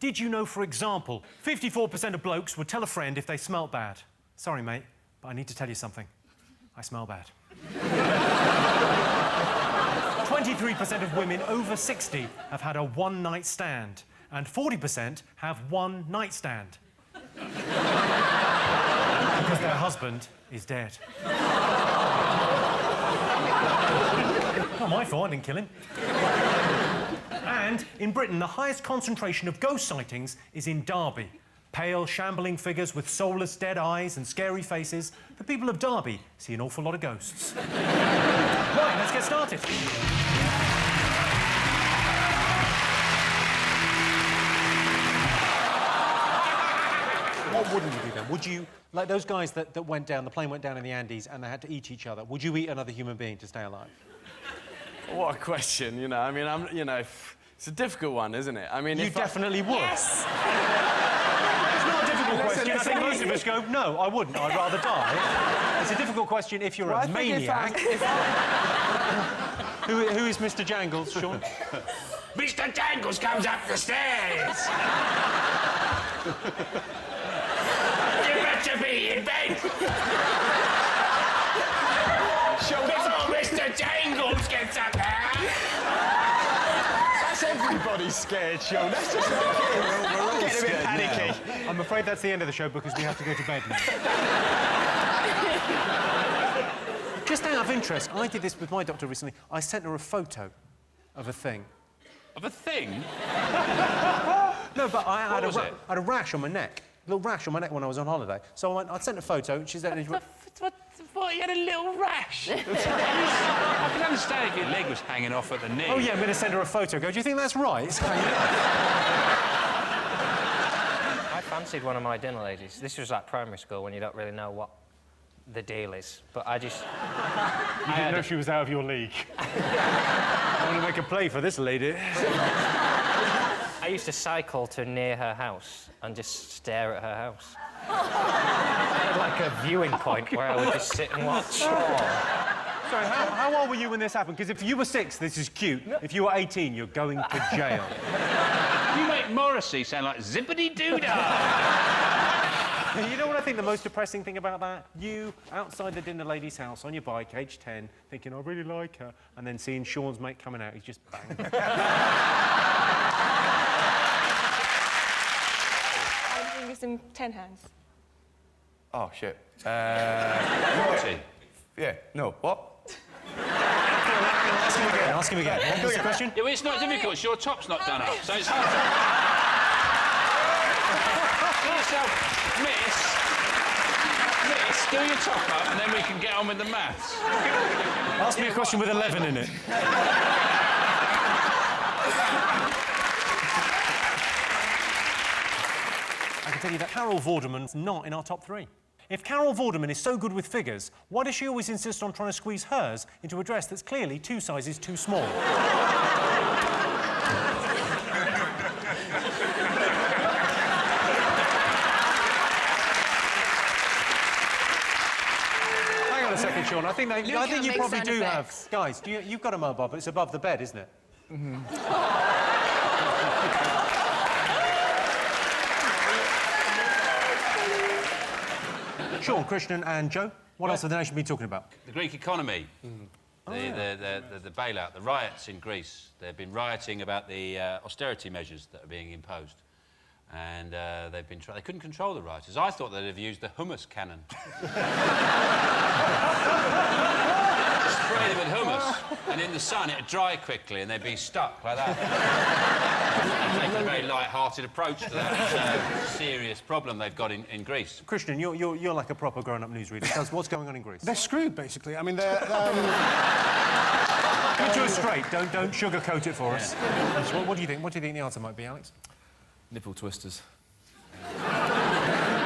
Did you know, for example, 54% of blokes would tell a friend if they smelt bad? Sorry, mate, but I need to tell you something. I smell bad. 23% of women over 60 have had a one-night stand, and 40% have one nightstand. Because their husband is dead. Not my fault, I didn't kill him. And in Britain, the highest concentration of ghost sightings is in Derby. Pale, shambling figures with soulless dead eyes and scary faces. The people of Derby see an awful lot of ghosts. Right, let's get started. What wouldn't you do then? Would you, like those guys that went down, the plane went down in the Andes and they had to eat each other, would you eat another human being to stay alive? What a question, you know. I mean, it's a difficult one, isn't it? I mean, you definitely would. Yes! It's not a difficult question. I think most of us go, no, I wouldn't. I'd rather die. It's a difficult question if you're a maniac. Who is Mr. Jangles, Sean? Mr. Jangles comes up the stairs! You better be in bed! Before Mr. Jangles gets up there! That's everybody's scared, Sean. That's just like we're all getting a bit panicky. Now. I'm afraid that's the end of the show because we have to go to bed now. Just out of interest, I did this with my doctor recently. I sent her a photo of a thing. Of a thing? No, but I had a rash on my neck. A little rash on my neck when I was on holiday. So I sent a photo, and she said... What, you had a little rash? I can understand if your leg was hanging off at the knee. Oh, yeah, I'm going to send her a photo. Go, do you think that's right? I fancied one of my dinner ladies. This was like primary school when you don't really know what the deal is. But I just... You didn't know she was out of your league. I want to make a play for this lady. I used to cycle to near her house and just stare at her house. I had like a viewing point where I would just sit and watch. Sorry, how old were you when this happened? Because if you were 6, this is cute. If you were 18, you're going to jail. You make Morrissey sound like zippity-doo-dah! You know what I think the most depressing thing about that? You, outside the dinner lady's house, on your bike, age 10, thinking, I really like her, and then seeing Sean's mate coming out, he's just bang. In 10 hands. Oh, shit. 40. Yeah, no, what? Ask him again. What was the question? Yeah, well, it's not difficult. It's your top's not done up, so it's hard to... Get yourself, miss, do your top up, and then we can get on with the maths. Ask me a question with 11 in it. I can tell you that Carol Vorderman's not in our top 3. If Carol Vorderman is so good with figures, why does she always insist on trying to squeeze hers into a dress that's clearly 2 sizes too small? Hang on a second, Sean. I think you probably do have... Guys, you've got a mobile, but it's above the bed, isn't it? Mm-hmm. Sean, Christian and Joe, what else have the nation been talking about? The Greek economy, the bailout, the riots in Greece. They've been rioting about the austerity measures that are being imposed. And they couldn't control the rioters. I thought they'd have used the hummus cannon. Spray them with hummus, and in the sun it'd dry quickly and they'd be stuck like that. Taking a very light-hearted approach to that serious problem they've got in Greece. Christian, you're like a proper grown-up newsreader. Tell us what's going on in Greece. They're screwed, basically. I mean, they're... Go to us straight. Don't sugarcoat it for us. What do you think? What do you think the answer might be, Alex? Nipple twisters. You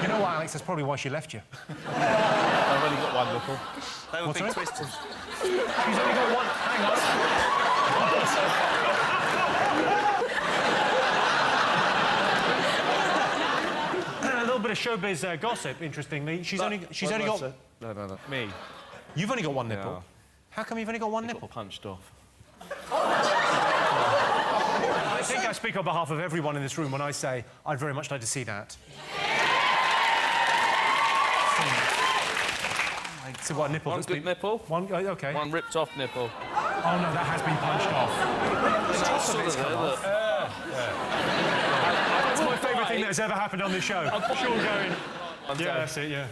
know what, Alex? That's probably why she left you. I've only got one nipple. They were big twisters. She's only got one. Hang on. A little bit of showbiz gossip, interestingly. She's only got... No. Me. You've only got one nipple? Yeah. How come you've only got one nipple? Got punched off. I think I speak on behalf of everyone in this room when I say I'd very much like to see that. So what, nipple? One that's good been... nipple. One, OK. One ripped off nipple. Oh, no, that has been punched off. That's my favourite thing that has ever happened on this show. Sean going... Yeah, that's it, yeah.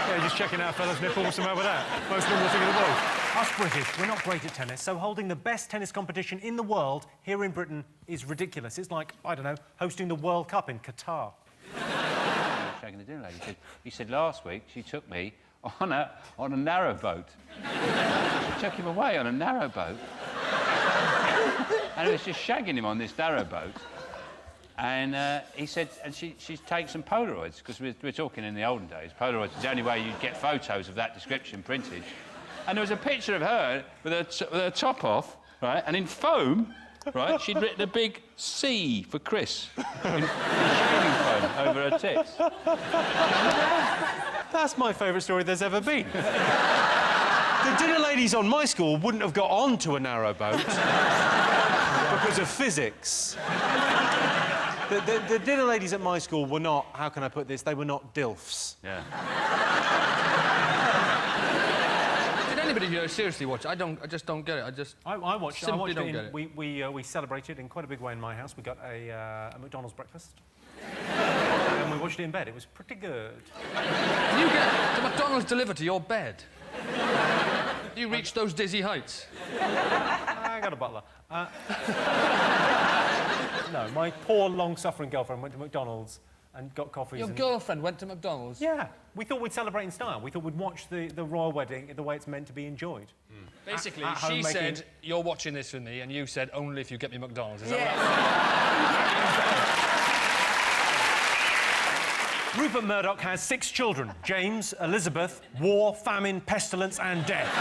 Yeah, just checking out fellas' nipple. What's the matter with that? Most normal thing in the world. Us British, we're not great at tennis, so holding the best tennis competition in the world here in Britain is ridiculous. It's like, I don't know, hosting the World Cup in Qatar. Shagging the dinner lady. He said last week she took me on a narrow boat. She took him away on a narrow boat. And it was just shagging him on this narrow boat. And he said, and she's taken some Polaroids, because we're talking in the olden days. Polaroids is the only way you'd get photos of that description printed. And there was a picture of her with her top off, right, and in foam, right, she'd written a big C for Chris in shaving foam over her tits. That's my favourite story there's ever been. The dinner ladies on my school wouldn't have got onto a narrow boat because of physics. The dinner ladies at my school were not, how can I put this, they were not DILFs. Yeah. Did anybody seriously watch it? I just don't get it. I watched it. Simply don't get it. We celebrated in quite a big way in my house. We got a McDonald's breakfast. And we watched it in bed. It was pretty good. You get the McDonald's delivered to your bed? You reached those dizzy heights? I got a butler. No, my poor, long-suffering girlfriend went to McDonald's and got coffees. Your girlfriend went to McDonald's? Yeah. We thought we'd celebrate in style. We thought we'd watch the royal wedding the way it's meant to be enjoyed. Basically, At home she making... said, you're watching this with me, and you said, only if you get me McDonald's. Is that right? Rupert Murdoch has 6 children. James, Elizabeth, war, famine, pestilence and death.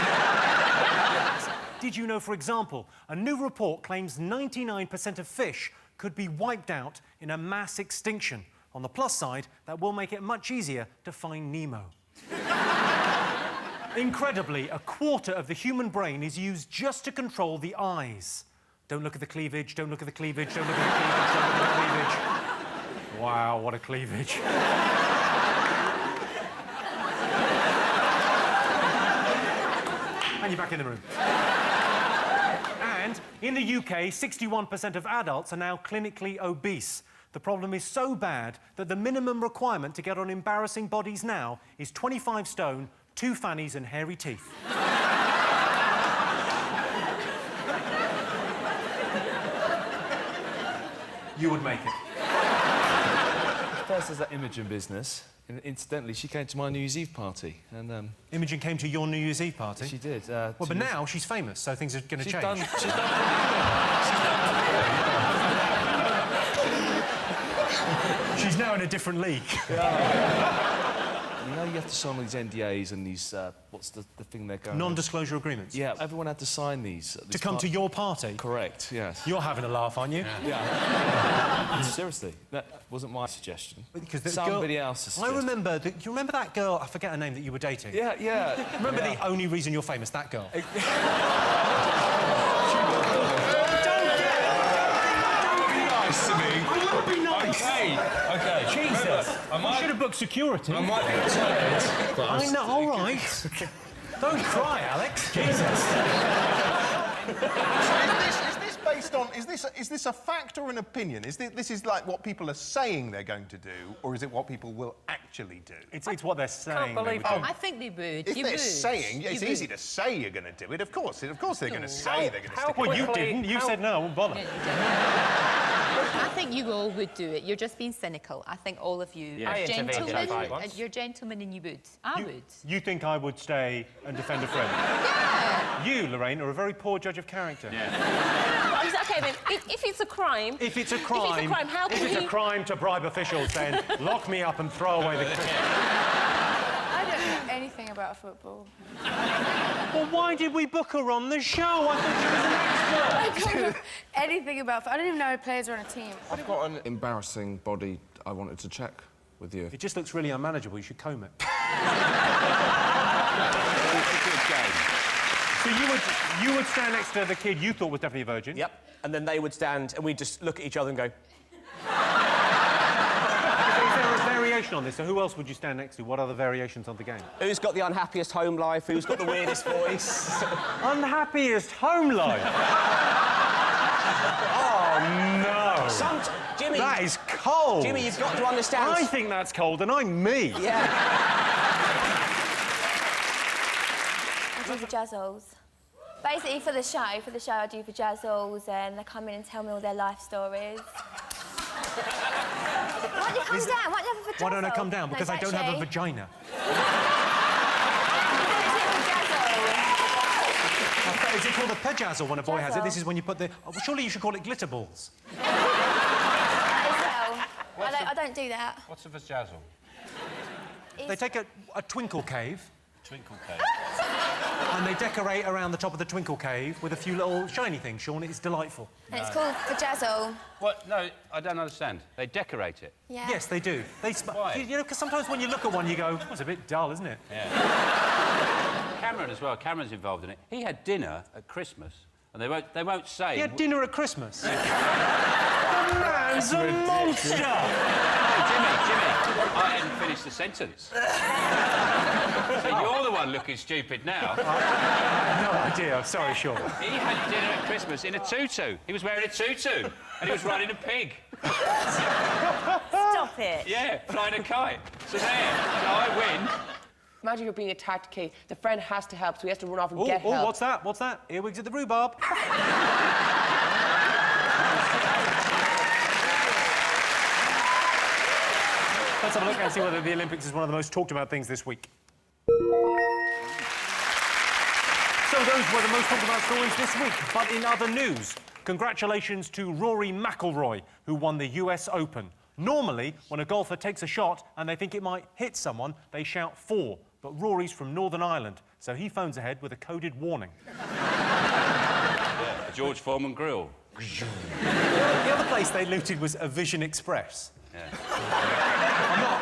Did you know, for example, a new report claims 99% of fish could be wiped out in a mass extinction. On the plus side, that will make it much easier to find Nemo. Incredibly, a quarter of the human brain is used just to control the eyes. Don't look at the cleavage, don't look at the cleavage, don't look at the cleavage, don't look at the cleavage. Wow, what a cleavage. And you're back in the room. And in the UK, 61% of adults are now clinically obese. The problem is so bad that the minimum requirement to get on embarrassing bodies now is 25 stone, 2 fannies and hairy teeth. You would make it. First, there's that Imogen business. And incidentally, she came to my New Year's Eve party, and Imogen came to your New Year's Eve party? She did. Well, but now she's famous, so things are going to change. She's now in a different league. You know, you have to sign all these NDAs and these, what's the thing they're going... Non-disclosure agreements? Yeah, everyone had to sign these. To come to your party? Correct, yes. You're having a laugh, aren't you? Yeah. Seriously, that wasn't my suggestion. Because the somebody else's suggestion. I remember... Do you remember that girl? I forget her name that you were dating. Yeah, yeah. Remember the only reason you're famous? That girl. Don't be nice to me. I will be nice. Okay. Jesus. Remember, I should have booked security. I might be tired, but I know, all right. Don't cry, Alex. Jesus. So is this based on... Is this a fact or an opinion? This is like what people are saying they're going to do, or is it what people will actually do? It's what they're saying. Can't believe I think they would. If You they're would. saying... Yeah, it's You easy would. to say you're going to do it, of course. Of course they're going to say they're going to stick Well, it. you didn't. You said no, I won't bother. I think you all would do it. You're just being cynical. I think all of you Yeah. are I intervened gentlemen. if I once. You're gentlemen and you would. I would. You think I would stay and defend a friend? Yeah. You, Lorraine, are a very poor judge of character. Okay, then, if it's a crime... If it's a crime, how can a crime to bribe officials, then lock me up and throw away the... I don't know anything about football. Well, why did we book her on the show? I thought she was an expert. I don't know anything about football. I don't even know who players are on a team. I've got an embarrassing body I wanted to check with you. It just looks really unmanageable. You should comb it. So you would stand next to the kid you thought was definitely a virgin. Yep. and then they would stand, and we'd just look at each other and go, Is there a variation on this? So who else would you stand next to? What other variations on the game? who's got the unhappiest home life, who's got the weirdest voice? Unhappiest home life? Oh, no. Jimmy... That is cold. Jimmy, you've got to understand... I think that's cold, and I'm me. Yeah. I do for Jazzles. Basically, for the show, I do for Jazzles, and they come in and tell me all their life stories. Why don't you come down? Why don't you have a vagina? Why don't I come down? Because I don't have a vagina. Is it called a pejazzle when a boy has it? This is when you put the... Oh, surely you should call it glitter balls. I don't do that. What's a vajazzle? They take a twinkle cave... Twinkle cave. And they decorate around the top of the twinkle cave with a few little shiny things, Sean. It's delightful. And it's called Vajazzle. What? No, I don't understand. They decorate it? Yeah. Yes, they do. Why? You know, because sometimes when you look at one, you go, oh, it's a bit dull, isn't it? Yeah. Cameron as well. Cameron's involved in it. He had dinner at Christmas, and they won't say... He had dinner at Christmas? The man's a monster! Jimmy, I hadn't finished the sentence. So you're the one looking stupid now. I have no idea. Sorry, Sean. He had dinner at Christmas in a tutu. He was wearing a tutu, and he was riding a pig. Stop it. Yeah, flying a kite. So there, I win. Imagine you're being attacked, Kate. The friend has to help, so he has to run off and get help. Oh, what's that? What's that? Earwigs at the rhubarb. Let's have a look and see whether the Olympics is one of the most talked about things this week. So those were the most talked about stories this week. But in other news, congratulations to Rory McIlroy, who won the US Open. Normally, when a golfer takes a shot and they think it might hit someone, they shout "4." But Rory's from Northern Ireland, so he phones ahead with a coded warning. Yeah, George Foreman grill. The other place they looted was a Vision Express. Yeah.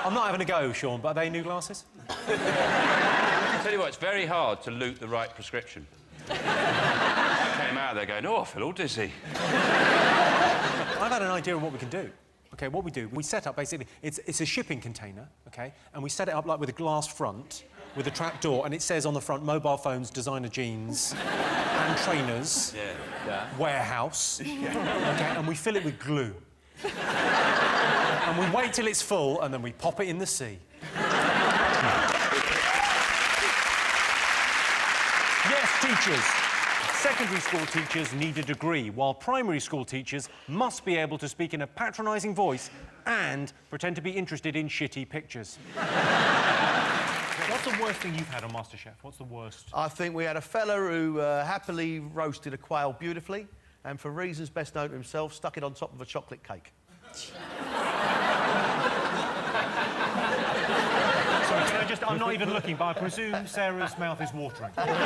I'm not having a go, Sean, but are they new glasses? I tell you what, it's very hard to loot the right prescription. I came out there going, oh, I feel all dizzy. I've had an idea of what we can do. OK, what we do, we set up, basically, it's a shipping container, OK, and we set it up, like, with a glass front, with a trap door, and it says on the front, mobile phones, designer jeans, and trainers, warehouse, OK, and we fill it with glue. And we wait till it's full, and then we pop it in the sea. Yes, teachers. Secondary school teachers need a degree, while primary school teachers must be able to speak in a patronising voice and pretend to be interested in shitty pictures. What's the worst thing you've had on MasterChef? What's the worst? I think we had a fella who happily roasted a quail beautifully, and for reasons best known to himself, stuck it on top of a chocolate cake. Sorry, can I just... I'm not even looking, but I presume Sarah's mouth is watering. Sarah's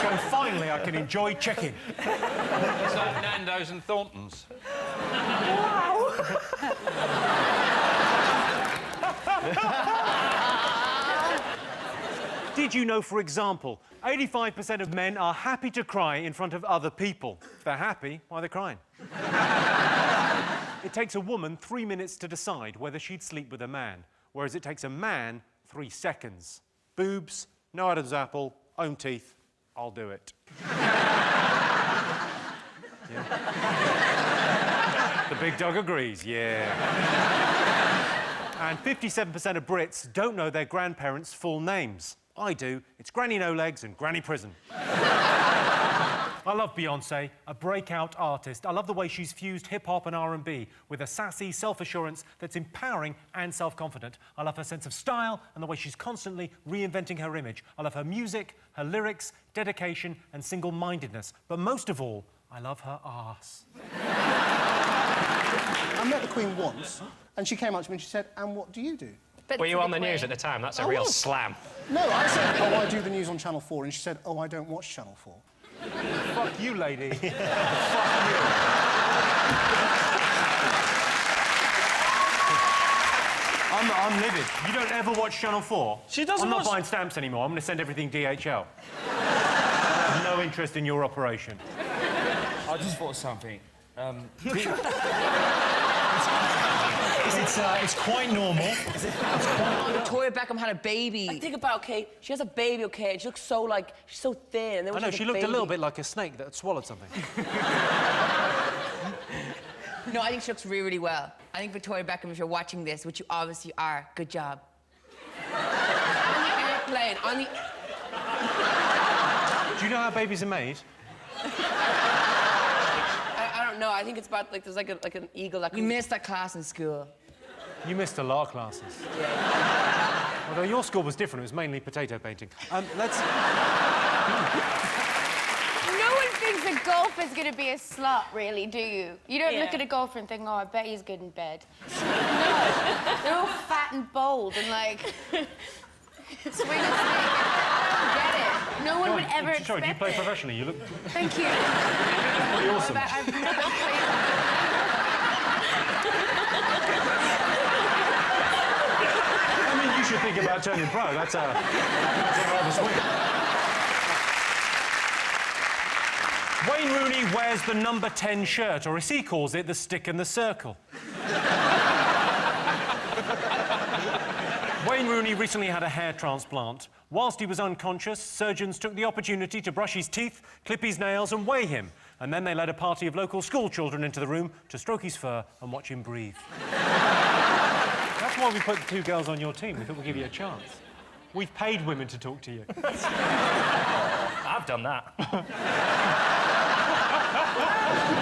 going, finally, I can enjoy chicken. It's like Nando's and Thornton's. Wow. Did you know, for example, 85% of men are happy to cry in front of other people? If they're happy, why are they crying? It takes a woman 3 minutes to decide whether she'd sleep with a man, whereas it takes a man 3 seconds. Boobs, no Adam's apple, own teeth, I'll do it. The big dog agrees, yeah. And 57% of Brits don't know their grandparents' full names. I do. It's Granny No Legs and Granny Prison. I love Beyoncé, a breakout artist. I love the way she's fused hip-hop and R&B with a sassy self-assurance that's empowering and self-confident. I love her sense of style and the way she's constantly reinventing her image. I love her music, her lyrics, dedication and single-mindedness. But most of all, I love her arse. I met the Queen once, and she came up to me and she said, "And what do you do?" Were you on the news at the time? That's a real slam. No, I said, "Oh, I do the news on Channel 4," and she said, "Oh, I don't watch Channel 4." Fuck you, lady. Fuck you. I'm livid. You don't ever watch Channel 4? She doesn't I'm not watch... buying stamps anymore. I'm going to send everything DHL. I have no interest in your operation. I just thought of something. It's quite normal. Victoria Beckham had a baby. Like, think about, okay, she has a baby, okay, and she looks so, like, she's so thin. And then I know, she looked a little bit like a snake that had swallowed something. No, I think she looks really, really well. I think Victoria Beckham, if you're watching this, which you obviously are, good job. On the airplane, on the... Do you know how babies are made? I don't know. I think it's about, like, there's like an eagle that... We missed that class in school. You missed a lot of classes. Yeah. Although your school was different. It was mainly potato painting. Let's... No one thinks a golfer is going to be a slut, really, do you? You don't look at a golfer and think, oh, I bet he's good in bed. No. They're all fat and bold and, like... swing and sneak. Get it. No one would ever expect Sorry, do you play it. professionally? You look... Thank you. Pretty awesome. I've never played... I mean, you should think about turning pro. That's a rather swing. Wayne Rooney wears the number 10 shirt, or as he calls it, the stick and the circle. Wayne Rooney recently had a hair transplant. Whilst he was unconscious, surgeons took the opportunity to brush his teeth, clip his nails and weigh him. And then they led a party of local school children into the room to stroke his fur and watch him breathe. That's why we put the two girls on your team. We thought we'd give you a chance. We've paid women to talk to you. I've done that.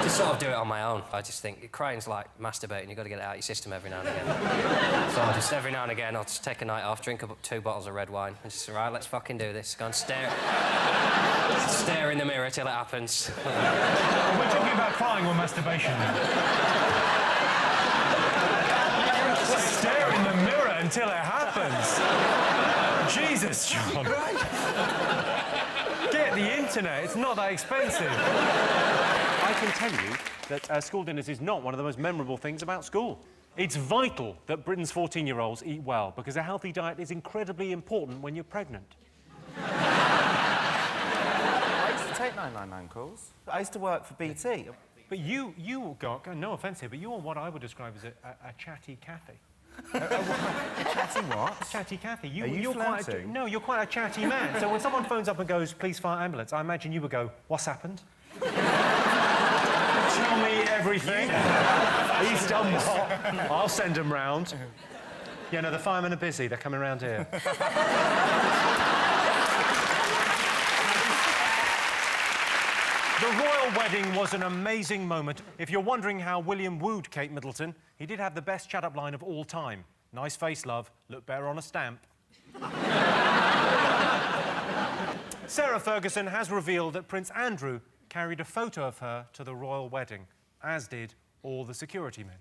Just sort of do it on my own. I just think crying's like masturbating. You've got to get it out of your system every now and again. So I just every now and again I'll just take a night off, drink up 2 bottles of red wine, and just right, let's fucking do this. Go and stare in the mirror till it happens. We're talking about crying or masturbation. Stare in the mirror until it happens. Jesus, John. Get the internet. It's not that expensive. I can tell you that school dinners is not one of the most memorable things about school. It's vital that Britain's 14-year-olds eat well, because a healthy diet is incredibly important when you're pregnant. I used to take 999 calls. I used to work for BT. But you got, no offence here, but you are what I would describe as a chatty Cathy. A chatty what? Chatty Cathy. Are you flirting? No, you're quite a chatty man. So when someone phones up and goes, please fire ambulance, I imagine you would go, what's happened? Tell me everything. He's done what? I'll send him round. Yeah, no, the firemen are busy. They're coming round here. The royal wedding was an amazing moment. If you're wondering how William wooed Kate Middleton, he did have the best chat-up line of all time. Nice face, love. Look better on a stamp. Sarah Ferguson has revealed that Prince Andrew carried a photo of her to the royal wedding, as did all the security men.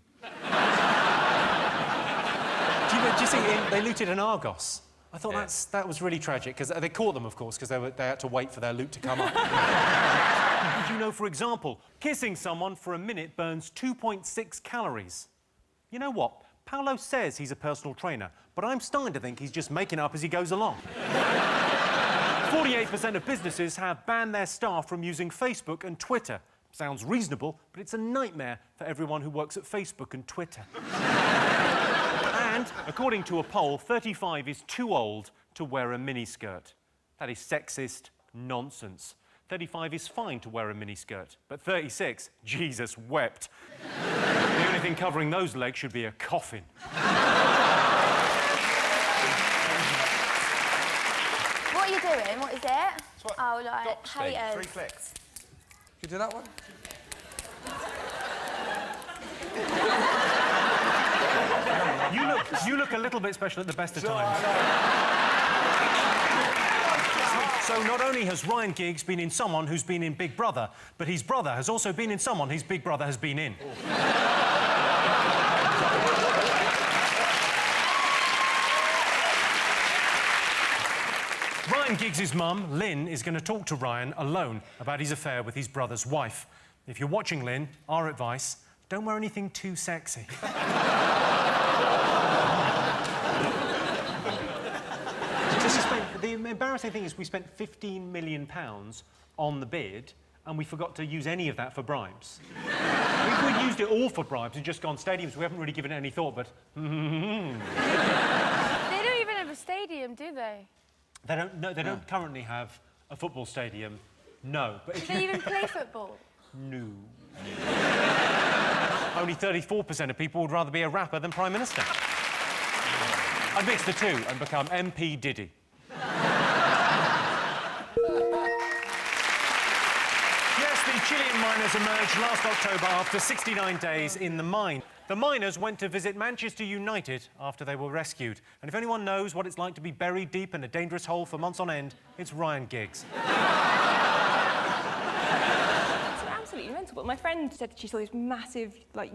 do you think they looted an Argos? I thought that was really tragic, because they caught them, of course, because they had to wait for their loot to come up. Did you know, for example, kissing someone for a minute burns 2.6 calories? You know what? Paolo says he's a personal trainer, but I'm starting to think he's just making it up as he goes along. 48% of businesses have banned their staff from using Facebook and Twitter. Sounds reasonable, but it's a nightmare for everyone who works at Facebook and Twitter. And, according to a poll, 35 is too old to wear a miniskirt. That is sexist nonsense. 35 is fine to wear a miniskirt, but 36, Jesus wept. The only thing covering those legs should be a coffin. What are you doing? What is it? Oh, like, haters. 3 clicks. Could you do that one? You look a little bit special at the best of times. So not only has Ryan Giggs been in someone who's been in Big Brother, but his brother has also been in someone his Big Brother has been in. Ryan Giggs' mum, Lynn, is going to talk to Ryan alone about his affair with his brother's wife. If you're watching, Lynn, our advice, don't wear anything too sexy. The embarrassing thing is we spent £15 million on the bid, and we forgot to use any of that for bribes. If we'd used it all for bribes and just gone stadiums, we haven't really given it any thought, but... They don't even have a stadium, do they? They don't, no, they don't currently have a football stadium, no. But Do if they even play football? No. Only 34% of people would rather be a rapper than Prime Minister. I'd mix the two and become MP Diddy. Yes, the Chilean miners emerged last October after 69 days in the mine. The miners went to visit Manchester United after they were rescued. And if anyone knows what it's like to be buried deep in a dangerous hole for months on end, it's Ryan Giggs. It's absolutely mental. But my friend said that she saw this massive, like,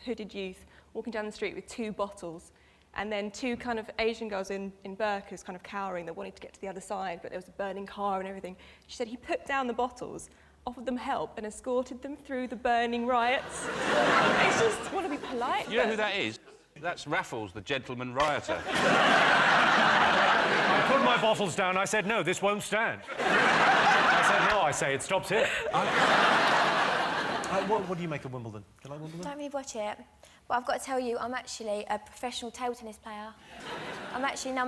hooded youth, walking down the street with 2 bottles, and then 2 kind of Asian girls in burqas kind of cowering that wanted to get to the other side, but there was a burning car and everything. She said he put down the bottles, offered them help, and escorted them through the burning riots. It's just want to be polite. You know who that is? That's Raffles, the gentleman rioter. I put my bottles down. I said, no, this won't stand. I said, no, I say it stops here. What do you make of Wimbledon? Do you like Wimbledon? Don't really watch it. But I've got to tell you, I'm actually a professional table tennis player. I'm actually I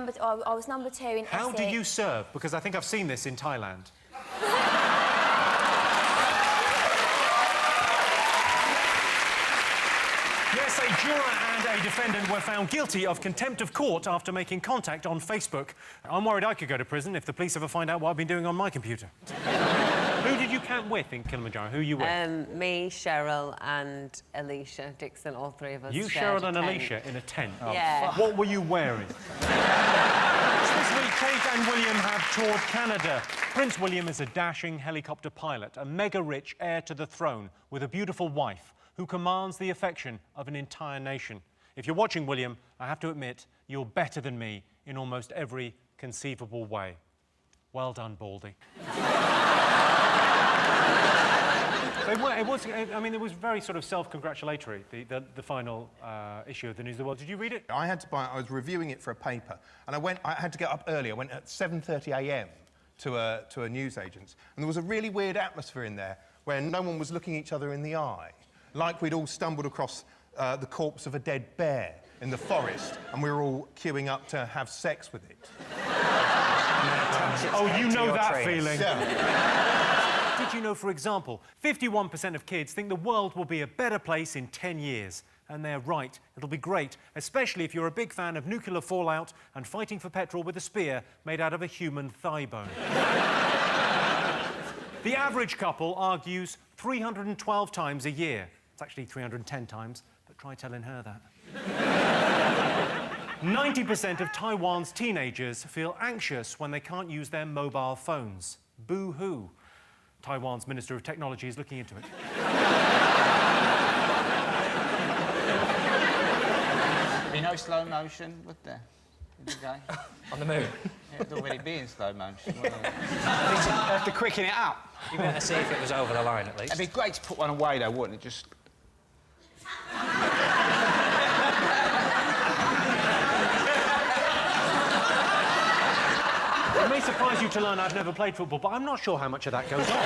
was number 2 in How Essex. do you serve? Because I think I've seen this in Thailand. Yes, a juror and a defendant were found guilty of contempt of court after making contact on Facebook. I'm worried I could go to prison if the police ever find out what I've been doing on my computer. Who did you camp with in Kilimanjaro? Who are you with? Me, Cheryl and Alicia Dixon, all 3 of us. You, shared Cheryl and a tent. Alicia in a tent? Oh, yeah. What were you wearing? This week, Kate and William have toured Canada. Prince William is a dashing helicopter pilot, a mega-rich heir to the throne with a beautiful wife who commands the affection of an entire nation. If you're watching, William, I have to admit, you're better than me in almost every conceivable way. Well done, Baldy. It was very sort of self-congratulatory, the final issue of the News of the World. Did you read it? I had to buy it. I was reviewing it for a paper, and I had to get up early. I went at 7:30 a.m. to a newsagent's, and there was a really weird atmosphere in there where no one was looking each other in the eye, like we'd all stumbled across the corpse of a dead bear in the forest, and we were all queuing up to have sex with it. Oh, you know that trains. feeling. Yeah. Did you know, for example, 51% of kids think the world will be a better place in 10 years? And they're right. It'll be great, especially if you're a big fan of nuclear fallout and fighting for petrol with a spear made out of a human thigh bone. The average couple argues 312 times a year. It's actually 310 times, but try telling her that. 90% of Taiwan's teenagers feel anxious when they can't use their mobile phones. Boo-hoo. Taiwan's Minister of Technology is looking into it. Be no slow motion, would there? Did you go? On the moon? Yeah, it'd already be in slow motion. You have to quicken it up. You better see if it was over the line, at least. It'd be great to put one away, though, wouldn't it? Just... It may surprise you to learn I've never played football, but I'm not sure how much of that goes on.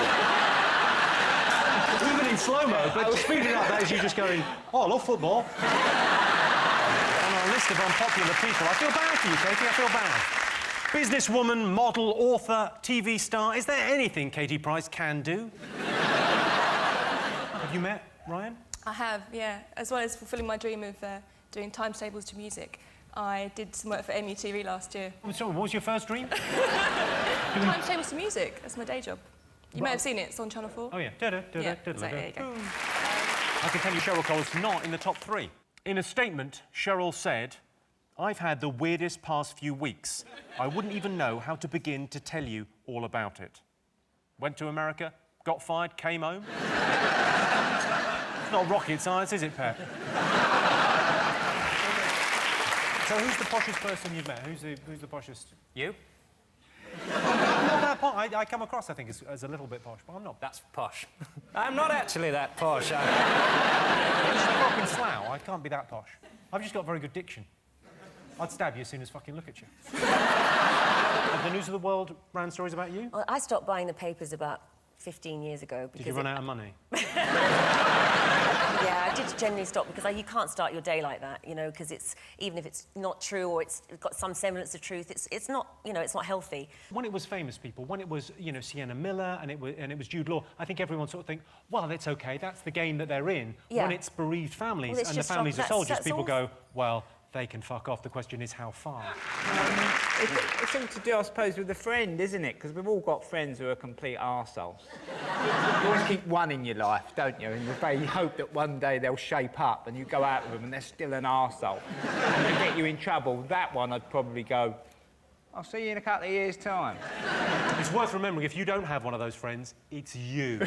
Even in slow-mo, but to speed it up, that is you just going, oh, I love football. On our list of unpopular people. I feel bad for you, Katie, I feel bad. Businesswoman, model, author, TV star. Is there anything Katie Price can do? Have you met Ryan? I have, yeah. As well as fulfilling my dream of doing times tables to music, I did some work for MUTV last year. Sorry, what was your first dream? Times tables to music. That's my day job. You may have seen it. It's on Channel 4. Oh, yeah. Yeah, so there you go. I can tell you Cheryl Cole's not in the top 3. In a statement, Cheryl said, I've had the weirdest past few weeks. I wouldn't even know how to begin to tell you all about it. Went to America, got fired, came home. It's not rocket science, is it, Pep? So who's the poshest person you've met? Who's the poshest? You? I'm not that posh. I come across, I think, as a little bit posh, but I'm not. That's posh. I'm not actually that posh. I'm just a fucking slough. I can't be that posh. I've just got very good diction. I'd stab you as soon as fucking look at you. Have the News of the World ran stories about you? Well, I stopped buying the papers about 15 years ago. Did you run out of money? Yeah, I did generally stop because you can't start your day like that, you know, because even if it's not true or it's got some semblance of truth, it's not, you know, it's not healthy. When it was famous people, when it was, you know, Sienna Miller and it was Jude Law, I think everyone sort of think, well, it's okay, that's the game that they're in. Yeah. When it's bereaved families Well, it's and the just families of soldiers, that's people awful. go, well, they can fuck off. The question is how far. It's something to do, I suppose, with a friend, isn't it? Because we've all got friends who are complete arseholes. You always keep one in your life, don't you? And you hope that one day they'll shape up and you go out with them and they're still an arsehole. And they get you in trouble. That one, I'd probably go, I'll see you in a couple of years' time. It's worth remembering, if you don't have one of those friends, it's you.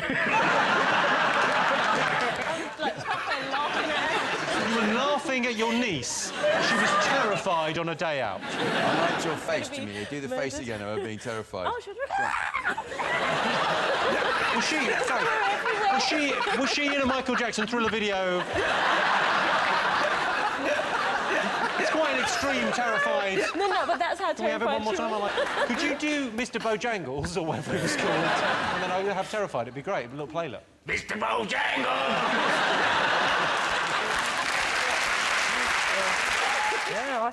You were laughing at your niece. She was terrified on a day out. I liked your face, Jimmy. Do the face again of her being terrified. Oh, Was she in a Michael Jackson Thriller video? It's quite an extreme, terrified. No, but that's how Can we have it one more terrified time? Could you do Mr. Bojangles, or whatever it was called, and then I would have terrified? It'd be great. A little playlet. Mr. Bojangles! Yeah,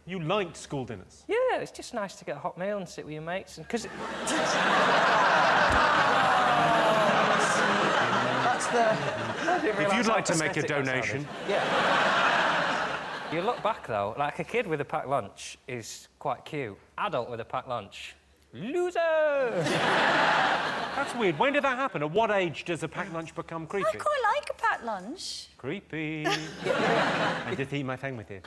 You liked school dinners? Yeah, it's just nice to get a hot meal and sit with your mates, and because that's the. If you'd like to make a donation. Yeah. You look back though, like a kid with a packed lunch is quite cute. Adult with a packed lunch, loser. That's weird. When did that happen? At what age does a packed lunch become creepy? I quite like a packed lunch. Creepy. I just eat my thing with you.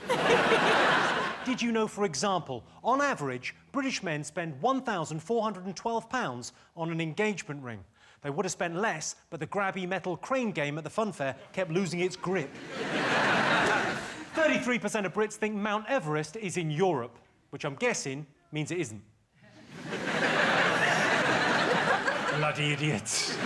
Did you know, for example, on average, British men spend £1,412 on an engagement ring? They would have spent less, but the grabby metal crane game at the fun fair kept losing its grip. 33% of Brits think Mount Everest is in Europe, which I'm guessing means it isn't. Bloody idiots.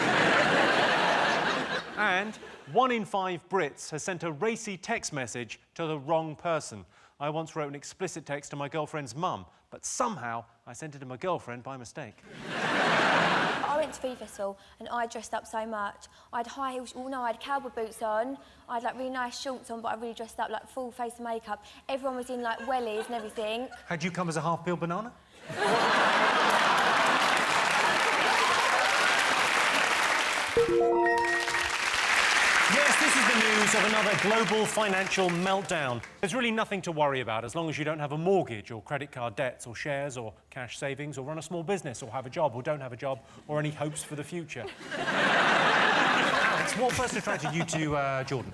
And 1 in 5 Brits has sent a racy text message to the wrong person. I once wrote an explicit text to my girlfriend's mum, but somehow I sent it to my girlfriend by mistake. I went to Food Festival and I dressed up so much. I had high heels, I had cowboy boots on, I had like really nice shorts on, but I really dressed up like full face of makeup. Everyone was in like wellies and everything. Had you come as a half-peeled banana? Yes, this is the news of another global financial meltdown. There's really nothing to worry about as long as you don't have a mortgage or credit card debts or shares or cash savings or run a small business or have a job or don't have a job or any hopes for the future. Alex, what first attracted you to Jordan?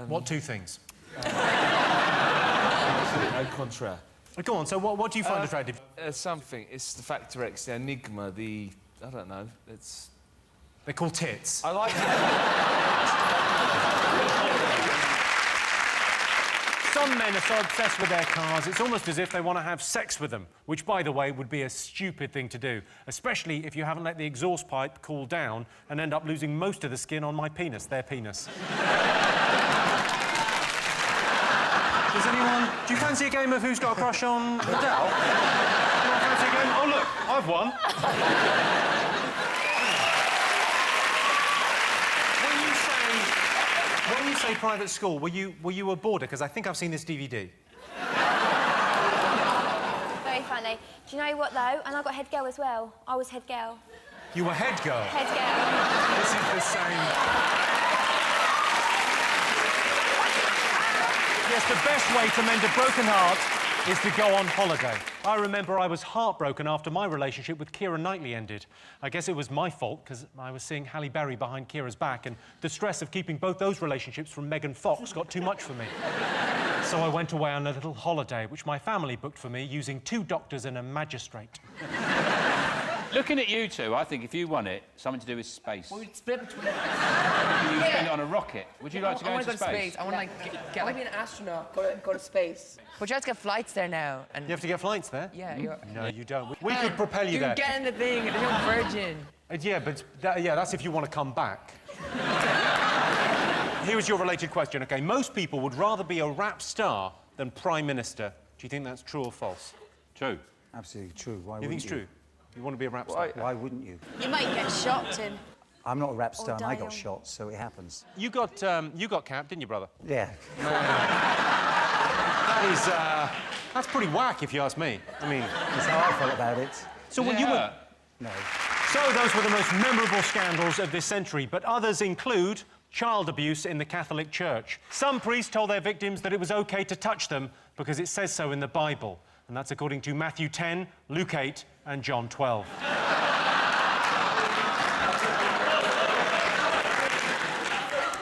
What two things? Au contraire. Go on, so what do you find attractive? Something. It's the Factor X, the enigma, I don't know, it's... They're called tits. I like it. Some men are so obsessed with their cars, it's almost as if they want to have sex with them, which, by the way, would be a stupid thing to do, especially if you haven't let the exhaust pipe cool down and end up losing most of the skin on my penis, their penis. Does anyone... Do you fancy a game of Who's Got a Crush on Adele? You fancy a game? Oh, look, I've won. When you say private school, were you a boarder? Because I think I've seen this DVD. Very funny. Do you know what, though? And I got head girl as well. I was head girl. You were head girl? Head girl. This is the same... Yes, the best way to mend a broken heart is to go on holiday. I remember I was heartbroken after my relationship with Keira Knightley ended. I guess it was my fault, because I was seeing Halle Berry behind Keira's back, and the stress of keeping both those relationships from Megan Fox got too much for me. So I went away on a little holiday, which my family booked for me using 2 doctors and a magistrate. Looking at you two, I think if you won it, something to do with space. Well, we'd split between... You spend it on a rocket. Would you like to go into space? I want to, like, get like... be an astronaut, go to space. But you have to get flights there now. And... You have to get flights there? Yeah, you're... No, you don't. We could propel you there. You get in the thing, and you're virgin. Yeah, but that's if you want to come back. Here is your related question, OK? Most people would rather be a rap star than Prime Minister. Do you think that's true or false? True. Absolutely true. Why you think it's true? You want to be a rap star? Why wouldn't you? You might get shot, Tim. I'm not a rap star and I die got young. shot, so it happens. You got capped, didn't you, brother? Yeah. That's pretty whack, if you ask me. I mean... That's how I felt about it. So when you were... No. So those were the most memorable scandals of this century, but others include child abuse in the Catholic Church. Some priests told their victims that it was OK to touch them because it says so in the Bible. And that's according to Matthew 10, Luke 8 and John 12.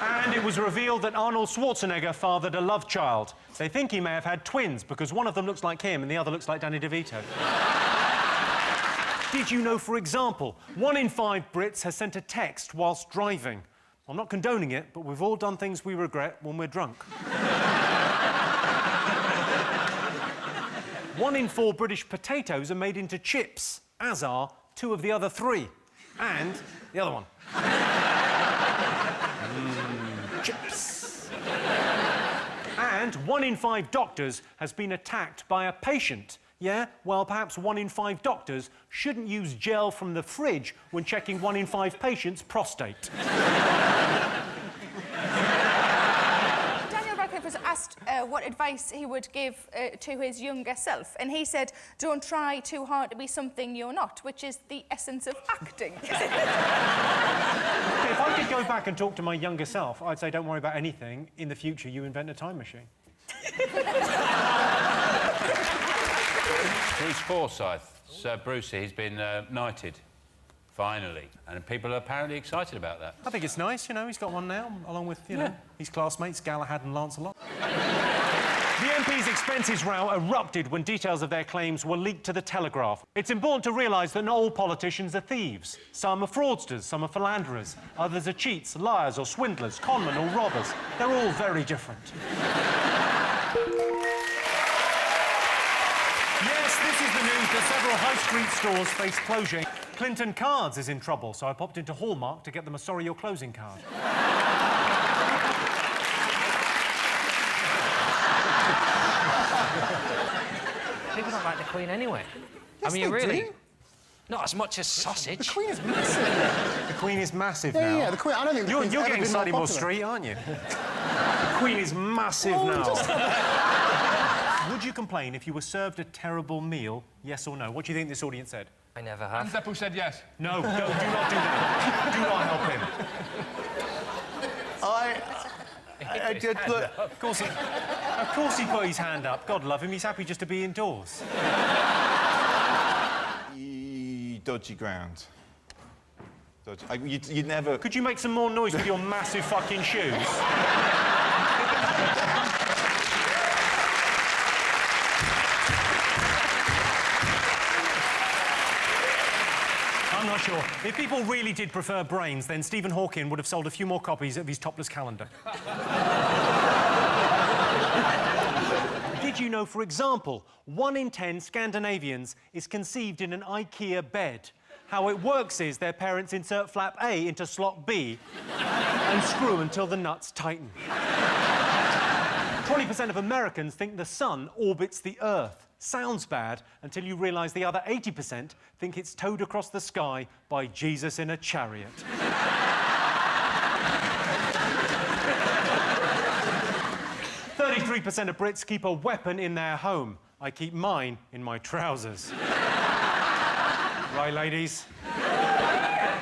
And it was revealed that Arnold Schwarzenegger fathered a love child. They think he may have had twins because one of them looks like him and the other looks like Danny DeVito. Did you know, for example, 1 in 5 Brits has sent a text whilst driving? I'm not condoning it, but we've all done things we regret when we're drunk. 1 in 4 British potatoes are made into chips, as are 2 of the other 3. And the other one. Chips. And 1 in 5 doctors has been attacked by a patient. Yeah? Well, perhaps 1 in 5 doctors shouldn't use gel from the fridge when checking 1 in 5 patients' prostate. Daniel Radcliffe was asked what advice he would give to his younger self, and he said, don't try too hard to be something you're not, which is the essence of acting. If I could go back and talk to my younger self, I'd say don't worry about anything. In the future, you invent a time machine. Bruce Forsyth, Sir Brucey, he's been knighted, finally, and people are apparently excited about that. I think it's nice, you know, he's got one now, along with, you know, his classmates, Galahad and Lancelot. The MP's expenses row erupted when details of their claims were leaked to the Telegraph. It's important to realise that not all politicians are thieves. Some are fraudsters, some are philanderers, others are cheats, liars or swindlers, conmen or robbers. They're all very different. Yes, this is the news that several high street stores face closure. Clinton Cards is in trouble, so I popped into Hallmark to get them a sorry you're closing card. People don't like the Queen anyway. Yes, I mean, they really... do. Not as much as sausage. The Queen is massive. The Queen is massive Yeah, now. yeah, the Queen... I don't think the Queen's You're ever getting been slightly more popular. street, aren't you? The Queen is massive now. Would you complain if you were served a terrible meal, yes or no? What do you think this audience said? I never have. Hands up who said yes. No, do not do that. Do not help him. I did look... Of course he put his hand up. God love him, he's happy just to be indoors. Dodgy ground. Dodgy. You'd never... Could you make some more noise with your massive fucking shoes? I'm not sure. If people really did prefer brains, then Stephen Hawking would have sold a few more copies of his topless calendar. Did you know, for example, 1 in 10 Scandinavians is conceived in an IKEA bed? How it works is their parents insert flap A into slot B and screw until the nuts tighten. 20% of Americans think the sun orbits the Earth. Sounds bad until you realise the other 80% think it's towed across the sky by Jesus in a chariot. 33% of Brits keep a weapon in their home. I keep mine in my trousers. Right, ladies?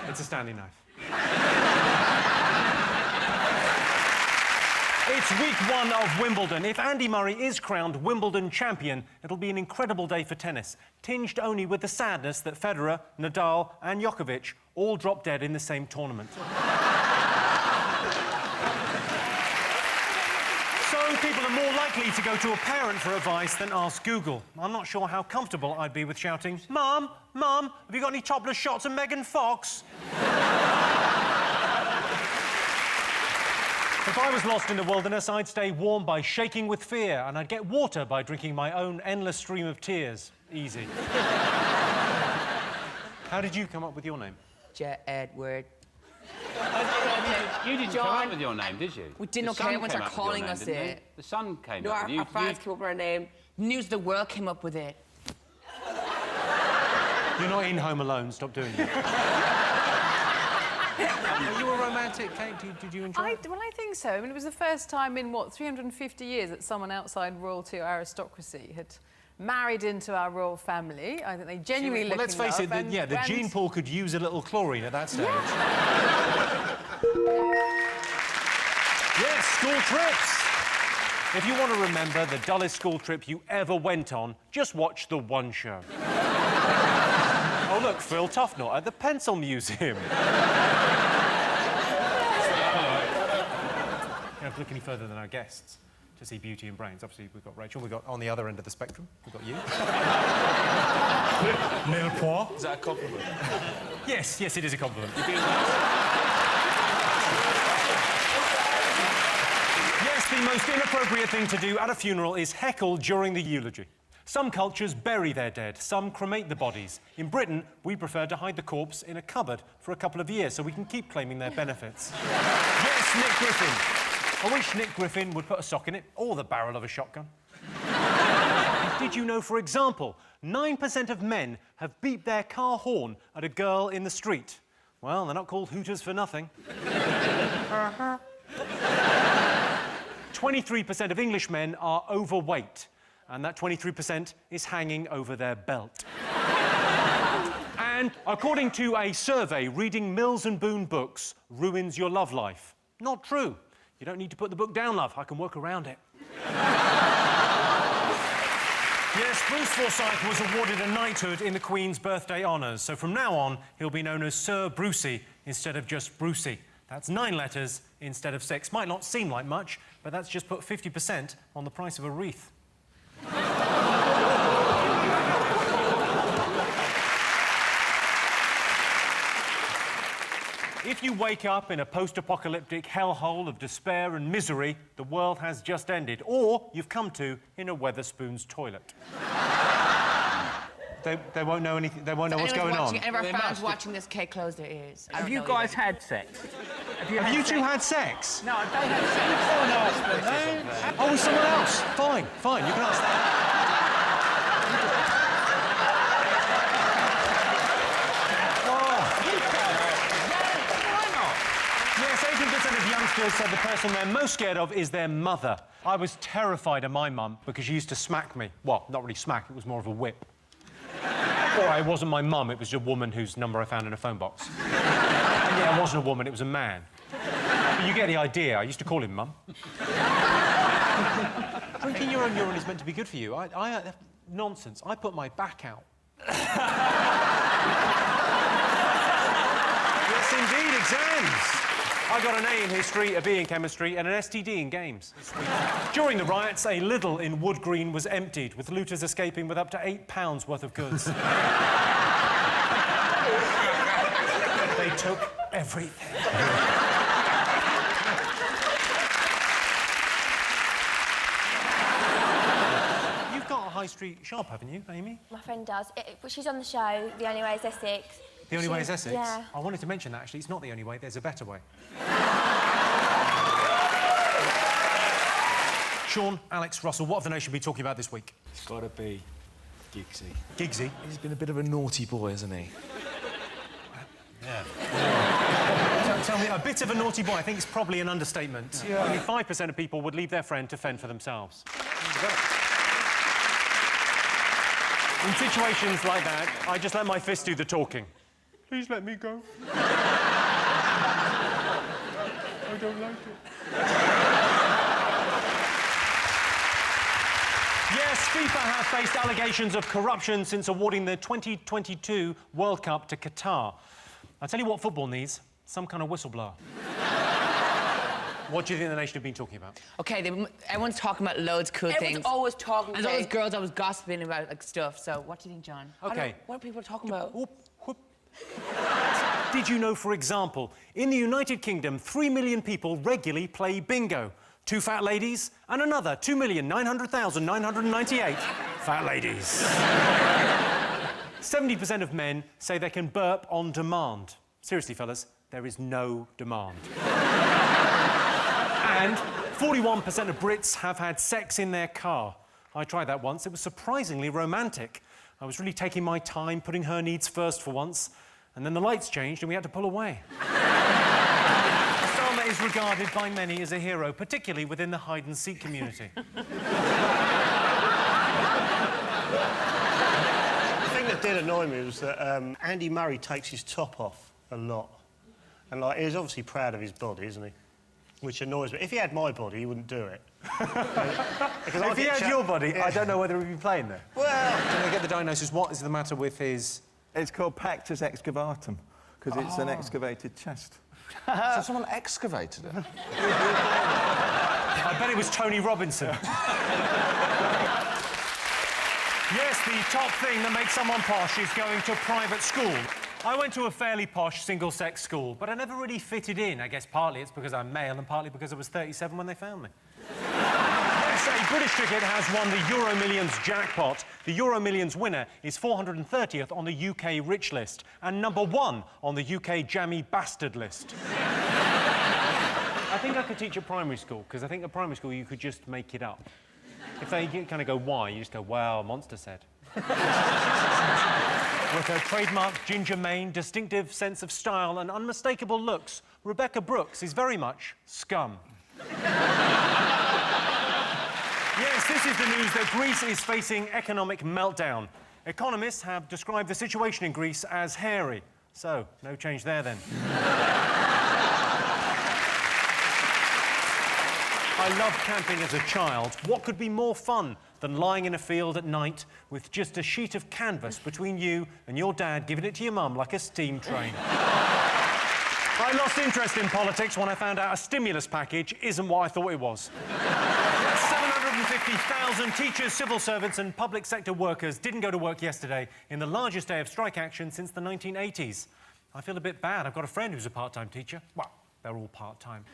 It's a Stanley knife. It's week 1 of Wimbledon. If Andy Murray is crowned Wimbledon champion, it'll be an incredible day for tennis, tinged only with the sadness that Federer, Nadal and Djokovic all dropped dead in the same tournament. So people are more likely to go to a parent for advice than ask Google. I'm not sure how comfortable I'd be with shouting, Mum, Mum, have you got any topless shots of Megan Fox? If I was lost in the wilderness, I'd stay warm by shaking with fear, and I'd get water by drinking my own endless stream of tears. Easy. How did you come up with your name? Edward. You didn't come up with your name, did you? We didn't The know Sun once came they're up with your calling name, us didn't they? it. The Sun came No, up our with you. fans came up with our name. News of the World came up with it. You're not in Home Alone. Stop doing that. Are you a romantic, Kate? Did you enjoy it? Well, I think so. I mean, it was the first time in, what, 350 years that someone outside royalty or aristocracy had married into our royal family. I think they genuinely Well, let's face it, the gene pool could use a little chlorine at that stage. Yes, school trips. If you want to remember the dullest school trip you ever went on, just watch The One Show. Oh, look, Phil Tufnell at the Pencil Museum. You don't have to look any further than our guests to see beauty and brains. Obviously, we've got Rachel. We've got, on the other end of the spectrum, we've got you. Mirepoix. Is that a compliment? Yes, it is a compliment. Yes, the most inappropriate thing to do at a funeral is heckle during the eulogy. Some cultures bury their dead, some cremate the bodies. In Britain, we prefer to hide the corpse in a cupboard for a couple of years so we can keep claiming their benefits. Yes, Nick Griffin. I wish Nick Griffin would put a sock in it, or the barrel of a shotgun. Did you know, for example, 9% of men have beeped their car horn at a girl in the street? Well, they're not called hooters for nothing. 23% of Englishmen are overweight, and that 23% is hanging over their belt. And according to a survey, reading Mills and Boon books ruins your love life. Not true. You don't need to put the book down, love. I can work around it. Yes, Bruce Forsyth was awarded a knighthood in the Queen's birthday honours, so from now on, he'll be known as Sir Brucey instead of just Brucey. That's 9 letters instead of 6. Might not seem like much, but that's just put 50% on the price of a wreath. If you wake up in a post-apocalyptic hellhole of despair and misery, the world has just ended, or you've come to in a Wetherspoon's toilet. They won't know anything. They won't know what's going on. Any of our fans watching this, Kate, close their ears. Have you guys had sex? Have you two had sex? No, I don't have sex. Oh, with someone else? Fine, you can ask that. Yes, 80% of youngsters said the person they're most scared of is their mother. I was terrified of my mum because she used to smack me. Well, not really smack, it was more of a whip. Or it wasn't my mum, it was a woman whose number I found in a phone box. And yeah, it wasn't a woman, it was a man. But you get the idea, I used to call him Mum. Drinking your own urine is meant to be good for you. Nonsense, I put my back out. Yes, indeed, exams. I got an A in history, a B in chemistry, and an STD in games. During the riots, a Lidl in Wood Green was emptied, with looters escaping with up to £8 worth of goods. They took everything. You've got a high street shop, haven't you, Amy? My friend does. She's on the show, The Only Way is Essex. The Only Way is Essex? Yeah. I wanted to mention that, actually. It's not the only way, there's a better way. Sean, Alex, Russell, what have the nation been talking about this week? It's got to be Giggsy. Giggsy? He's been a bit of a naughty boy, hasn't he? Yeah. Tell me, a bit of a naughty boy, I think it's probably an understatement. Yeah. Only 5% of people would leave their friend to fend for themselves. In situations like that, I just let my fist do the talking. Please let me go. I don't like it. Yes, FIFA have faced allegations of corruption since awarding the 2022 World Cup to Qatar. I'll tell you what football needs, some kind of whistleblower. What do you think the nation have been talking about? Okay, everyone's talking about loads of cool things. Everyone's always talking. There's all those girls always gossiping about like stuff. So, what do you think, John? Okay. What are people talking about? Did you know, for example, in the United Kingdom, 3 million people regularly play bingo? 2 fat ladies and another 2,900,998 fat ladies. 70% of men say they can burp on demand. Seriously, fellas, there is no demand. And 41% of Brits have had sex in their car. I tried that once. It was surprisingly romantic. I was really taking my time, putting her needs first for once, and then the lights changed and we had to pull away. Osama is regarded by many as a hero, particularly within the hide-and-seek community. The thing that did annoy me was that Andy Murray takes his top off a lot. And, like, he's obviously proud of his body, isn't he? Which annoys me. If he had my body, he wouldn't do it. If he had your body, I don't know whether he'd be playing there. Well... Can I get the diagnosis? What is the matter with his... It's called pectus excavatum, because it's an excavated chest. So someone excavated it? I bet it was Tony Robinson. Yes, the top thing that makes someone posh is going to private school. I went to a fairly posh single-sex school, but I never really fitted in. I guess partly it's because I'm male and partly because I was 37 when they found me. Yes, a British ticket has won the Euro Millions jackpot. The Euro Millions winner is 430th on the UK Rich list and #1 on the UK Jammy Bastard list. I think I could teach at primary school, because I think at primary school you could just make it up. If they kind of go, why? You just go, well, Monster said. With her trademark ginger mane, distinctive sense of style and unmistakable looks, Rebecca Brooks is very much scum. Yes, this is the news that Greece is facing economic meltdown. Economists have described the situation in Greece as hairy. So, no change there then. I loved camping as a child. What could be more fun than lying in a field at night with just a sheet of canvas between you and your dad giving it to your mum like a steam train? I lost interest in politics when I found out a stimulus package isn't what I thought it was. 750,000 teachers, civil servants and public sector workers didn't go to work yesterday in the largest day of strike action since the 1980s. I feel a bit bad. I've got a friend who's a part-time teacher. Well, they're all part-time.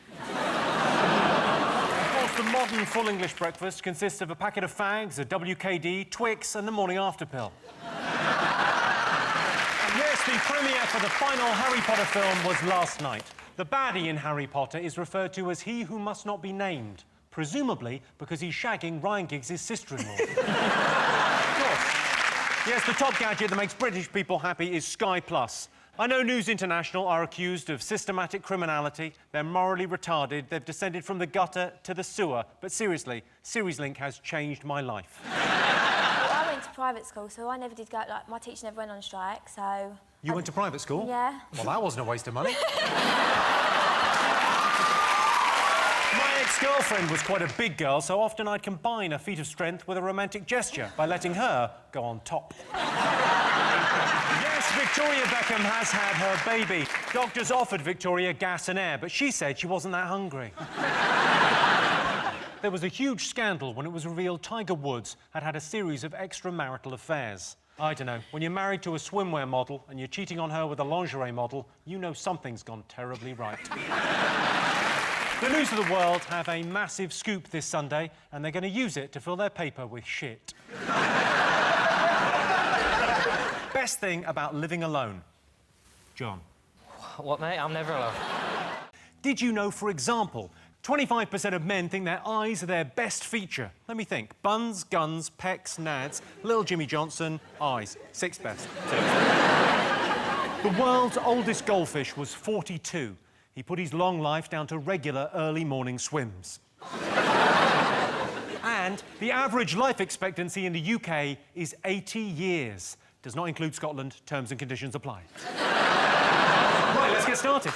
Of course, the modern full English breakfast consists of a packet of fags, a WKD, Twix and the morning after pill. Yes, the premiere for the final Harry Potter film was last night. The baddie in Harry Potter is referred to as he who must not be named, presumably because he's shagging Ryan Giggs' sister-in-law. Of course. Yes, the top gadget that makes British people happy is Sky Plus. I know News International are accused of systematic criminality. They're morally retarded. They've descended from the gutter to the sewer. But seriously, Series Link has changed my life. I went to private school, so I never did go... Like, my teacher never went on strike, so... You went to private school? Yeah. Well, that wasn't a waste of money. My ex-girlfriend was quite a big girl, so often I'd combine a feat of strength with a romantic gesture by letting her go on top. Yes, Victoria Beckham has had her baby. Doctors offered Victoria gas and air, but she said she wasn't that hungry. There was a huge scandal when it was revealed Tiger Woods had had a series of extramarital affairs. I don't know, when you're married to a swimwear model and you're cheating on her with a lingerie model, you know something's gone terribly right. The News of the World have a massive scoop this Sunday, and they're going to use it to fill their paper with shit. Best thing about living alone. John. What, mate? I'm never alone. Did you know, for example, 25% of men think their eyes are their best feature? Let me think. Buns, guns, pecs, nads, little Jimmy Johnson, eyes. Sixth best. The world's oldest goldfish was 42. He put his long life down to regular early morning swims. And the average life expectancy in the UK is 80 years. Does not include Scotland. Terms and conditions apply. Right, let's get started.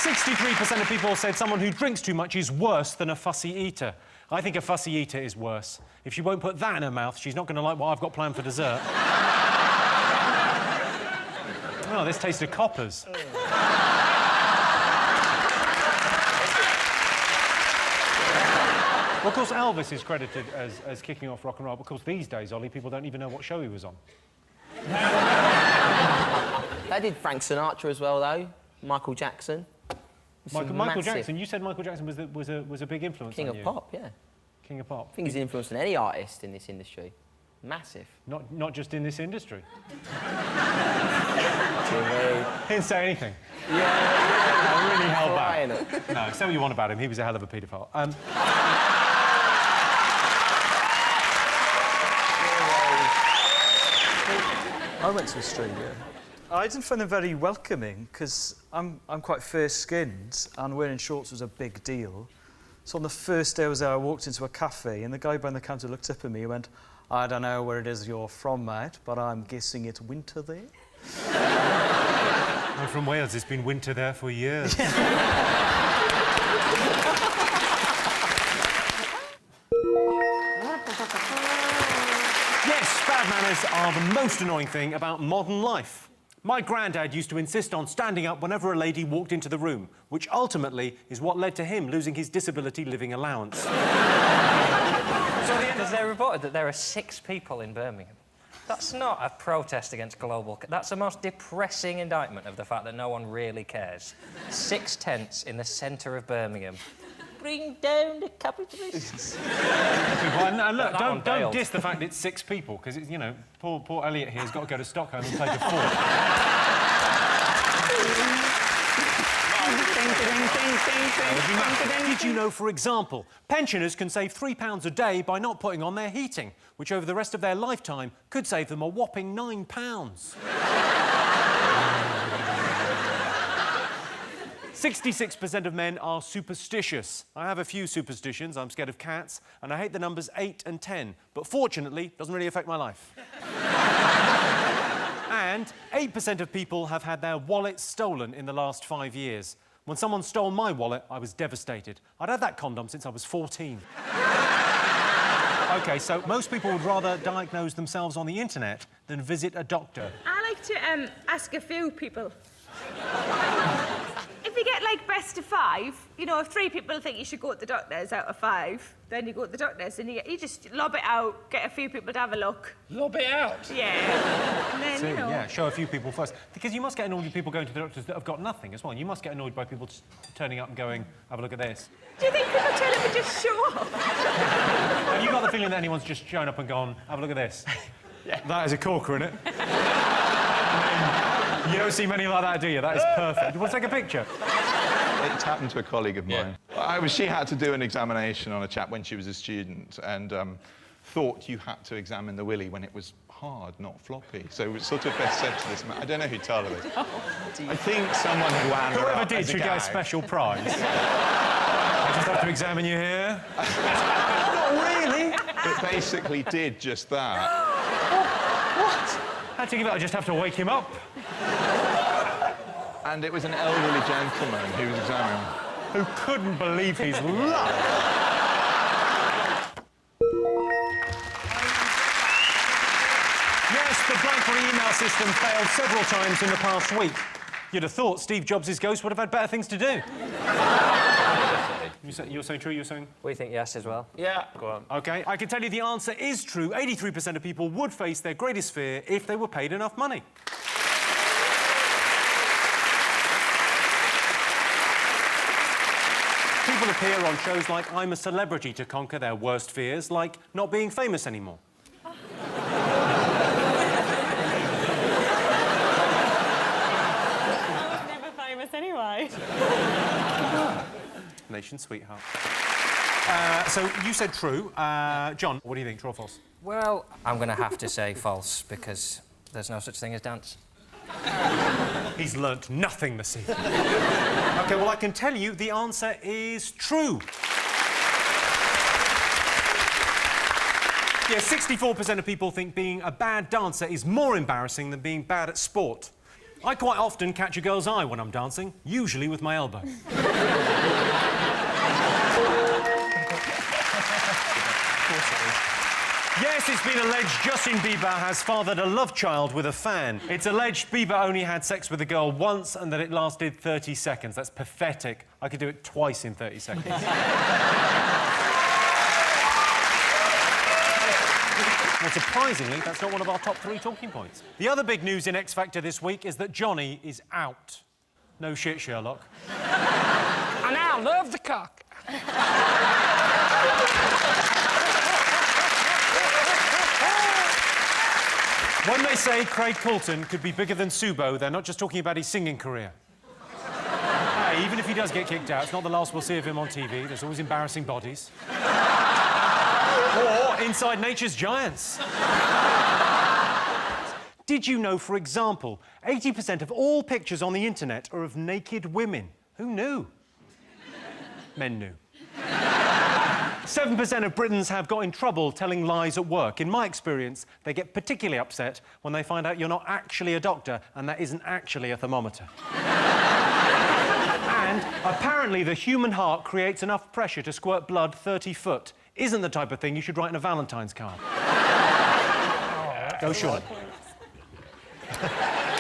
63% of people said someone who drinks too much is worse than a fussy eater. I think a fussy eater is worse. If she won't put that in her mouth, she's not going to like what I've got planned for dessert. Oh, this tastes of coppers. Well, of course, Elvis is credited as kicking off rock and roll. Of course, these days, Ollie, people don't even know what show he was on. They did Frank Sinatra as well, though. Michael Jackson. Michael Jackson. You said Michael Jackson was a big influence on you. King of pop, yeah. King of pop. I think he's influenced on any artist in this industry. Massive. Not just in this industry. TV. He didn't say anything. Yeah. I really held back. No, say what you want about him. He was a hell of a paedophile. I went to Australia. I didn't find them very welcoming because I'm quite fair-skinned and wearing shorts was a big deal. So on the first day I was there, I walked into a cafe and the guy behind the counter looked up at me and went, I don't know where it is you're from, mate, but I'm guessing it's winter there. I'm from Wales. It's been winter there for years. Yes, bad manners are the most annoying thing about modern life. My granddad used to insist on standing up whenever a lady walked into the room, which ultimately is what led to him losing his disability living allowance. Because they reported that there are 6 people in Birmingham. That's not a protest against global... That's the most depressing indictment of the fact that no one really cares. 6 tents in the centre of Birmingham. Bring down the capitalists. Well, look, don't diss the fact it's 6 people, because, you know, poor Elliot here has got to go to Stockholm and play the four. Did you know, for example, pensioners can save £3 a day by not putting on their heating, which over the rest of their lifetime could save them a whopping £9. 66% of men are superstitious. I have a few superstitions. I'm scared of cats, and I hate the numbers 8 and 10. But fortunately, it doesn't really affect my life. And 8% of people have had their wallet stolen in the last 5 years. When someone stole my wallet, I was devastated. I'd had that condom since I was 14. OK, so most people would rather diagnose themselves on the internet than visit a doctor. I like to ask a few people. If you get, like, best of 5, you know, if 3 people think you should go to the doctors out of 5, then you go to the doctors and you just lob it out, get a few people to have a look. Lob it out? Yeah. And then, See, you know... yeah, show a few people first. Because you must get annoyed with people going to the doctors that have got nothing as well. You must get annoyed by people just turning up and going, have a look at this. Do you think people turn up and just show up? Have you got the feeling that anyone's just shown up and gone, have a look at this? Yeah. That is a corker, isn't it? You don't see many like that, do you? That is perfect. Do you want to take a picture? It's happened to a colleague of mine. She had to do an examination on a chap when she was a student and thought you had to examine the willy when it was hard, not floppy. So it was sort of best said to this man. I don't know who told her this. I think someone had wound her Whoever up did as a should get a gag. special prize. I just have to examine you here. Not really. It basically did just that. What? How'd you give it? I just have to wake him up. And it was an elderly gentleman who was examining. Who couldn't believe his luck. Yes, the BlackBerry email system failed several times in the past week. You'd have thought Steve Jobs' ghost would have had better things to do. You're saying true, you're saying? We think yes as well. Yeah. Go on. OK, I can tell you the answer is true. 83% of people would face their greatest fear if they were paid enough money. People appear on shows like I'm a Celebrity to conquer their worst fears, like not being famous anymore. I was never famous anyway. Nation sweetheart. So you said true. John, what do you think, true or false? Well, I'm going to have to say false, because there's no such thing as dance. He's learnt nothing this evening. OK, well, I can tell you the answer is true. Yeah, 64% of people think being a bad dancer is more embarrassing than being bad at sport. I quite often catch a girl's eye when I'm dancing, usually with my elbow. Yes, it's been alleged Justin Bieber has fathered a love child with a fan. It's alleged Bieber only had sex with a girl once and that it lasted 30 seconds. That's pathetic. I could do it twice in 30 seconds. Well, surprisingly, that's not one of our top 3 talking points. The other big news in X Factor this week is that Johnny is out. No shit, Sherlock. I now love the cock. When they say Craig Coulton could be bigger than Subo, they're not just talking about his singing career. A, say, even if he does get kicked out, it's not the last we'll see of him on TV. There's always embarrassing bodies. Or inside Nature's Giants. Did you know, for example, 80% of all pictures on the internet are of naked women? Who knew? Men knew. 7% of Britons have got in trouble telling lies at work. In my experience, they get particularly upset when they find out you're not actually a doctor and that isn't actually a thermometer. And apparently the human heart creates enough pressure to squirt blood 30 foot. Isn't the type of thing you should write in a Valentine's card. Go Sean.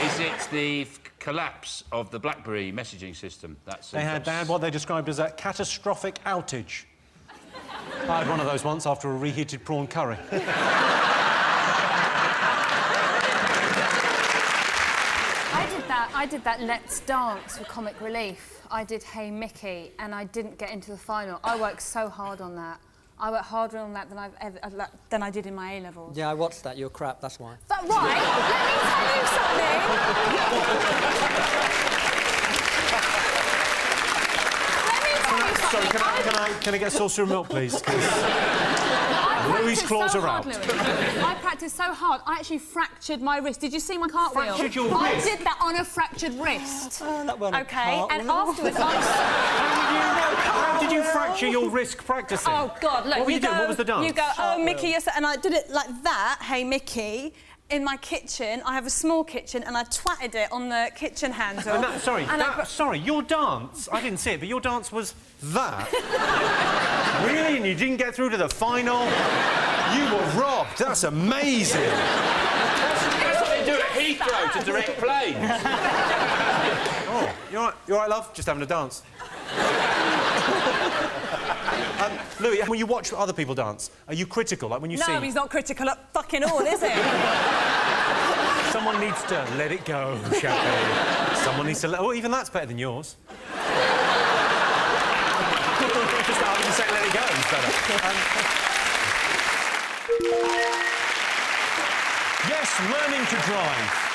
Is it the collapse of the BlackBerry messaging system? They had what they described as a catastrophic outage. I had one of those once after a reheated prawn curry. I did that Let's Dance for Comic Relief. I did Hey Mickey, and I didn't get into the final. I worked so hard on that. I worked harder on that than I did in my A-levels. Yeah, I watched that. You're crap, that's why. Is that right? Let me tell you something. Sorry, can I get a saucer of milk, please? Louis' claws are out. I practiced so hard, I actually fractured my wrist. Did you see my cartwheel? Fractured your wrist? I did that on a fractured wrist. That wasn't OK, and afterwards How did you fracture your wrist practicing? Oh, God, look, What were you doing? What was the dance? You go, oh, Mickey, yes, and I did it like that, Hey Mickey. In my kitchen, I have a small kitchen, and I twatted it on the kitchen handle. Sorry, your dance, I didn't see it, but your dance was that? Really? And you didn't get through to the final? You were robbed. That's amazing. That's what they do at Heathrow to direct planes. Oh, you all right, love? Just having a dance. Louis, when you watch other people dance, are you critical? Like when you see... No, he's not critical at fucking all, is he? Someone needs to let it go, shall we? Someone needs to let... Oh, even that's better than yours. Just I would say let it go is better. Yes, learning to drive.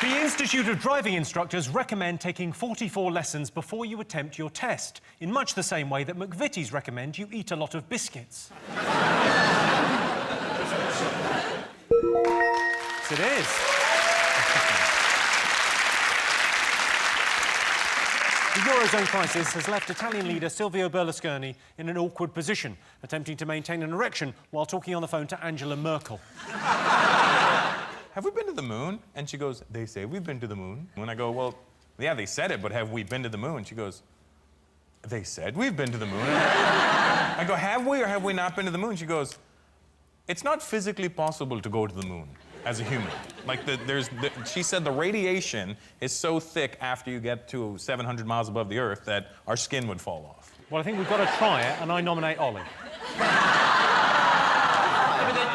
The Institute of Driving Instructors recommend taking 44 lessons before you attempt your test, in much the same way that McVitie's recommend you eat a lot of biscuits. Yes, it is. The Eurozone crisis has left Italian leader Silvio Berlusconi in an awkward position, attempting to maintain an erection while talking on the phone to Angela Merkel. Have we been to the moon? And she goes, they say we've been to the moon. When I go, well, yeah, they said it, but have we been to the moon? She goes, they said we've been to the moon. I go, have we or have we not been to the moon? She goes, it's not physically possible to go to the moon as a human. Like, she said the radiation is so thick after you get to 700 miles above the Earth that our skin would fall off. Well, I think we've got to try it, and I nominate Ollie.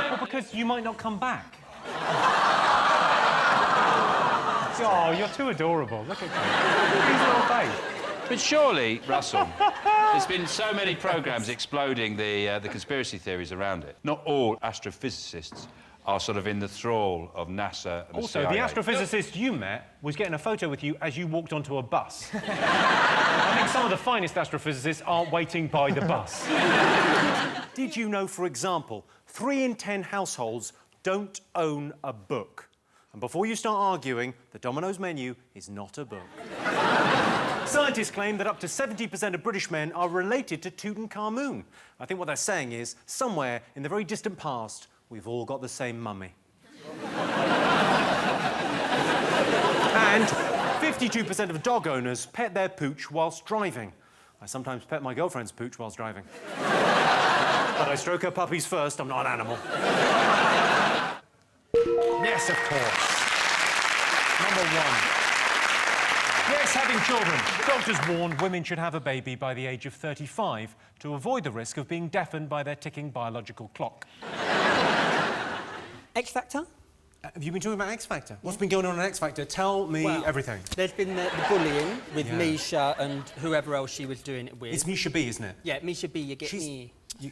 Well, because you might not come back. Oh, you're too adorable. Look at you. He's your face. But surely, Russell, there's been so many programmes exploding the conspiracy theories around it. Not all astrophysicists are sort of in the thrall of NASA and also, the CIA. the astrophysicist you met was getting a photo with you as you walked onto a bus. I think some of the finest astrophysicists aren't waiting by the bus. Did you know, for example, 3 in 10 households don't own a book? And before you start arguing, the Domino's menu is not a book. Scientists claim that up to 70% of British men are related to Tutankhamun. I think what they're saying is, somewhere in the very distant past, we've all got the same mummy. And 52% of dog owners pet their pooch whilst driving. I sometimes pet my girlfriend's pooch whilst driving. But I stroke her puppies first, I'm not an animal. Yes, of course. Number 1. Yes, having children. Doctors warn women should have a baby by the age of 35 to avoid the risk of being deafened by their ticking biological clock. X Factor? Have you been talking about X Factor? What's been going on X Factor? Tell me everything. There's been the bullying with Misha and whoever else she was doing it with. It's Misha B, isn't it? Yeah, Misha B, you get me. I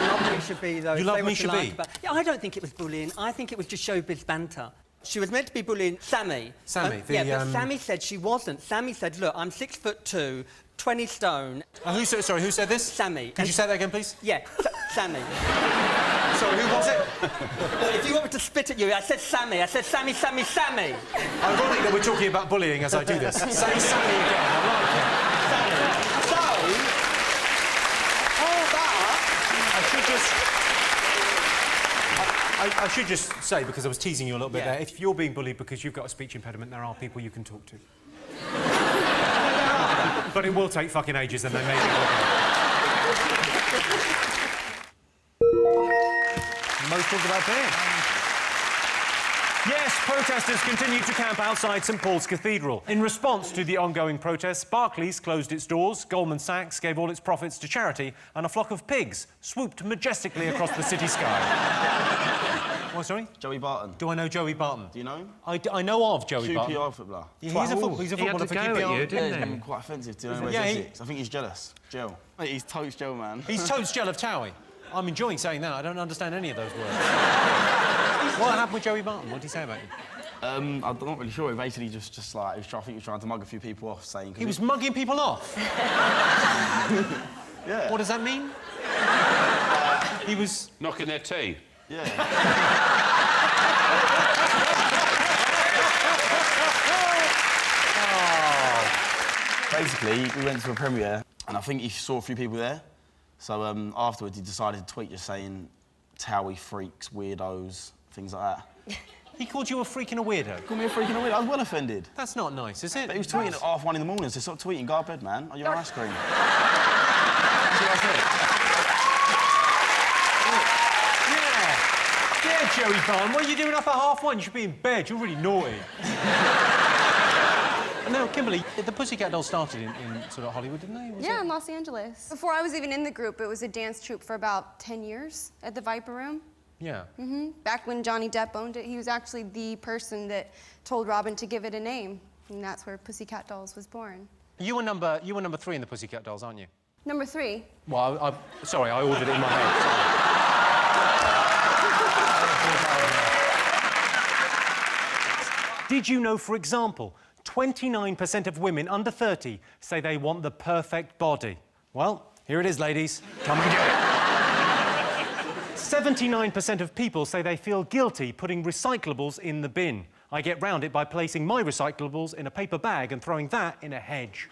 love Misha B, though. You love Misha B? Yeah, I don't think it was bullying. I think it was just showbiz banter. She was meant to be bullying Sammy. Sammy, but Sammy said she wasn't. Sammy said, look, I'm 6'2", 20 stone. Who said this? Sammy. Could you say that again, please? Yeah, Sammy. Sorry, who was it? Look, if you want me to spit at you, I said Sammy. I said Sammy, Sammy, Sammy. Ironic that we're talking about bullying as I do this. Say Sammy again, I like it. So, all that... I should just say, because I was teasing you a little bit there, if you're being bullied because you've got a speech impediment, there are people you can talk to. But it will take fucking ages and they may be Most talked about beer. Yes, protesters continue to camp outside St Paul's Cathedral. In response to the ongoing protests, Barclays closed its doors, Goldman Sachs gave all its profits to charity, and a flock of pigs swooped majestically across the city sky. What, sorry? Joey Barton. Do I know Joey Barton? Do you know him? I know of Joey Barton. QPR footballer. Yeah, he's a footballer for QPR. He's quite offensive to the I think he's jealous. Gel. Mate, he's totes gel, man. He's totes gel of Towie. I'm enjoying saying that. I don't understand any of those words. What happened with Joey Barton? What did he say about you? I'm not really sure. He basically just like, I think he was trying to mug a few people off, saying... He was mugging people off? Yeah. What does that mean? He was... Knocking their tea? Yeah. Basically, we went to a premiere, and I think he saw a few people there. So afterwards, he decided to tweet just saying, Towie freaks, weirdos, things like that. He called you a freak and a weirdo? He called me a freak and a weirdo. I was well offended. That's not nice, is it? But he was tweeting at 1:30 in the morning, so stop tweeting, go to bed, man. Are you on ice cream? That's what I said. Yeah, Joey Barton, what are you doing up at 1:30? You should be in bed. You're really naughty. No, Kimberly, the Pussycat Dolls started in sort of Hollywood, didn't they? In Los Angeles. Before I was even in the group, it was a dance troupe for about 10 years at the Viper Room. Yeah. Back when Johnny Depp owned it, he was actually the person that told Robin to give it a name, and that's where Pussycat Dolls was born. You were number 3 in the Pussycat Dolls, aren't you? Number 3. Well, sorry, I ordered it in my head. Did you know, for example, 29% of women under 30 say they want the perfect body? Well, here it is, ladies. Come and get it. 79% of people say they feel guilty putting recyclables in the bin. I get round it by placing my recyclables in a paper bag and throwing that in a hedge.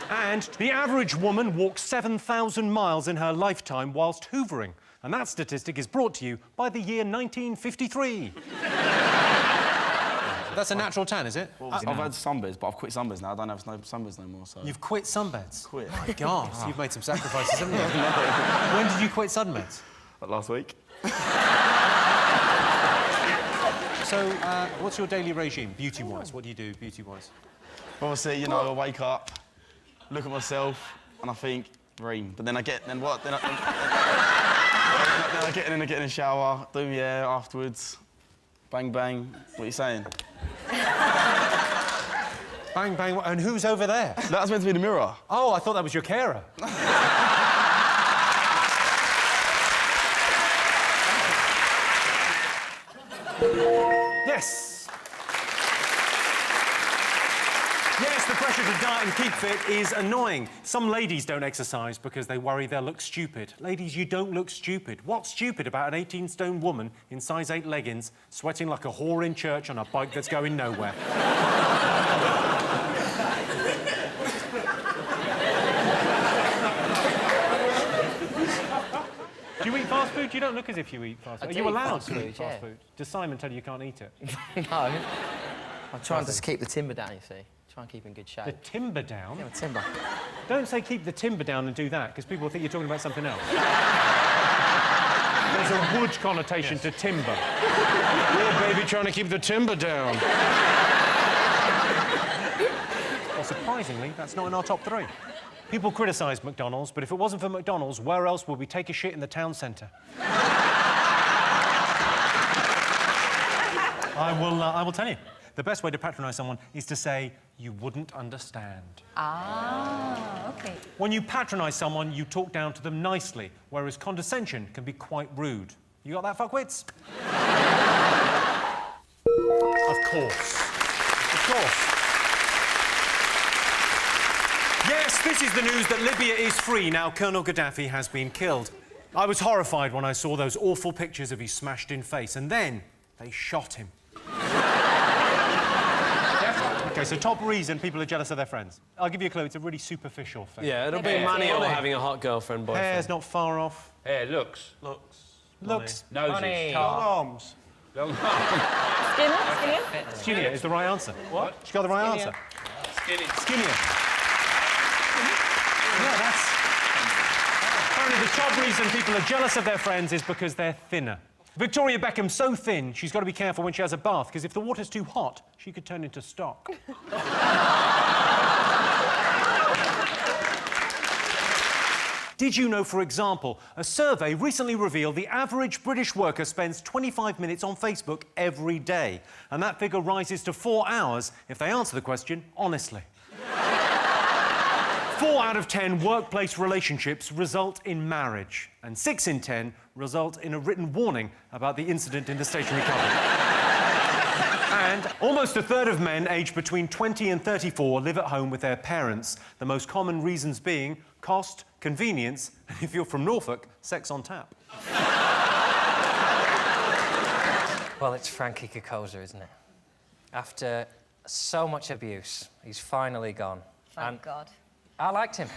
And the average woman walks 7,000 miles in her lifetime whilst hoovering. And that statistic is brought to you by the year 1953. That's a natural tan, is it? I've had sunbeds, but I've quit sunbeds now. I don't have sunbeds no more, so... You've quit sunbeds? Quit. My God, you've made some sacrifices, haven't you? When did you quit sunbeds? Like last week. So, what's your daily regime, beauty-wise? What do you do, beauty-wise? Obviously, you know, I wake up, look at myself, and I think, Reem. But then I get... Then what? Then I get in the shower, do my hair afterwards. Bang, bang. What are you saying? Bang, bang. And who's over there? That's meant to be the mirror. Oh, I thought that was your carer. Yes. Yes, the pressure to diet and keep fit is annoying. Some ladies don't exercise because they worry they'll look stupid. Ladies, you don't look stupid. What's stupid about an 18-stone woman in size 8 leggings sweating like a whore in church on a bike that's going nowhere? Do you eat fast food? You don't look as if you eat fast food. Are you allowed to eat fast food? Does Simon tell you you can't eat it? No. I'm trying to keep the timber down, you see. Try and keep in good shape. The timber down? Yeah, the timber. Don't say keep the timber down and do that, because people will think you're talking about something else. There's a wood connotation to timber. Yeah, baby, trying to keep the timber down. Well, surprisingly, that's not in our top 3. People criticise McDonald's, but if it wasn't for McDonald's, where else would we take a shit in the town centre? I will tell you. The best way to patronise someone is to say, you wouldn't understand. Ah, OK. When you patronise someone, you talk down to them nicely, whereas condescension can be quite rude. You got that, fuckwits? Of course. Of course. Yes, this is the news that Libya is free now Colonel Gaddafi has been killed. I was horrified when I saw those awful pictures of his smashed-in face, and then they shot him. OK, so top reason people are jealous of their friends. I'll give you a clue, it's a really superficial thing. Yeah, it'll be money or having a hot girlfriend, boyfriend. Hair's not far off. Hair, looks. Looks. Noses. Long arms. Long arms. Skinnier is the right answer. What? She got the right answer. Skinnier. Yeah, that's... Apparently the top reason people are jealous of their friends is because they're thinner. Victoria Beckham's so thin, she's got to be careful when she has a bath, because if the water's too hot, she could turn into stock. Did you know, for example, a survey recently revealed the average British worker spends 25 minutes on Facebook every day, and that figure rises to 4 hours if they answer the question honestly. 4 out of 10 workplace relationships result in marriage, and 6 in 10 result in a written warning about the incident in the stationery cupboard. And almost a third of men aged between 20 and 34 live at home with their parents, the most common reasons being cost, convenience, and if you're from Norfolk, sex on tap. Well, it's Frankie Kokoza, isn't it? After so much abuse, he's finally gone. Thank God. I liked him.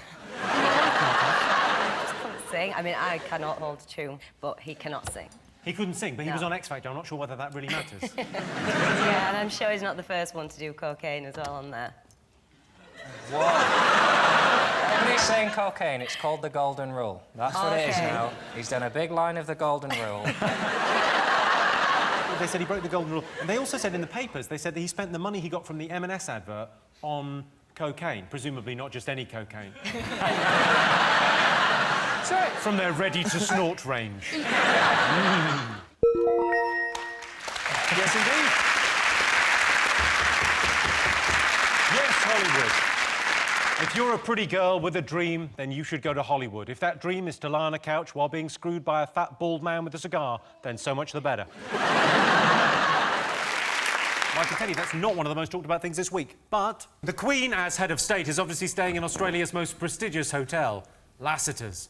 Just couldn't sing. I mean, I cannot hold a tune, but he cannot sing. He couldn't sing, but he No. was on X Factor. I'm not sure whether that really matters. Yeah, and I'm sure he's not the first one to do cocaine as well on there. Everybody's saying cocaine. It's called the Golden Rule. That's what it is Okay. now. He's done a big line of the Golden Rule. They said he broke the golden rule. And they also said in the papers, they said that he spent the money he got from the M&S advert on cocaine, presumably not just any cocaine. Sorry. From their ready-to-snort range. Yes, indeed. Yes, Hollywood. If you're a pretty girl with a dream, then you should go to Hollywood. If that dream is to lie on a couch while being screwed by a fat, bald man with a cigar, then so much the better. I can tell you that's not one of the most talked about things this week. But the Queen, as head of state, is obviously staying in Australia's most prestigious hotel, Lassiter's.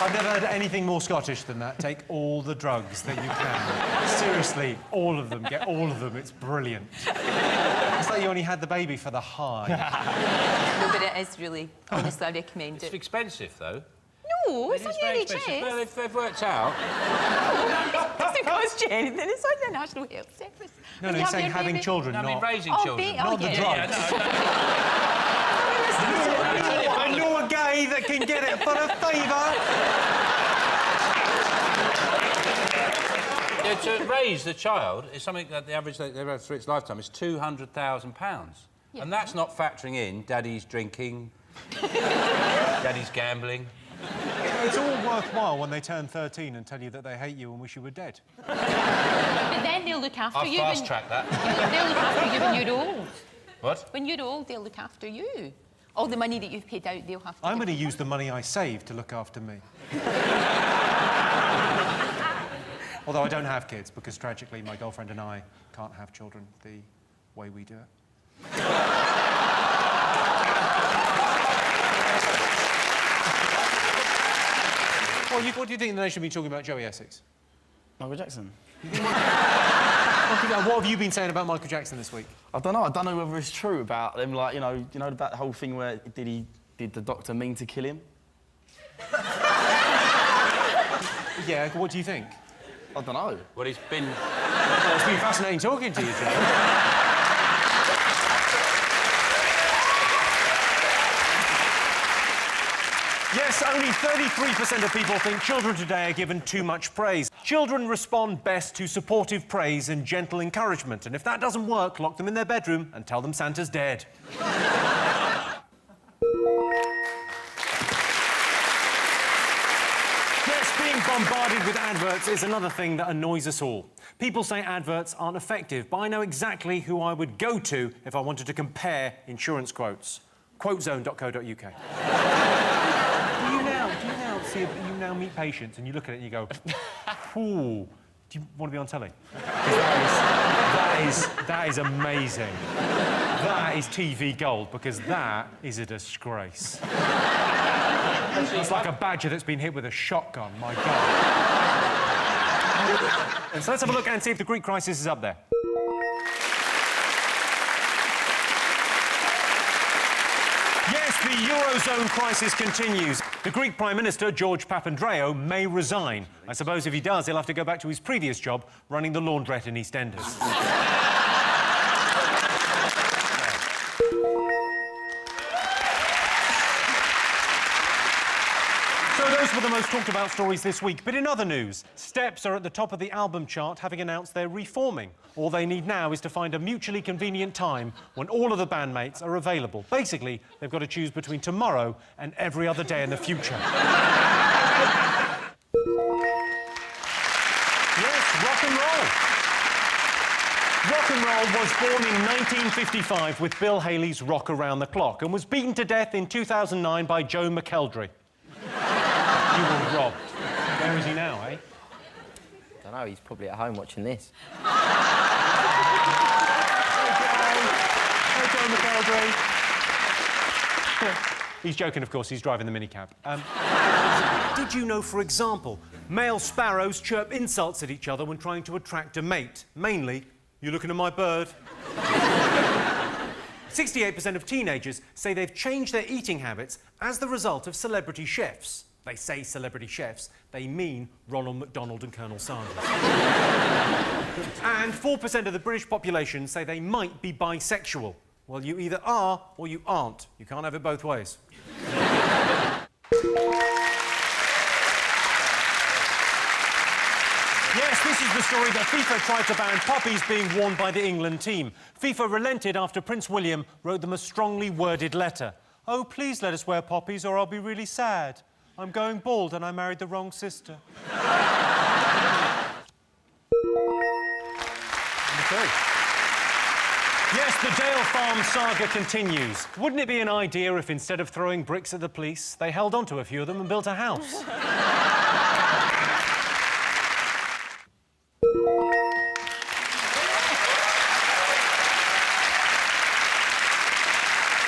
I've never heard anything more Scottish than that. Take all the drugs that you can. Seriously, all of them. Get all of them. It's brilliant. It's like you only had the baby for the high. No, but it is really, honestly, I recommend It's it. expensive, though. No, it's on the very expensive. NHS. Well, they've worked out. It doesn't cost you anything. It's on the National Health Service. No, When no, you he's have saying your having baby- children, I mean, not... raising Oh, children. not the yeah. drugs. I know a gay that can get it for a favour. Yeah, to raise the child is something that the average they have through its lifetime is £200,000. Yeah. And that's not factoring in daddy's drinking, daddy's gambling. It's all worthwhile when they turn 13 and tell you that they hate you and wish you were dead. But then they'll look after I'll you. fast-track that. They'll look after you when you're old. What? When you're old, they'll look after you. All the money that you've paid out, they'll have to I'm give going to you. use the money I saved to look after me. Although I don't have kids, because tragically my girlfriend and I can't have children the way we do it. What do you think the nation should be talking about Joey Essex? Michael Jackson. What have you been saying about Michael Jackson this week? I don't know whether it's true about him, like, you know about the whole thing where did the doctor mean to kill him? Yeah, what do you think? I don't know. Well, he's been... Well, it's been fascinating talking to you, Joe. Yes, only 33% of people think children today are given too much praise. Children respond best to supportive praise and gentle encouragement, and if that doesn't work, lock them in their bedroom and tell them Santa's dead. Yes, being bombarded with adverts is another thing that annoys us all. People say adverts aren't effective, but I know exactly who I would go to if I wanted to compare insurance quotes. Quotezone.co.uk. Do you now meet patients and you look at it and you go, ooh, do you want to be on telly? That is amazing. That is TV gold, because that is a disgrace. It's like a badger that's been hit with a shotgun, my God. So let's have a look and see if the Greek crisis is up there. Yes, the Eurozone crisis continues. The Greek Prime Minister, George Papandreou, may resign. I suppose if he does, he'll have to go back to his previous job, running the laundrette in EastEnders. So those were the most talked about stories this week. But in other news, Steps are at the top of the album chart, having announced they're reforming. All they need now is to find a mutually convenient time when all of the bandmates are available. Basically, they've got to choose between tomorrow and every other day in the future. Yes, rock and roll. Rock and roll was born in 1955 with Bill Haley's Rock Around the Clock and was beaten to death in 2009 by Joe McElderry. You were robbed. Where is he now, eh? Don't know, he's probably at home watching this. Hey, Joe McElderry. He's joking, of course, he's driving the minicab. Did you know, for example, male sparrows chirp insults at each other when trying to attract a mate? Mainly, you looking at my bird? 68% of teenagers say they've changed their eating habits as the result of celebrity chefs. They say celebrity chefs, they mean Ronald McDonald and Colonel Sanders. And 4% of the British population say they might be bisexual. Well, you either are or you aren't. You can't have it both ways. Yes, this is the story that FIFA tried to ban poppies being worn by the England team. FIFA relented after Prince William wrote them a strongly worded letter. Oh, please let us wear poppies or I'll be really sad. I'm going bald and I married the wrong sister. Okay. Yes, the Dale Farm saga continues. Wouldn't it be an idea if, instead of throwing bricks at the police, they held on to a few of them and built a house?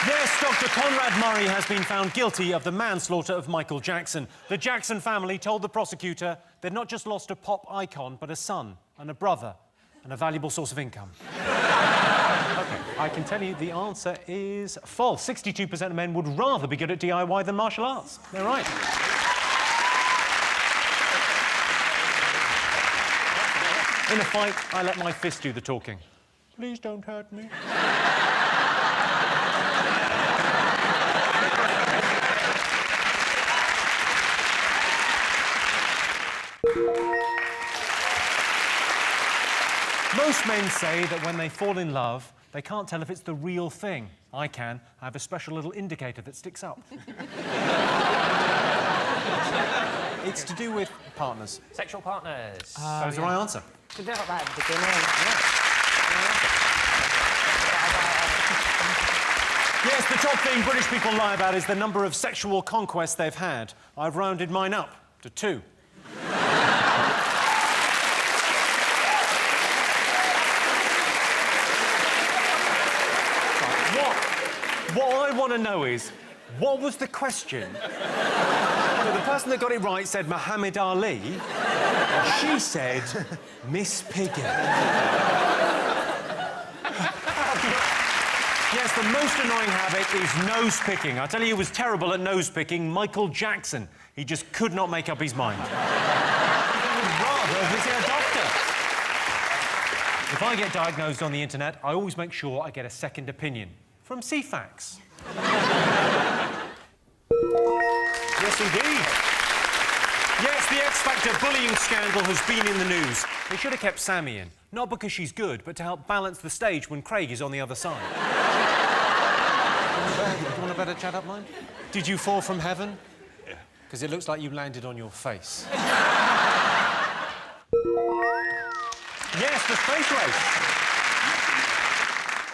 Yes, Dr. Conrad Murray has been found guilty of the manslaughter of Michael Jackson. The Jackson family told the prosecutor they'd not just lost a pop icon, but a son and a brother and a valuable source of income. OK, I can tell you the answer is false. 62% of men would rather be good at DIY than martial arts. They're right. In a fight, I let my fist do the talking. Please don't hurt me. Most men say that when they fall in love, they can't tell if it's the real thing. I can. I have a special little indicator that sticks up. It's to do with partners. Sexual partners. That was the right answer. Good job at the beginning. Yes, the top thing British people lie about is the number of sexual conquests they've had. I've rounded mine up to 2. What I want to know is, what was the question? Well, the person that got it right said Muhammad Ali. And she said Miss Piggy. Yes, the most annoying habit is nose picking. I tell you who was terrible at nose picking, Michael Jackson. He just could not make up his mind. He would rather visit a doctor. If I get diagnosed on the internet, I always make sure I get a second opinion. From CFAX. Yes, indeed. Yes, the X Factor bullying scandal has been in the news. They should have kept Sammy in. Not because she's good, but to help balance the stage when Craig is on the other side. You want a better chat-up line? Did you fall from heaven? Yeah. Because it looks like you landed on your face. Yes, the space race.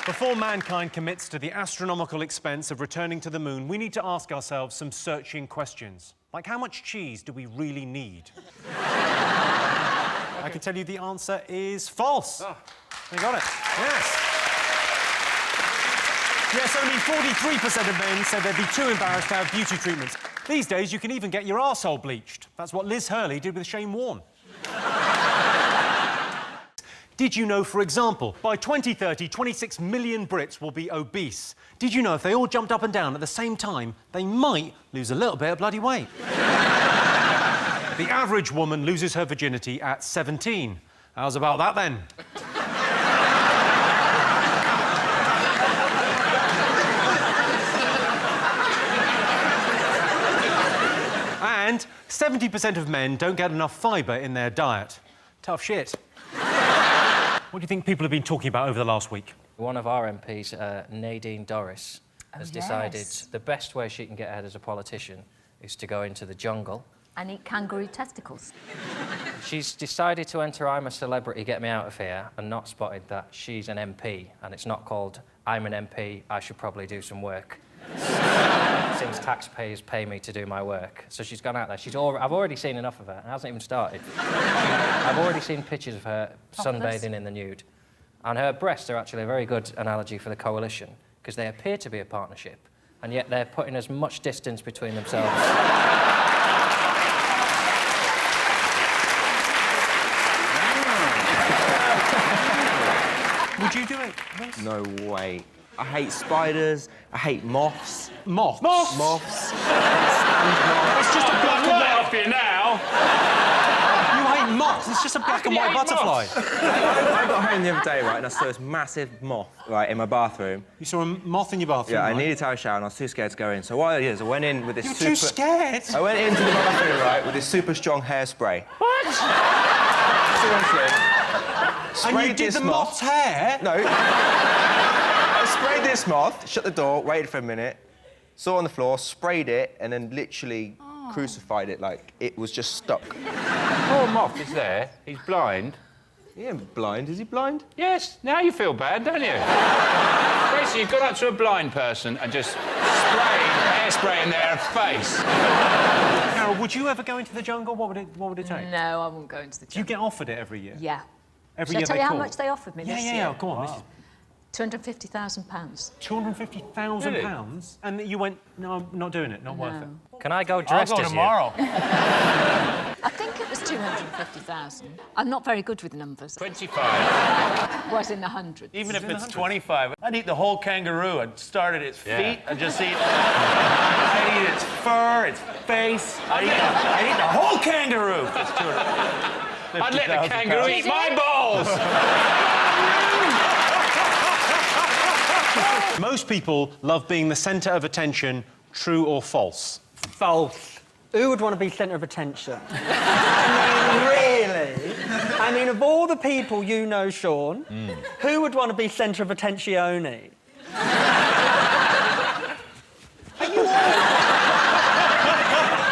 Before mankind commits to the astronomical expense of returning to the moon, we need to ask ourselves some searching questions. Like, how much cheese do we really need? I can tell you the answer is false. Oh. You got it. Yes. Yes, only 43% of men said they'd be too embarrassed to have beauty treatments. These days, you can even get your arsehole bleached. That's what Liz Hurley did with Shane Warne. Did you know, for example, by 2030, 26 million Brits will be obese? Did you know if they all jumped up and down at the same time, they might lose a little bit of bloody weight? The average woman loses her virginity at 17. How's about that, then? And 70% of men don't get enough fibre in their diet. Tough shit. What do you think people have been talking about over the last week? One of our MPs, Nadine Dorris, has decided the best way she can get ahead as a politician is to go into the jungle. And eat kangaroo testicles. She's decided to enter I'm a Celebrity, Get Me Out of Here, and not spotted that she's an MP, and it's not called I'm an MP, I should probably do some work. Since taxpayers pay me to do my work. So she's gone out there. I've already seen enough of her. It hasn't even started. I've already seen pictures of her sunbathing in the nude. And her breasts are actually a very good analogy for the coalition, because they appear to be a partnership, and yet they're putting as much distance between themselves. Would you do it? No way. I hate spiders. I hate moths. Moths? Moths. It's just a black and white off you now. You hate moths? It's just a black and white butterfly. I got home the other day, right, and I saw this massive moth, right, in my bathroom. You saw a moth in your bathroom? Yeah, I right? needed to have a shower, and I was too scared to go in. So what I did is I went in with this You're super... too scared? I went into the bathroom, right, with this super strong hairspray. What? Seriously. And you did the moth's hair? No. I sprayed this moth, shut the door, waited for a minute, saw it on the floor, sprayed it, and then literally crucified it like it was just stuck. Poor moth is there. He's blind. He ain't blind. Is he blind? Yes. Now you feel bad, don't you? Basically, you've gone up to a blind person and just sprayed hairspray in their face. Carol, would you ever go into the jungle? What would it take? No, I won't go into the jungle. Do you get offered it every year? Yeah. Every Shall year I tell they you call? how much they offered me this year? Yeah, go on. Wow. £250,000. £250,000? And you went, no, I'm not doing it, not worth it. Can I go dressed I'll go as tomorrow. I think it was 250,000. I'm not very good with numbers. 25. Was in the hundreds. Even if it's 25, I'd eat the whole kangaroo. I'd start at its feet and just eat... I'd eat its fur, its face. I'd eat the whole kangaroo. I'd let the kangaroo eat my balls. Most people love being the centre of attention. True or false? False. Who would want to be centre of attention? I mean, really? I mean, of all the people you know, Sean, who would want to be centre of attentione?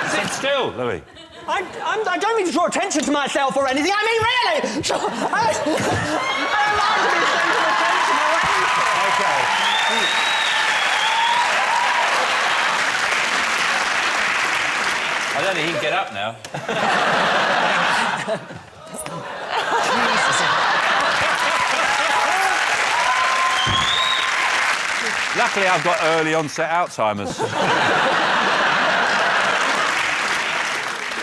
Sit still, Louis. I don't mean to draw attention to myself or anything. I mean, really! I like to be centre of attention or anything. OK. I don't think he can get up now. Luckily, I've got early onset Alzheimer's.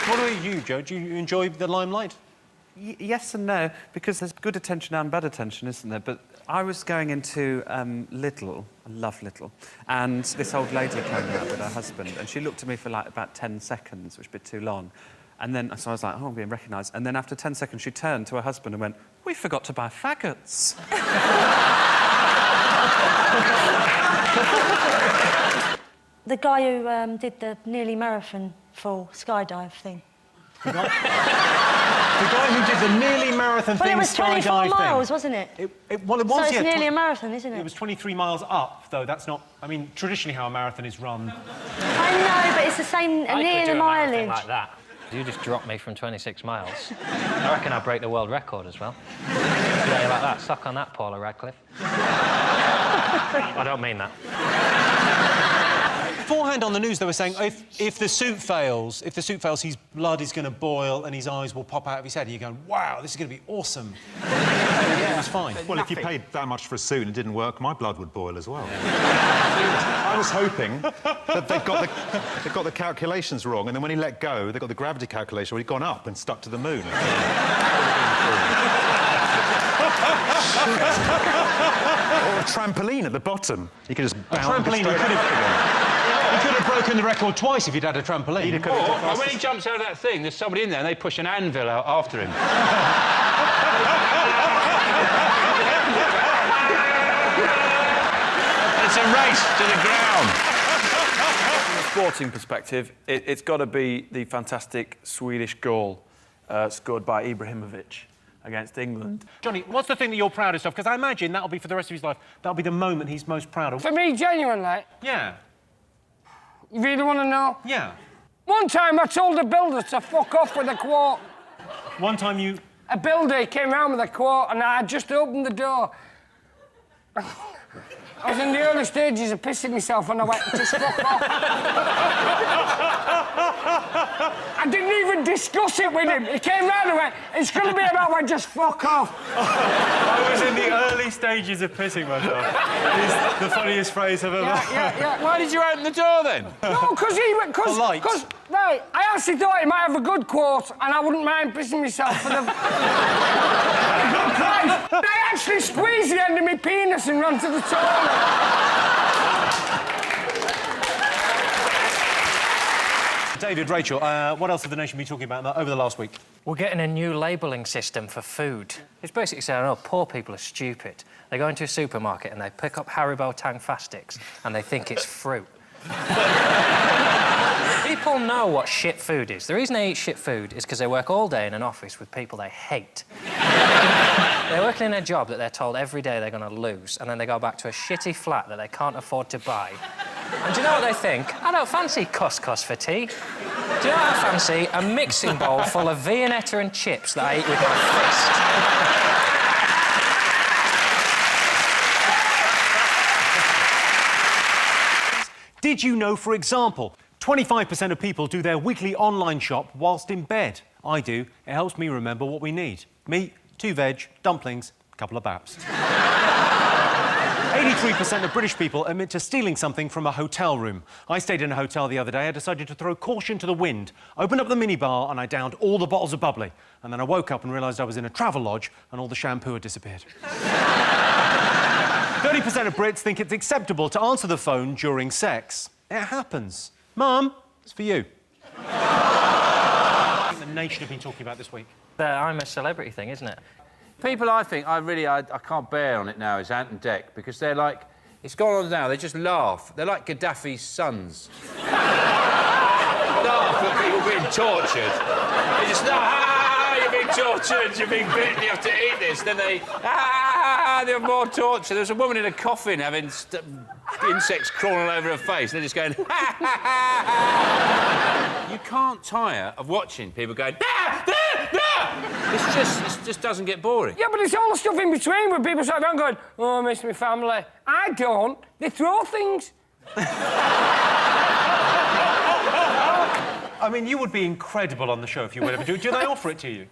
What about you, Joe? Do you enjoy the limelight? Yes and no, because there's good attention and bad attention, isn't there? But I was going into Lidl, I love Lidl, and this old lady came out with her husband, and she looked at me for like about 10 seconds, which was a bit too long. And then, so I was like, oh, I'm being recognised. And then after 10 seconds, she turned to her husband and went, we forgot to buy faggots. The guy who did the nearly marathon full skydive thing. The guy who did the nearly marathon Well, thing, it was 24 skydive miles, thing. wasn't it? Well, it was, So it's yeah. nearly a marathon, isn't it? It was 23 miles up, though. That's not... I mean, traditionally how a marathon is run. I know, but it's the same, near the mileage. Like that. You just dropped me from 26 miles. I reckon I'll break the world record as well. Yeah, like that. Suck on that, Paula Radcliffe. I don't mean that. Beforehand on the news, they were saying if the suit fails, his blood is going to boil and his eyes will pop out of his head. And you're going, wow, this is going to be awesome. It was fine. Well, if you paid that much for a suit and it didn't work, my blood would boil as well. I was hoping that they'd got the calculations wrong, and then when he let go, they got the gravity calculation where he'd gone up and stuck to the moon. Or a trampoline at the bottom. You could just bounce. Trampoline, you could have broken the record twice if he'd had a trampoline. Or when he jumps out of that thing, there's somebody in there and they push an anvil out after him. It's a race to the ground. From a sporting perspective, it's got to be the fantastic Swedish goal scored by Ibrahimovic against England. Johnny, what's the thing that you're proudest of? Because I imagine that'll be for the rest of his life. That'll be the moment he's most proud of. For me, genuinely. Yeah. You really want to know? Yeah. One time I told a builder to fuck off with a quote. One time you... A builder came round with a quote and I had just opened the door. I was in the early stages of pissing myself and I went, just fuck off. I didn't even discuss it with him. He came round and went, it's going to be about when just fuck off. I was in the early stages of pissing myself. It's the funniest phrase I've ever heard. Yeah. Why did you open the door then? No, because he went... Because, right, I actually thought he might have a good quote and I wouldn't mind pissing myself for the... good price. I actually squeezed the end of my penis and ran to the toilet. David, Rachel, what else have the nation been talking about over the last week? We're getting a new labelling system for food. It's basically saying, oh, poor people are stupid. They go into a supermarket and they pick up Haribo Tang Fastics and they think it's fruit. People know what shit food is. The reason they eat shit food is because they work all day in an office with people they hate. They're working in a job that they're told every day they're going to lose, and then they go back to a shitty flat that they can't afford to buy. And do you know what they think? I don't fancy couscous for tea. Do you know what I fancy? A mixing bowl full of Viennetta and chips that I eat with my fist. Did you know, for example, 25% of people do their weekly online shop whilst in bed? I do. It helps me remember what we need. Meat, 2 veg, dumplings, a couple of baps. 83% of British people admit to stealing something from a hotel room. I stayed in a hotel the other day. I decided to throw caution to the wind, opened up the minibar and I downed all the bottles of bubbly. And then I woke up and realised I was in a travel lodge and all the shampoo had disappeared. 30% of Brits think it's acceptable to answer the phone during sex. It happens. Mum, it's for you. What do you think the nation have been talking about this week? The I'm a celebrity thing, isn't it? People I think I can't bear on it now is Ant and Dec, because they're like, it's gone on now, they just laugh. They're like Gaddafi's sons. Laugh at people being tortured. They just laugh, you're being tortured, you're being bitten, you have to eat this. Then they have more torture. There's a woman in a coffin having insects crawling all over her face, and they're just going, You can't tire of watching people going, It just doesn't get boring. Yeah, but it's all the stuff in between where people sit down going, oh, I miss my family. I don't. They throw things. I mean, you would be incredible on the show if you would ever do it. Do they offer it to you?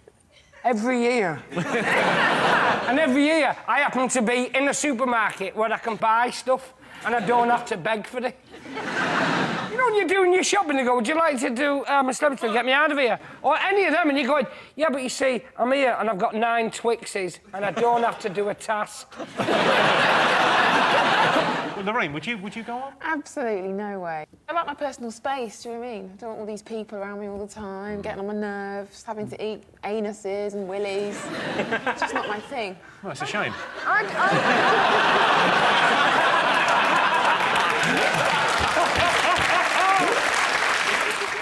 Every year. And every year, I happen to be in a supermarket where I can buy stuff and I don't have to beg for it. You know, when you're doing your shopping, they go, would you like to do a celebrity to get me out of here? Or any of them, and you're going, yeah, but you see, I'm here and I've got 9 Twixes and I don't have to do a task. Well, Lorraine, would you go on? Absolutely no way. I like my personal space, do you know what I mean? I don't want all these people around me all the time, getting on my nerves, having to eat anuses and willies. It's just not my thing. Well, it's a shame.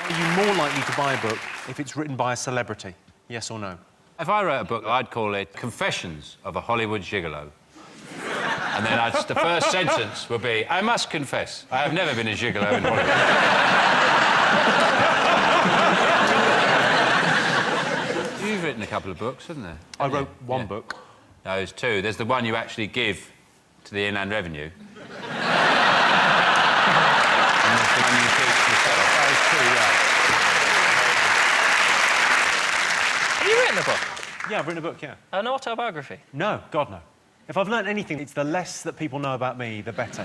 Are you more likely to buy a book if it's written by a celebrity? Yes or no? If I wrote a book, I'd call it Confessions of a Hollywood Gigolo. And then the first sentence would be, I must confess, I have never been a gigolo in Hollywood. You've written a couple of books, haven't you? I wrote one book. No, there's 2. There's the one you actually give to the Inland Revenue. Have you written a book? Yeah, I've written a book, yeah. An autobiography? No, God, no. If I've learnt anything, it's the less that people know about me, the better.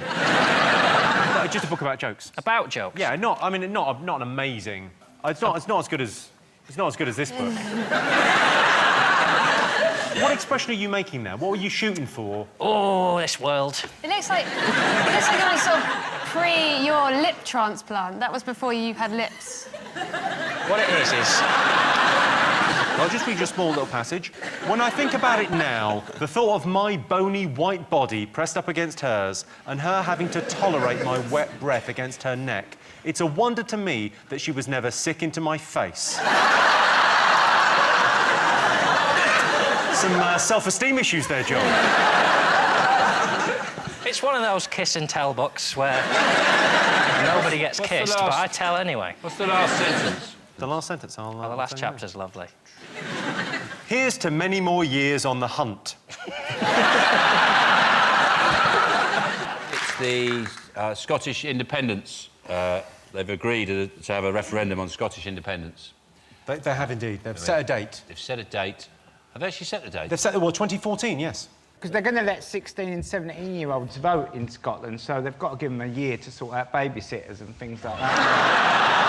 Just a book about jokes. About jokes? Yeah, not an amazing... It's not as good as this book. What expression are you making there? What were you shooting for? Oh, this world. It looks like like sort of pre your lip transplant. That was before you had lips. What it is... I'll just read you a small little passage. When I think about it now, the thought of my bony white body pressed up against hers and her having to tolerate my wet breath against her neck, it's a wonder to me that she was never sick into my face. Some self-esteem issues there, John. It's one of those kiss and tell books where nobody gets kissed, but I tell anyway. What's the last sentence? The last sentence, the last chapter's lovely. Here's to many more years on the hunt. It's the Scottish independence. They've agreed to have a referendum on Scottish independence. They have indeed. They've set a date. They've set a date. Have they actually set the date? They've set, 2014, yes. Because they're going to let 16 and 17-year-olds vote in Scotland, so they've got to give them a year to sort out babysitters and things like that.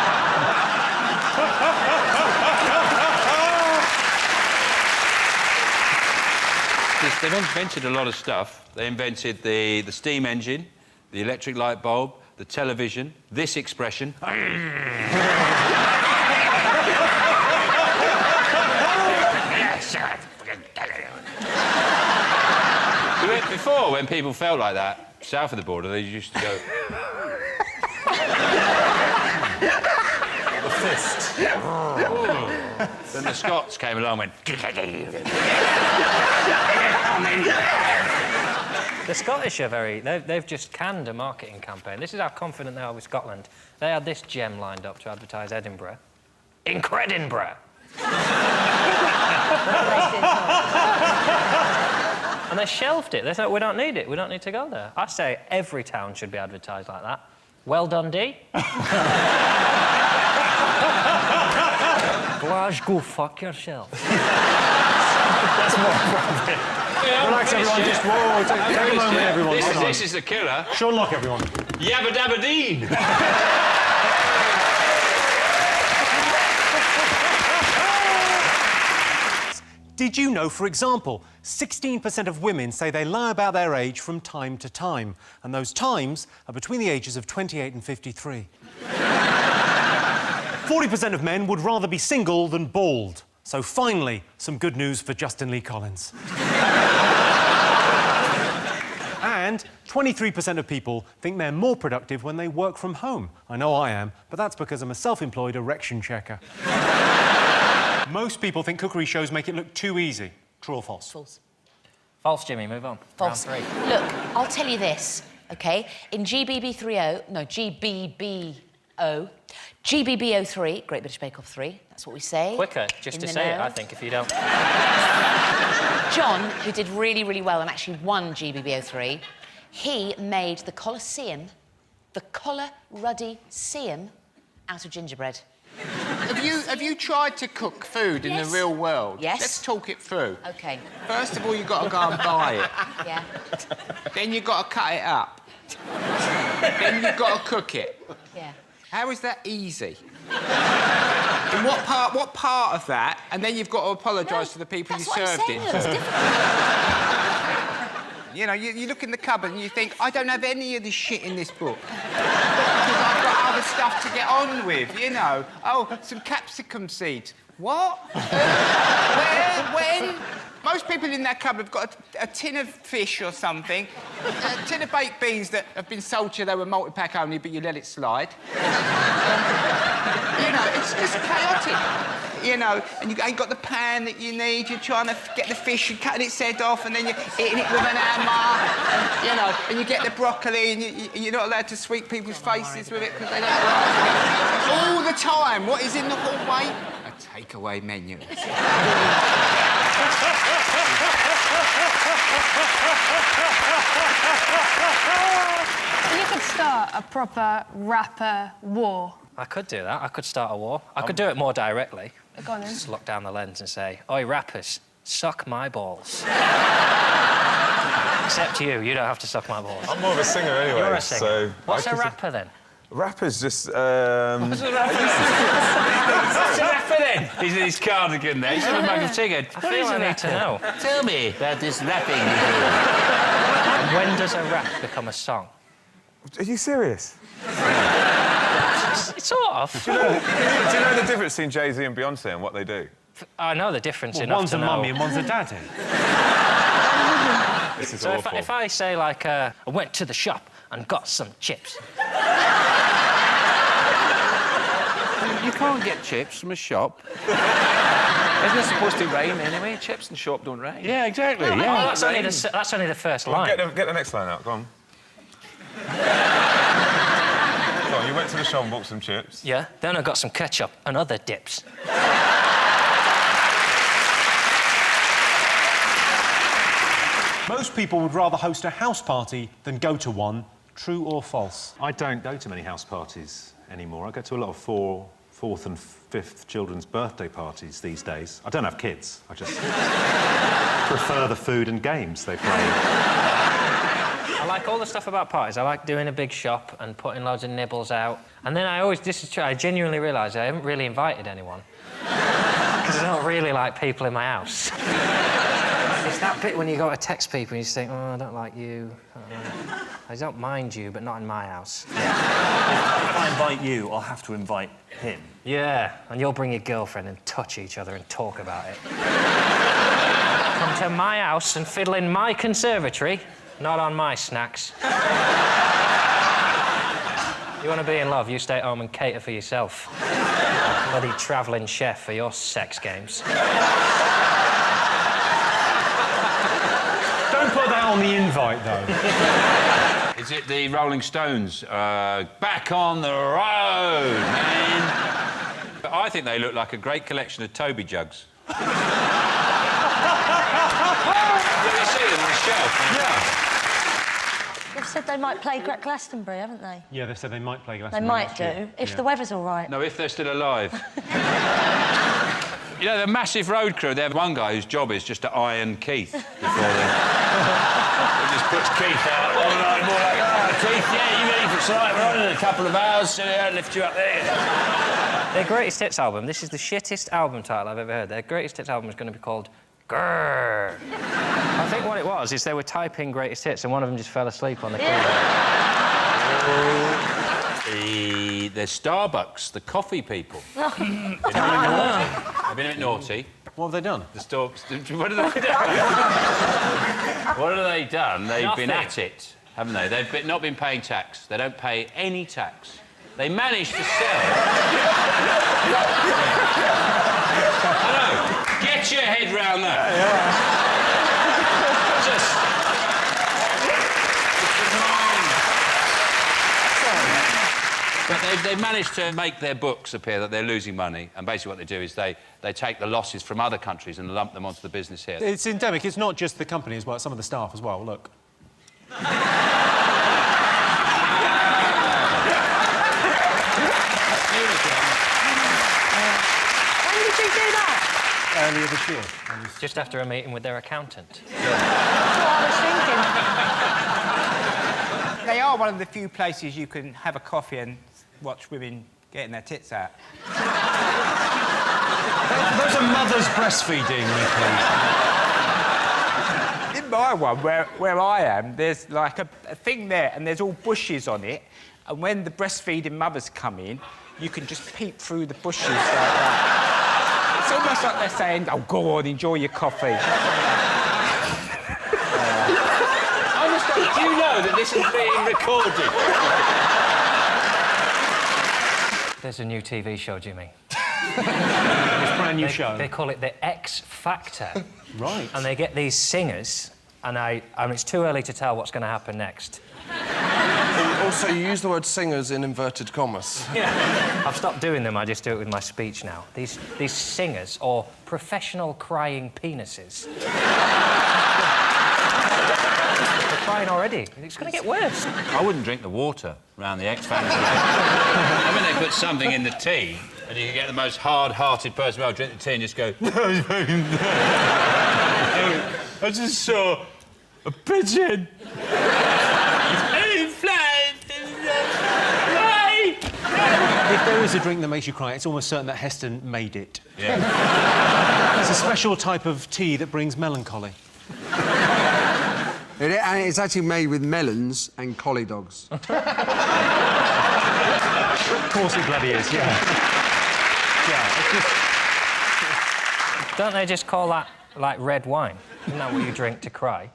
They've invented a lot of stuff. They invented the steam engine, the electric light bulb, the television, this expression. Before, when people felt like that, south of the border, they used to go... The fist. Then the Scots came along and went... The Scottish are very... They've just canned a marketing campaign. This is how confident they are with Scotland. They had this gem lined up to advertise Edinburgh. Incredinburgh! And they shelved it. They said, we don't need it. We don't need to go there. I say every town should be advertised like that. Well done, Dee. Glasgow, fuck yourself. That's more appropriate. Relax, everyone. Just whoa. Take a moment, everyone. This is the killer. Sean Lock, everyone. Yabba dabba deen. Did you know, for example, 16% of women say they lie about their age from time to time, and those times are between the ages of 28 and 53. 40% of men would rather be single than bald. So finally, some good news for Justin Lee Collins. And 23% of people think they're more productive when they work from home. I know I am, but that's because I'm a self-employed erection checker. Most people think cookery shows make it look too easy. True or false? False. False, Jimmy. Move on. False. Round 3. Look, I'll tell you this, OK? In GBB03, Great British Bake Off 3, that's what we say. Quicker, just to say it, I think, if you don't... John, who did really, really well and actually won GBB03, he made the Colosseum, the Coloruddy-seum, out of gingerbread. Have you tried to cook food in the real world? Yes. Let's talk it through. OK. First of all, you've got to go and buy it. Yeah. Then you've got to cut it up. Then you've got to cook it. Yeah. How is that easy? In what part of that? And then you've got to apologise to the people you served it to. You know, you look in the cupboard and you think, I don't have any of this shit in this book. Because I've got other stuff to get on with, you know. Oh, some capsicum seeds. What? Where? When? Most people in that cupboard have got a tin of fish or something, a tin of baked beans that have been sold to you, they were multi-pack only, but you let it slide. You know, it's just chaotic. You know, and you ain't got the pan that you need, you're trying to get the fish and cutting its head off, and then you're eating it with an hammer, and, you know, and you get the broccoli, and you're not allowed to sweep people's faces with it because they don't like it. All the time, what is in the hallway? A takeaway menu. proper rapper war? I could do that. I could start a war. I could do it more directly. Go on then. Just look down the lens and say, "Oi, rappers, suck my balls." Except you. You don't have to suck my balls. I'm more of a singer anyway. You're a singer. So What's a rapper then? Rapper's just. What's a rapper then? He's in his cardigan there. He's on a mug of tea. I feel I need to know. Tell me about this rapping you do. And when does a rap become a song? Are you serious? Sort of. Do you know the difference between Jay-Z and Beyonce and what they do? I know the difference Well, enough one's to a know. mummy and one's a daddy. This is So awful. if I say, like, I went to the shop and got some chips. You can't get chips from a shop. Isn't it supposed to rain anyway? Chips and shop don't rain. Yeah, exactly. Well, Yeah. that's only the first Come on, line. get the next line out, go on. Go on, you went to the shop and bought some chips. Yeah, then I got some ketchup and other dips. Most people would rather host a house party than go to one. True or false? I don't go to many house parties anymore. I go to a lot of fourth and fifth children's birthday parties these days. I don't have kids. I just prefer the food and games they play. I like all the stuff about parties. I like doing a big shop and putting loads of nibbles out. And then this is true, I genuinely realise I haven't really invited anyone. Because I don't really like people in my house. It's that bit when you go to text people and you just think, "Oh, I don't like you. I don't mind you, but not in my house." If I invite you, I'll have to invite him. Yeah, and you'll bring your girlfriend and touch each other and talk about it. Come to my house and fiddle in my conservatory, not on my snacks. You want to be in love, you stay at home and cater for yourself. Bloody travelling chef for your sex games. Don't put that on the invite, though. Is it the Rolling Stones? Back on the road, man. But I think they look like a great collection of Toby jugs. Did you see them on the shelf? Yeah. They've said they might play Glastonbury, haven't they? Yeah, they said they might play They Glastonbury. might last do, year. if Yeah. the weather's all right. No, if they're still alive. You know, the massive road crew, they have one guy whose job is just to iron Keith before they... He just puts Keith out all night, more like, Keith, yeah, you ready for tonight? We're on in a couple of hours, so I'll lift you up there. Their greatest hits album, this is the shittest album title I've ever heard. Their greatest hits album is going to be called Grrr. I think what it was is they were typing greatest hits and one of them just fell asleep on the keyboard. The Starbucks, the coffee people. They've been a bit naughty. What have they done? The Storks. What have they done? What have they done? They've been at it, haven't they? They've not been paying tax. They don't pay any tax. They managed to sell. I know. Get your head round that. Just. But they've managed to make their books appear that they're losing money, and basically what they do is they take the losses from other countries and lump them onto the business here. It's endemic. It's not just the company as well, it's some of the staff as well. Look. When did you do that? Earlier this year. Just after a meeting with their accountant. That's what I was thinking. They are one of the few places you can have a coffee and watch women getting their tits out. Those are mothers breastfeeding, Nicky. In my one, where I am, there's like a thing there and there's all bushes on it, and when the breastfeeding mothers come in, you can just peep through the bushes like that. It's almost like they're saying, "Oh, go on, enjoy your coffee." Do you know that this is being recorded? There's a new TV show, Jimmy. It's a brand new show. They call it the X Factor. Right. And they get these singers, and it's too early to tell what's going to happen next. Also, you use the word singers in inverted commas. Yeah. I've stopped doing them, I just do it with my speech now. These singers, or professional crying penises... They're crying already. It's going to get worse. I wouldn't drink the water round the X-Factor. I mean, they put something in the tea, and you can get the most hard-hearted person who'll drink the tea and just go... I just saw a pigeon. If there is a drink that makes you cry, it's almost certain that Heston made it. Yeah. It's a special type of tea that brings melancholy. And it's actually made with melons and collie dogs. Of course it bloody is, yeah. Yeah, it's just... Don't they just call that, like, red wine? Isn't that what you drink to cry?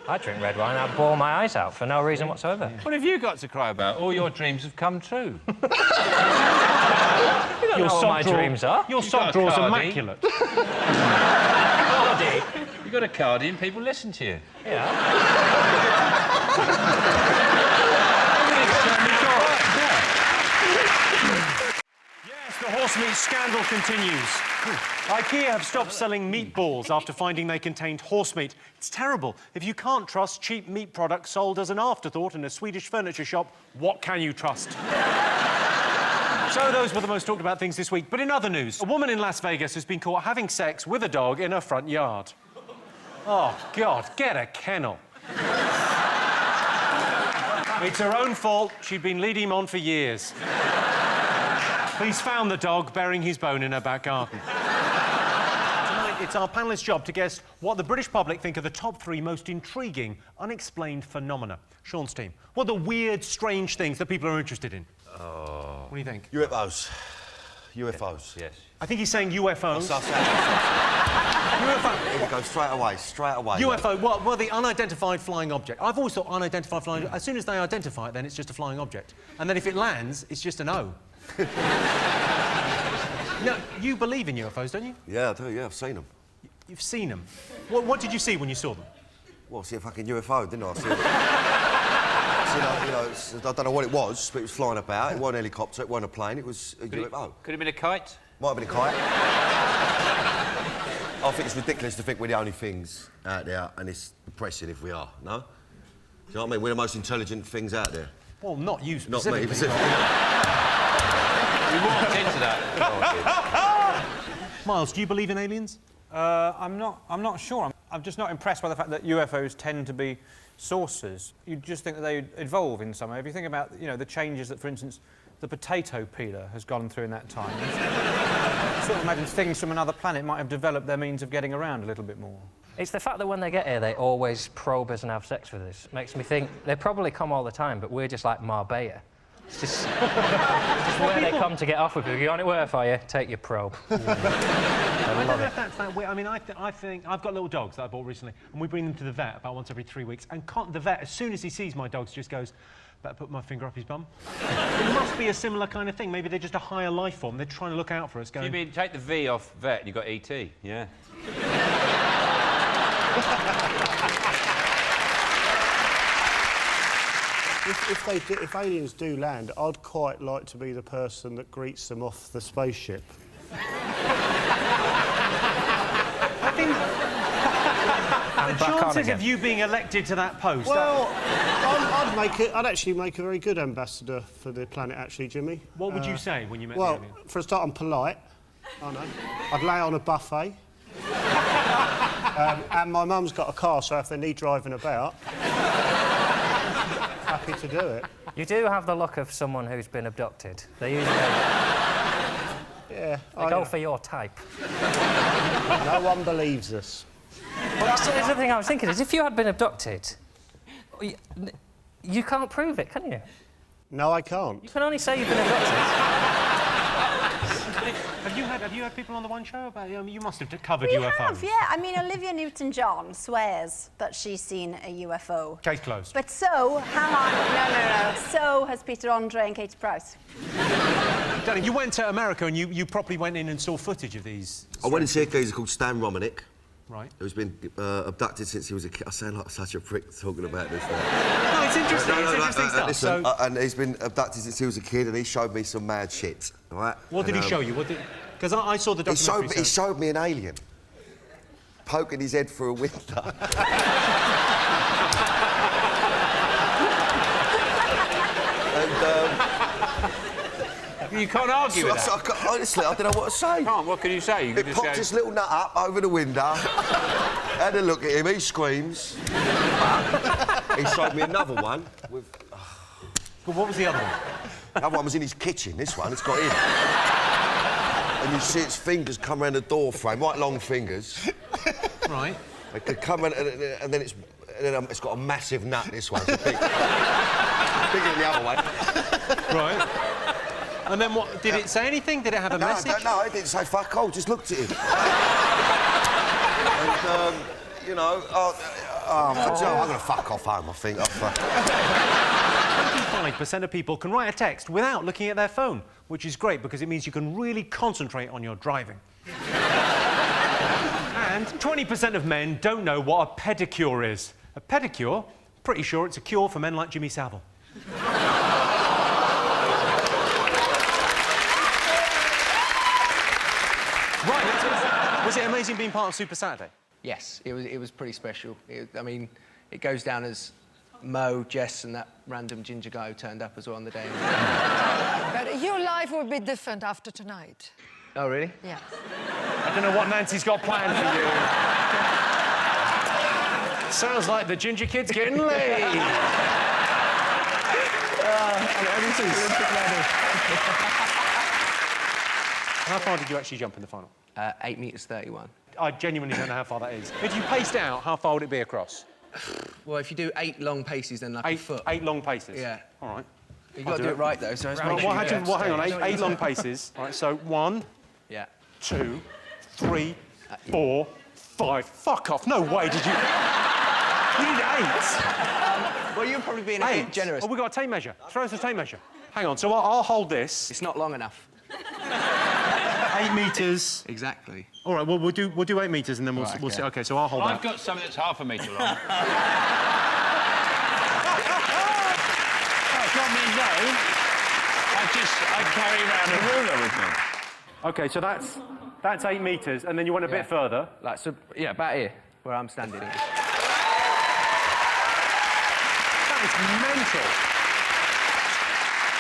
I drink red wine and I bawl my eyes out for no reason whatsoever. What have you got to cry about? All your dreams have come true. You don't know what my dreams are. Your sock drawer's immaculate. Cardi? You've got a cardi and people listen to you. Yeah. Yes, the horse meat scandal continues. IKEA have stopped selling meatballs after finding they contained horse meat. It's terrible. If you can't trust cheap meat products sold as an afterthought in a Swedish furniture shop, what can you trust? So those were the most talked about things this week. But in other news, a woman in Las Vegas has been caught having sex with a dog in her front yard. Oh, God, get a kennel. It's her own fault. She'd been leading him on for years. Police found the dog burying his bone in her back garden. Tonight, it's our panellists' job to guess what the British public think are the top 3 most intriguing, unexplained phenomena. Sean's team. What are the weird, strange things that people are interested in? Oh. What do you think? UFOs. UFOs. Yes. I think he's saying UFOs. UFO. Here we go, straight away. UFO, well, the unidentified flying object. I've always thought unidentified flying... As soon as they identify it, then it's just a flying object. And then if it lands, it's just an O. No, you believe in UFOs, don't you? Yeah, I do, yeah, I've seen them. You've seen them? What did you see when you saw them? Well, I see a fucking UFO, didn't I? I don't know what it was, but it was flying about. It wasn't a helicopter, it wasn't a plane, it was a UFO. Could it have been a kite? Might have been a kite. I think it's ridiculous to think we're the only things out there, and it's depressing if we are, no? Do you know what I mean? We're the most intelligent things out there. Well, not you Not specifically. me specifically. You walked into that. Miles, do you believe in aliens? I'm not sure. I'm just not impressed by the fact that UFOs tend to be saucers. You just think that they evolve in some way. If you think about, the changes that, for instance, the potato peeler has gone through in that time. I sort of imagine things from another planet might have developed their means of getting around a little bit more. It's the fact that when they get here, they always probe us and have sex with us. Makes me think they probably come all the time, but we're just like Marbella. It's just where they come to get off with you. You want it work for you? Take your probe. I love it. That's that weird. I mean, I think I've got little dogs that I bought recently, and we bring them to the vet about once every 3 weeks. And the vet, as soon as he sees my dogs, just goes, "Better put my finger up his bum." It must be a similar kind of thing. Maybe they're just a higher life form. They're trying to look out for us. Going, You mean take the V off vet and you've got ET? Yeah. If aliens do land, I'd quite like to be the person that greets them off the spaceship. I think the chances of you being elected to that post. Well, I'd actually make a very good ambassador for the planet, actually, Jimmy. What would you say when you met the Well, alien? for a start, I'm polite. I know. I'd lay on a buffet. And my mum's got a car, so if they need driving about, happy to do it. You do have the look of someone who's been abducted. They usually Yeah. they go for your type. No one believes us. Well, that's the thing I was thinking is if you had been abducted, you can't prove it, can you? No, I can't. You can only say you've been abducted. Have you had people on the One Show about? You must have covered We UFOs. have, yeah. I mean, Olivia Newton-John swears that she's seen a UFO. Case closed. But so, no. So has Peter Andre and Katie Price. Danny, you went to America and you properly went in and saw footage of these. I went and see a geezer called Stan Romanek. Right. Who's been abducted since he was a kid. I sound like such a prick talking about this. No, it's interesting. It's interesting stuff. Listen, So- and he's been abducted since he was a kid, and he showed me some mad shit. All right. What did he show you? Because I saw the documentary. He showed me an alien. poking his head through a window. You can't argue with that. Honestly, I don't know what to say. Can't. What can you say? You can It just popped go... his little nut up over the window. Had a look at him, he screams. He showed me another one with... But what was the other one? The other one was in his kitchen, this one, it's got in. And you see its fingers come around the door frame, right long fingers. Right. They could come around, and then it's got a massive nut, this one. It's big, bigger than the other one. Right. And then what? Did it say anything? Did it have a message? No, it didn't say fuck all, just looked at him. And, you know, I'm going to fuck off home, I think. 25% of people can write a text without looking at their phone, which is great because it means you can really concentrate on your driving. And 20% of men don't know what a pedicure is. A pedicure? Pretty sure it's a cure for men like Jimmy Savile. Right, was it amazing being part of Super Saturday? Yes, it was pretty special. I mean, it goes down as Mo, Jess and that random ginger guy who turned up as well on the day. But your life will be different after tonight. Oh, really? Yeah. I don't know what Nancy's got planned for you. Sounds like the ginger kid's getting laid. How far did you actually jump in the final? 8 metres 31. I genuinely don't know how far that is. If you paced out, how far would it be across? Well, if you do 8 long paces, then like a foot. 8 long paces? Yeah. All right. You've got to do it right, though, so it's hang on, 8 long paces. All right, so 1, yeah, 2, 3, 4, 5. Fuck off. No way did you... You did 8. Well, you're probably being a bit generous. Oh, we've got a tape measure. Throw us a tape measure. Hang on, so I'll hold this. It's not long enough. 8 metres. Exactly. All right, well, we'll do 8 metres and then we'll see. OK, so I'll hold that. I've got something that's half a metre long. It's not me, no. I carry around a ruler with me. OK, so that's 8 metres, and then you went a bit further. Like, so, yeah, about here, where I'm standing. That is mental.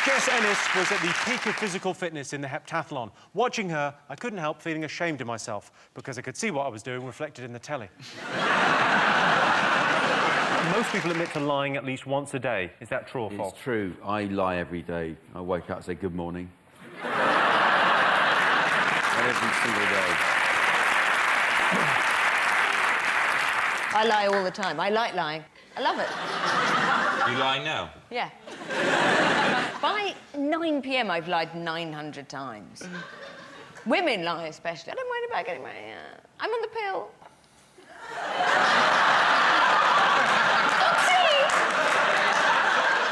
Jess Ennis was at the peak of physical fitness in the heptathlon. Watching her, I couldn't help feeling ashamed of myself because I could see what I was doing reflected in the telly. Most people admit to lying at least once a day. Is that true or false? It's true. I lie every day. I wake up and say good morning. Every single day. I lie all the time. I like lying. I love it. You lying now? Yeah. By 9 p.m, I've lied 900 times. Women lie especially. I don't mind about getting my... I'm on the pill.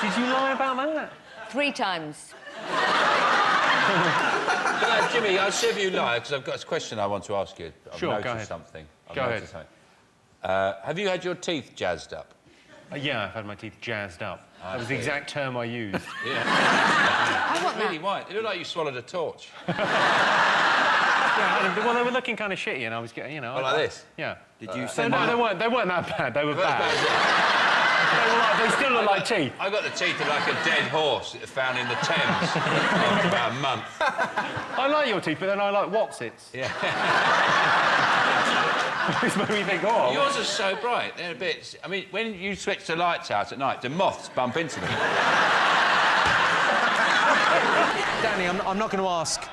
Did you lie about that? 3 times. Jimmy, I'll see if you lie, because I've got a question I want to ask you. I've Sure, noticed go ahead. something. Go ahead. Have you had your teeth jazzed up? Yeah, I've had my teeth jazzed up. That was the see. exact term I used. Yeah. I want really white. It looked like you swallowed a torch. Yeah, well, they were looking kind of shitty, and I was getting, you know... Oh, like this? Yeah. Did you No, send they weren't that bad. They were bad. They still look like teeth. I got the teeth of like a dead horse found in the Thames after about a month. I like your teeth, but then I like Watsits. Yeah. Which made me think, oh... Yours are so bright. They're a bit... I mean, when you switch the lights out at night, do moths bump into them? Danny, I'm not going to ask...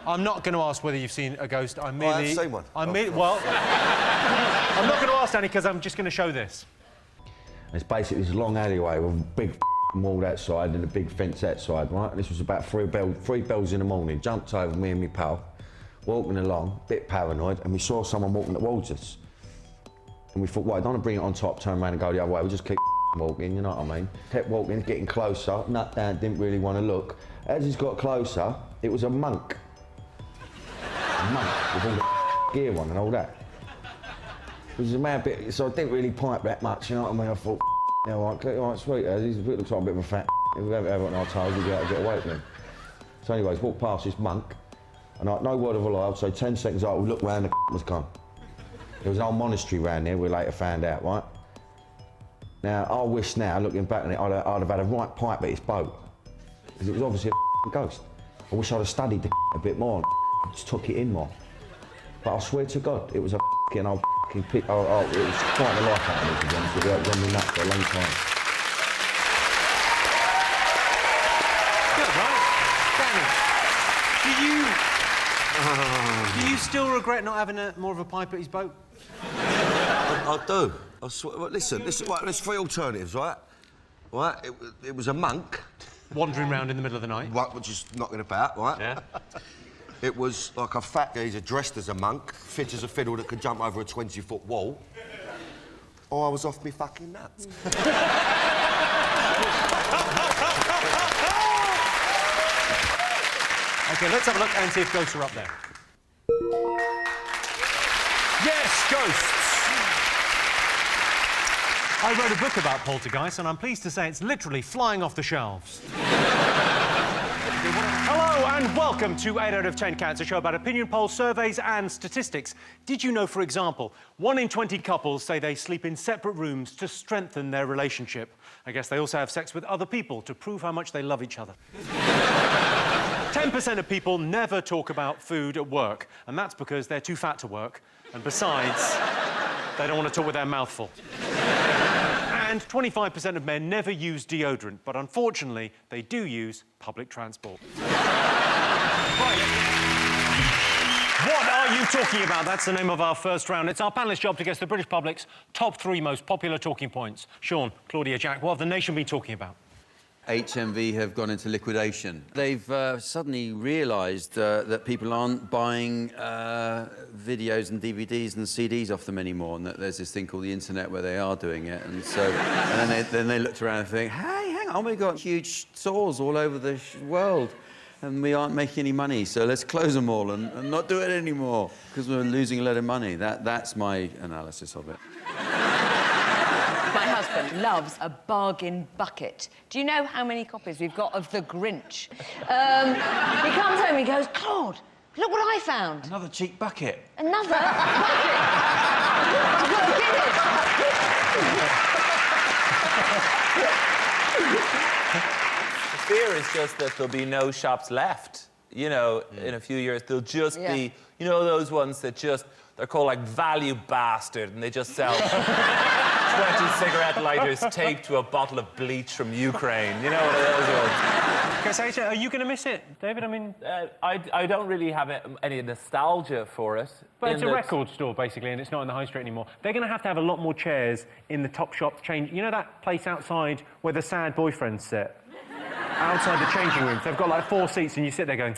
I'm not going to ask whether you've seen a ghost. I'm merely... I have seen one. Well, I'm not going to ask, Danny, because I'm just going to show this. It's basically this long alleyway with a big wall outside and a big fence outside, right? And this was about 3 bells in the morning. Jumped over, me and my pal, walking along, a bit paranoid, and we saw someone walking towards us. And we thought, well, I don't want to bring it on top, turn around and go the other way. We just keep walking, you know what I mean? Kept walking, getting closer, nut down, didn't really want to look. As he's got closer, it was a monk. A monk with all the gear on and all that. It was a mad bit, so I didn't really pipe that much, you know what I mean? I thought, yeah, all right, sweet, he looks like a bit of a fat. If we ever on our toes, we'd be able to get away with him. So anyways, walked past this monk, and no word of a lie, I'd say 10 seconds after we looked round, the was gone. There was an old monastery around there, we later found out, right? Now, I wish now, looking back on it, I'd have had a right pipe at his boat. Because it was obviously a ghost. I wish I'd have studied the a bit more and just took it in more. But I swear to God, it was a old pit. It was quite the life out of me, to be honest with you. It was on me nuts for a long time. Good, right? Danny, do you still regret not having more of a pipe at his boat? I do. I swear. Well, listen, right, there's three alternatives, right? Right, it was a monk. Wandering around in the middle of the night. Right, just knocking about, right? Yeah. It was like a fat geezer dressed as a monk, fit as a fiddle that could jump over a 20-foot wall. Or I was off me fucking nuts. OK, let's have a look and see if ghosts are up there. Yes, ghosts! I wrote a book about poltergeists, and I'm pleased to say it's literally flying off the shelves. Hello and welcome to 8 out of 10 Cats, a show about opinion polls, surveys and statistics. Did you know, for example, 1 in 20 couples say they sleep in separate rooms to strengthen their relationship? I guess they also have sex with other people to prove how much they love each other. 10% of people never talk about food at work, and that's because they're too fat to work, and besides, they don't want to talk with their mouth full. And 25% of men never use deodorant, but unfortunately, they do use public transport. Right. What are you talking about? That's the name of our first round. It's our panellists' job to guess the British public's top 3 most popular talking points. Sean, Claudia, Jack, what have the nation been talking about? HMV have gone into liquidation. They've suddenly realised that people aren't buying videos and DVDs and CDs off them anymore, and that there's this thing called the internet where they are doing it. And so, and then they looked around and think, hey, hang on, we've got huge stores all over the world, and we aren't making any money, so let's close them all and not do it anymore because we're losing a lot of money. That's my analysis of it. My husband loves a bargain bucket. Do you know how many copies we've got of The Grinch? He comes home, he goes, Claude, look what I found. Another cheap bucket. Another bucket. I've got a Guinness. The fear is just that there'll be no shops left. You know, in a few years, there'll just be, you know, those ones that just, they're called like Value Bastard, and they just sell 20 cigarette lighters taped to a bottle of bleach from Ukraine. You know, one of those ones. Okay, so are you going to miss it, David? I mean... I don't really have any nostalgia for it. But it's a record store, basically, and it's not in the high street anymore. They're going to have a lot more chairs in the Topshop change... You know that place outside where the sad boyfriends sit? Outside the changing rooms. They've got, like, 4 seats, and you sit there going...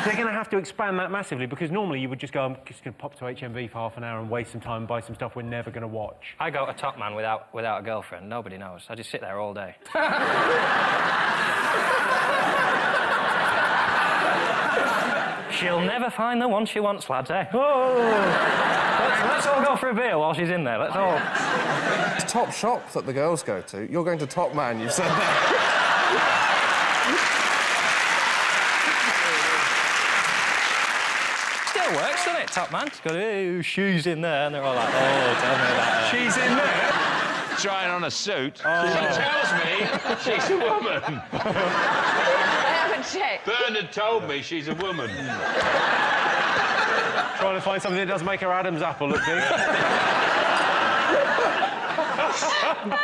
They're going to have to expand that massively, because normally you would just go, I'm just going to pop to HMV for half an hour and waste some time and buy some stuff we're never going to watch. I go to Top Man without a girlfriend. Nobody knows. I just sit there all day. She'll never find the one she wants, lads, eh? Oh! Let's all go for a beer while she's in there. Let's all... It's Top Shop that the girls go to. You're going to Top Man, you've said that. Still works, doesn't it, Top Man? It's got, oh, she's in there, and they're all like, oh, tell me about her. She's in there? Trying on a suit. Oh. She tells me she's a woman. I haven't checked. Bernard told me she's a woman. Trying to find something that doesn't make her Adam's apple look big.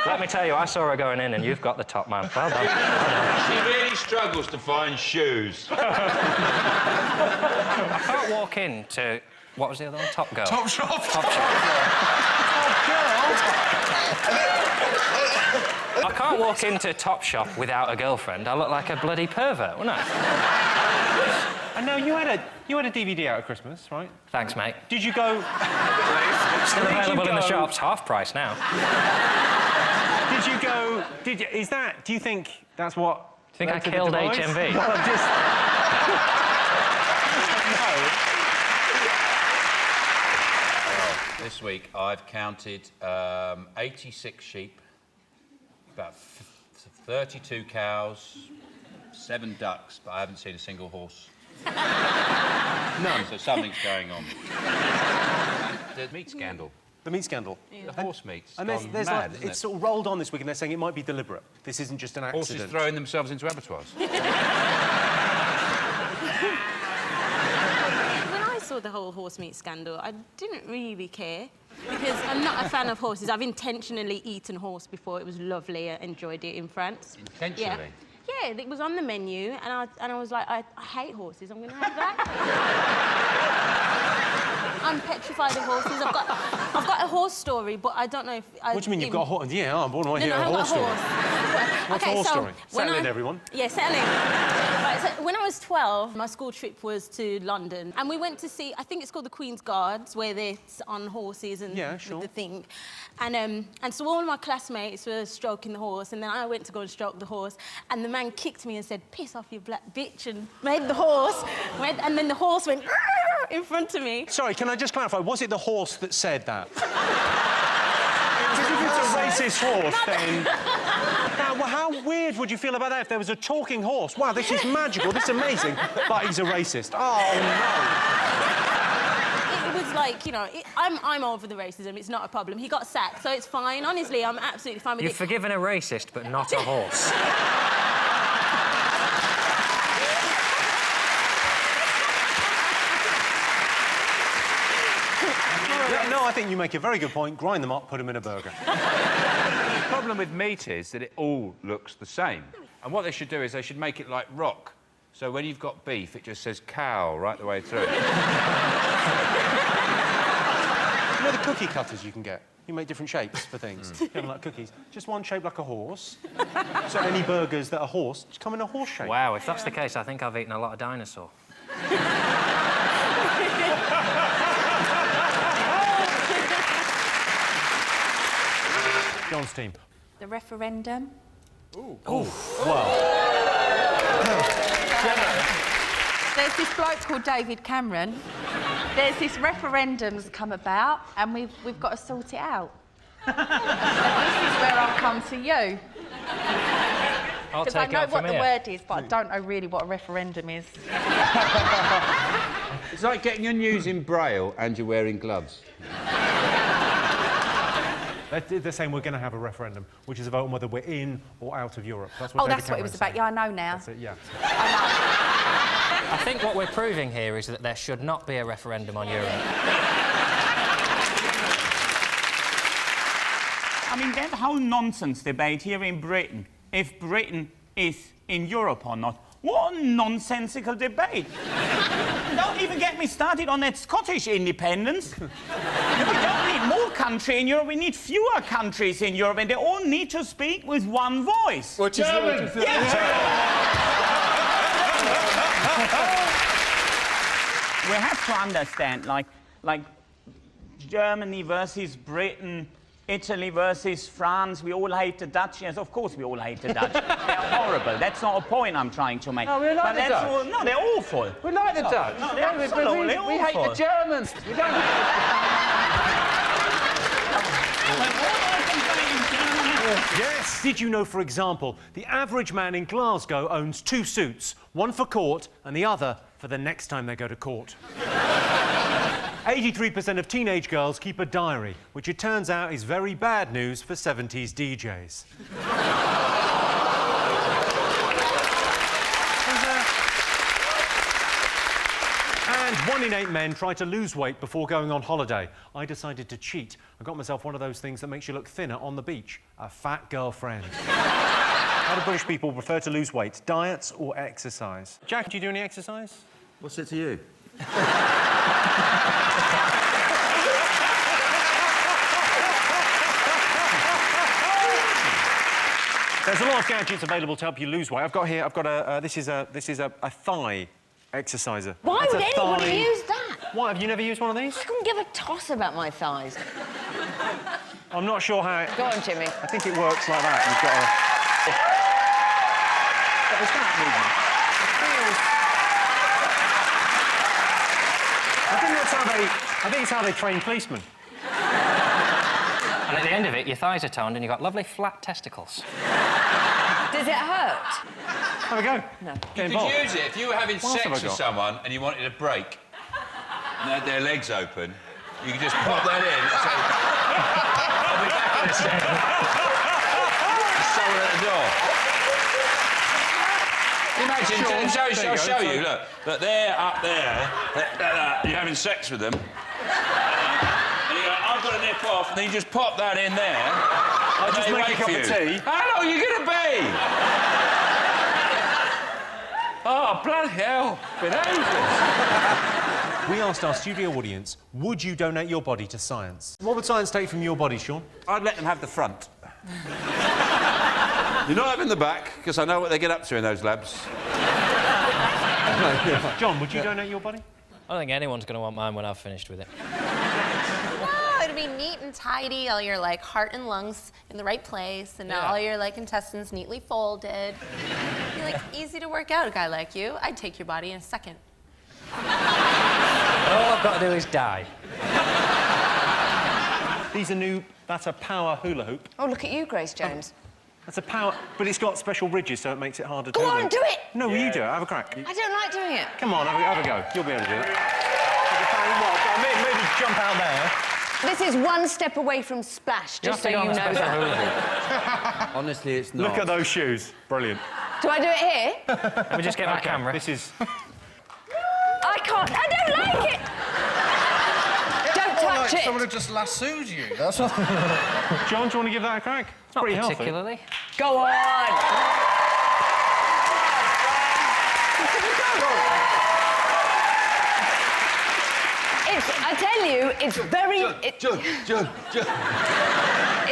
Let me tell you, I saw her going in, and you've got the Top Man. Well done. She really struggles to find shoes. I can't walk into... What was the other one? Top Girl. Top Shop. Top Shop. I can't walk into Top Shop without a girlfriend. I look like a bloody pervert, wouldn't I? And now you had a DVD out at Christmas, right? Thanks, mate. Did you go... Still available in the shops, half price now. Did you go... Do you think that's what... Do you think I killed HMV? Well, I'm just... This week I've counted 86 sheep, about 32 cows, 7 ducks, but I haven't seen a single horse. None. So something's going on. The meat scandal. The meat scandal. The horse meat's And gone there's mad, like, isn't it's it? sort of rolled on this week and they're saying it might be deliberate. This isn't just an accident. Horses throwing themselves into abattoirs. When I saw the whole horse meat scandal, I didn't really care because I'm not a fan of horses. I've intentionally eaten horse before. It was lovely. I enjoyed it in France. Intentionally? Yeah, it was on the menu, and I was like, I hate horses. I'm going to have that. I'm petrified of horses. I've got a horse story, but I don't know if. What do you mean you've got a horse? Yeah, I want to hear a horse story. What's a horse story? Settle in, everyone. Yeah, settle in. Right, so when I was 12, my school trip was to London, and we went to see, I think it's called the Queen's Guards, where they're on horses and with the thing. And so all of my classmates were stroking the horse, and then I went to go and stroke the horse, and the man kicked me and said, "Piss off, you black bitch," and made the horse, and then the horse went in front of me. Sorry, can I just clarify? Was it the horse that said that? If it's a racist horse, then... Now, how weird would you feel about that if there was a talking horse? Wow, this is magical, this is amazing. But he's a racist. Oh, no. It was like, you know, I'm over the racism, it's not a problem. He got sacked, so it's fine. Honestly, I'm absolutely fine with it. You've forgiven a racist, but not a horse. No, I think you make a very good point. Grind them up, put them in a burger. The problem with meat is that it all looks the same. And what they should do is they should make it like rock. So when you've got beef, it just says cow right the way through. You know the cookie cutters you can get? You make different shapes for things. You have like cookies. Just one shape like a horse. So any burgers that are horse, just come in a horse shape. Wow, if that's the case, I think I've eaten a lot of dinosaur. John's team. The referendum. Ooh. Oh, well. There's this bloke called David Cameron. There's this referendum's come about, and we've got to sort it out. And this is where I'll come to you. Because I know what the word is, but I don't know really what a referendum is. It's like getting your news in Braille and you're wearing gloves. They're saying we're going to have a referendum, which is a vote on whether we're in or out of Europe. That's what That's what it was about. Yeah, I know now. That's it, yeah. I think what we're proving here is that there should not be a referendum on Europe. I mean, that whole nonsense debate here in Britain, if Britain is in Europe or not, what a nonsensical debate. Don't even get me started on that Scottish independence. We don't need more country in Europe, we need fewer countries in Europe, and they all need to speak with one voice. Which is German. We have to understand, like Germany versus Britain, Italy versus France, we all hate the Dutch. Yes, of course we all hate the Dutch. They're horrible. That's not a point I'm trying to make. No, we like the Dutch. No, they're awful. We like the Dutch. No, they're absolutely awful. We hate the Germans. We don't... Yes! Did you know, for example, the average man in Glasgow owns 2 suits, one for court and the other for the next time they go to court. 83% of teenage girls keep a diary, which it turns out is very bad news for 70s DJs. And 1 in 8 men try to lose weight before going on holiday. I decided to cheat. I got myself one of those things that makes you look thinner on the beach. A fat girlfriend. How do British people prefer to lose weight? Diets or exercise? Jack, do you do any exercise? What's it to you? There's a lot of gadgets available to help you lose weight. I've got here. This is a thigh exerciser. Why That's would a anybody thigh... use that? Why, have you never used one of these? I couldn't give a toss about my thighs. I'm not sure how it... Go on, Jimmy. I think it works like that. You've got to... What was that movement? I think it's how they train policemen. And at the end of it, your thighs are toned and you've got lovely flat testicles. Does it hurt? Have a go. No. Get You involved. could use it if you were having What else have I sex with got? someone and you wanted a break and they had their legs open. You could just pop that in and say, I'll be back in a second. Just someone at the door. Imagine, I'll show you, look, they're up there, you're having sex with them, and you go, I've got to nip off, and then you just pop that in there. I'll just make a cup of tea. How long are you going to be? Oh, bloody hell, been ages. We asked our studio audience, would you donate your body to science? What would science take from your body, Sean? I'd let them have the front. You're not having the back, because I know what they get up to in those labs. John, would you donate your body? I don't think anyone's going to want mine when I've finished with it. No, it'd be neat and tidy, all your, like, heart and lungs in the right place, and all your, like, intestines neatly folded. It'd be, like, easy to work out, a guy like you. I'd take your body in a second. All I've got to do is die. These are new... That's a power hula hoop. Oh, look at you, Grace Jones. That's a power... But it's got special ridges, so it makes it harder to... Go on, do it! No, you do it. Have a crack. I don't like doing it. Come on, have a go. You'll be able to do it. Maybe jump out there. This is one step away from splash, just so you know that. Honestly, it's not. Look at those shoes. Brilliant. Do I do it here? Let me just get my camera. This is... I can't. I don't like it. Don't touch it. Someone who just lassoed you. That's what... John, do you want to give that a crack? It's pretty healthy. Particularly. Go on. I tell you, it's very...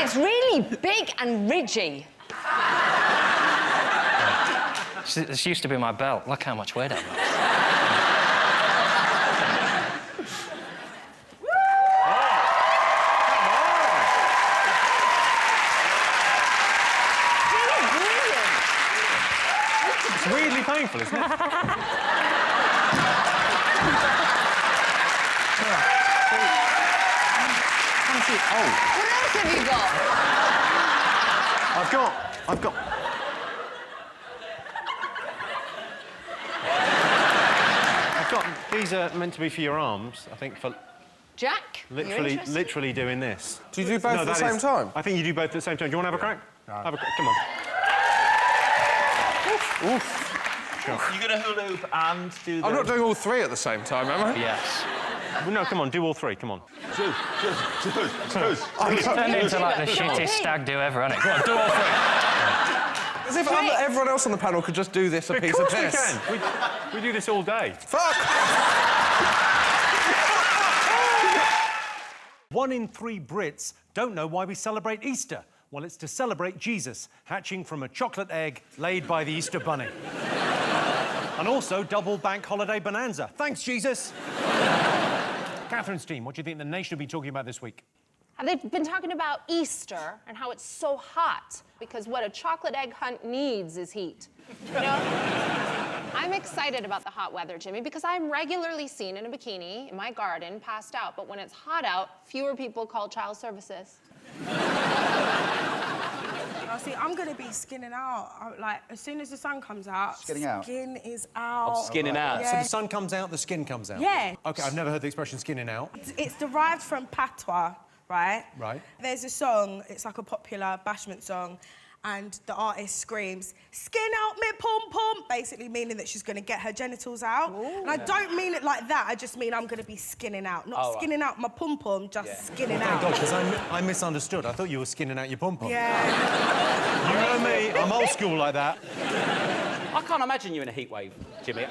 It's really big and ridgy. This used to be my belt. Look how much weight I've got. It's weirdly painful, isn't it? What else have you got? I've got... These are meant to be for your arms, I think, for... Jack, Literally doing this. Do you do both at the same time? I think you do both at the same time. Do you want to have a crack? Have a crack. Come on. Oof. You're going to hula hoop and do the... I'm not doing all three at the same time, am I? Yes. Well, no, come on, do all three, come on. It's turned into like the shittest stag do ever, hasn't it? Go on, do all three. As if everyone else on the panel could just do this a piece of piss. Of course we can. We do this all day. Fuck! 1 in 3 Brits don't know why we celebrate Easter. Well, it's to celebrate Jesus, hatching from a chocolate egg laid by the Easter Bunny. And also double bank holiday bonanza. Thanks, Jesus. Catherine's team, what do you think the nation will be talking about this week? They've been talking about Easter and how it's so hot, because what a chocolate egg hunt needs is heat. You know, I'm excited about the hot weather, Jimmy, because I'm regularly seen in a bikini in my garden, passed out, but when it's hot out, fewer people call child services. See, I'm going to be skinning out. Like, as soon as the sun comes out, Skinning out? Skin is out. Skinning out. Yeah. So the sun comes out, the skin comes out? Yeah. OK, I've never heard the expression skinning out. It's derived from patois, right? Right. There's a song, it's like a popular bashment song, and the artist screams, "Skin out me pom-pom," basically meaning that she's going to get her genitals out. Ooh. And I don't mean it like that, I just mean I'm going to be skinning out. Not skinning out my pom-pom, just skinning out. Thank God, because I misunderstood. I thought you were skinning out your pom-pom. Yeah. You know me, I'm old school like that. I can't imagine you in a heat wave, Jimmy.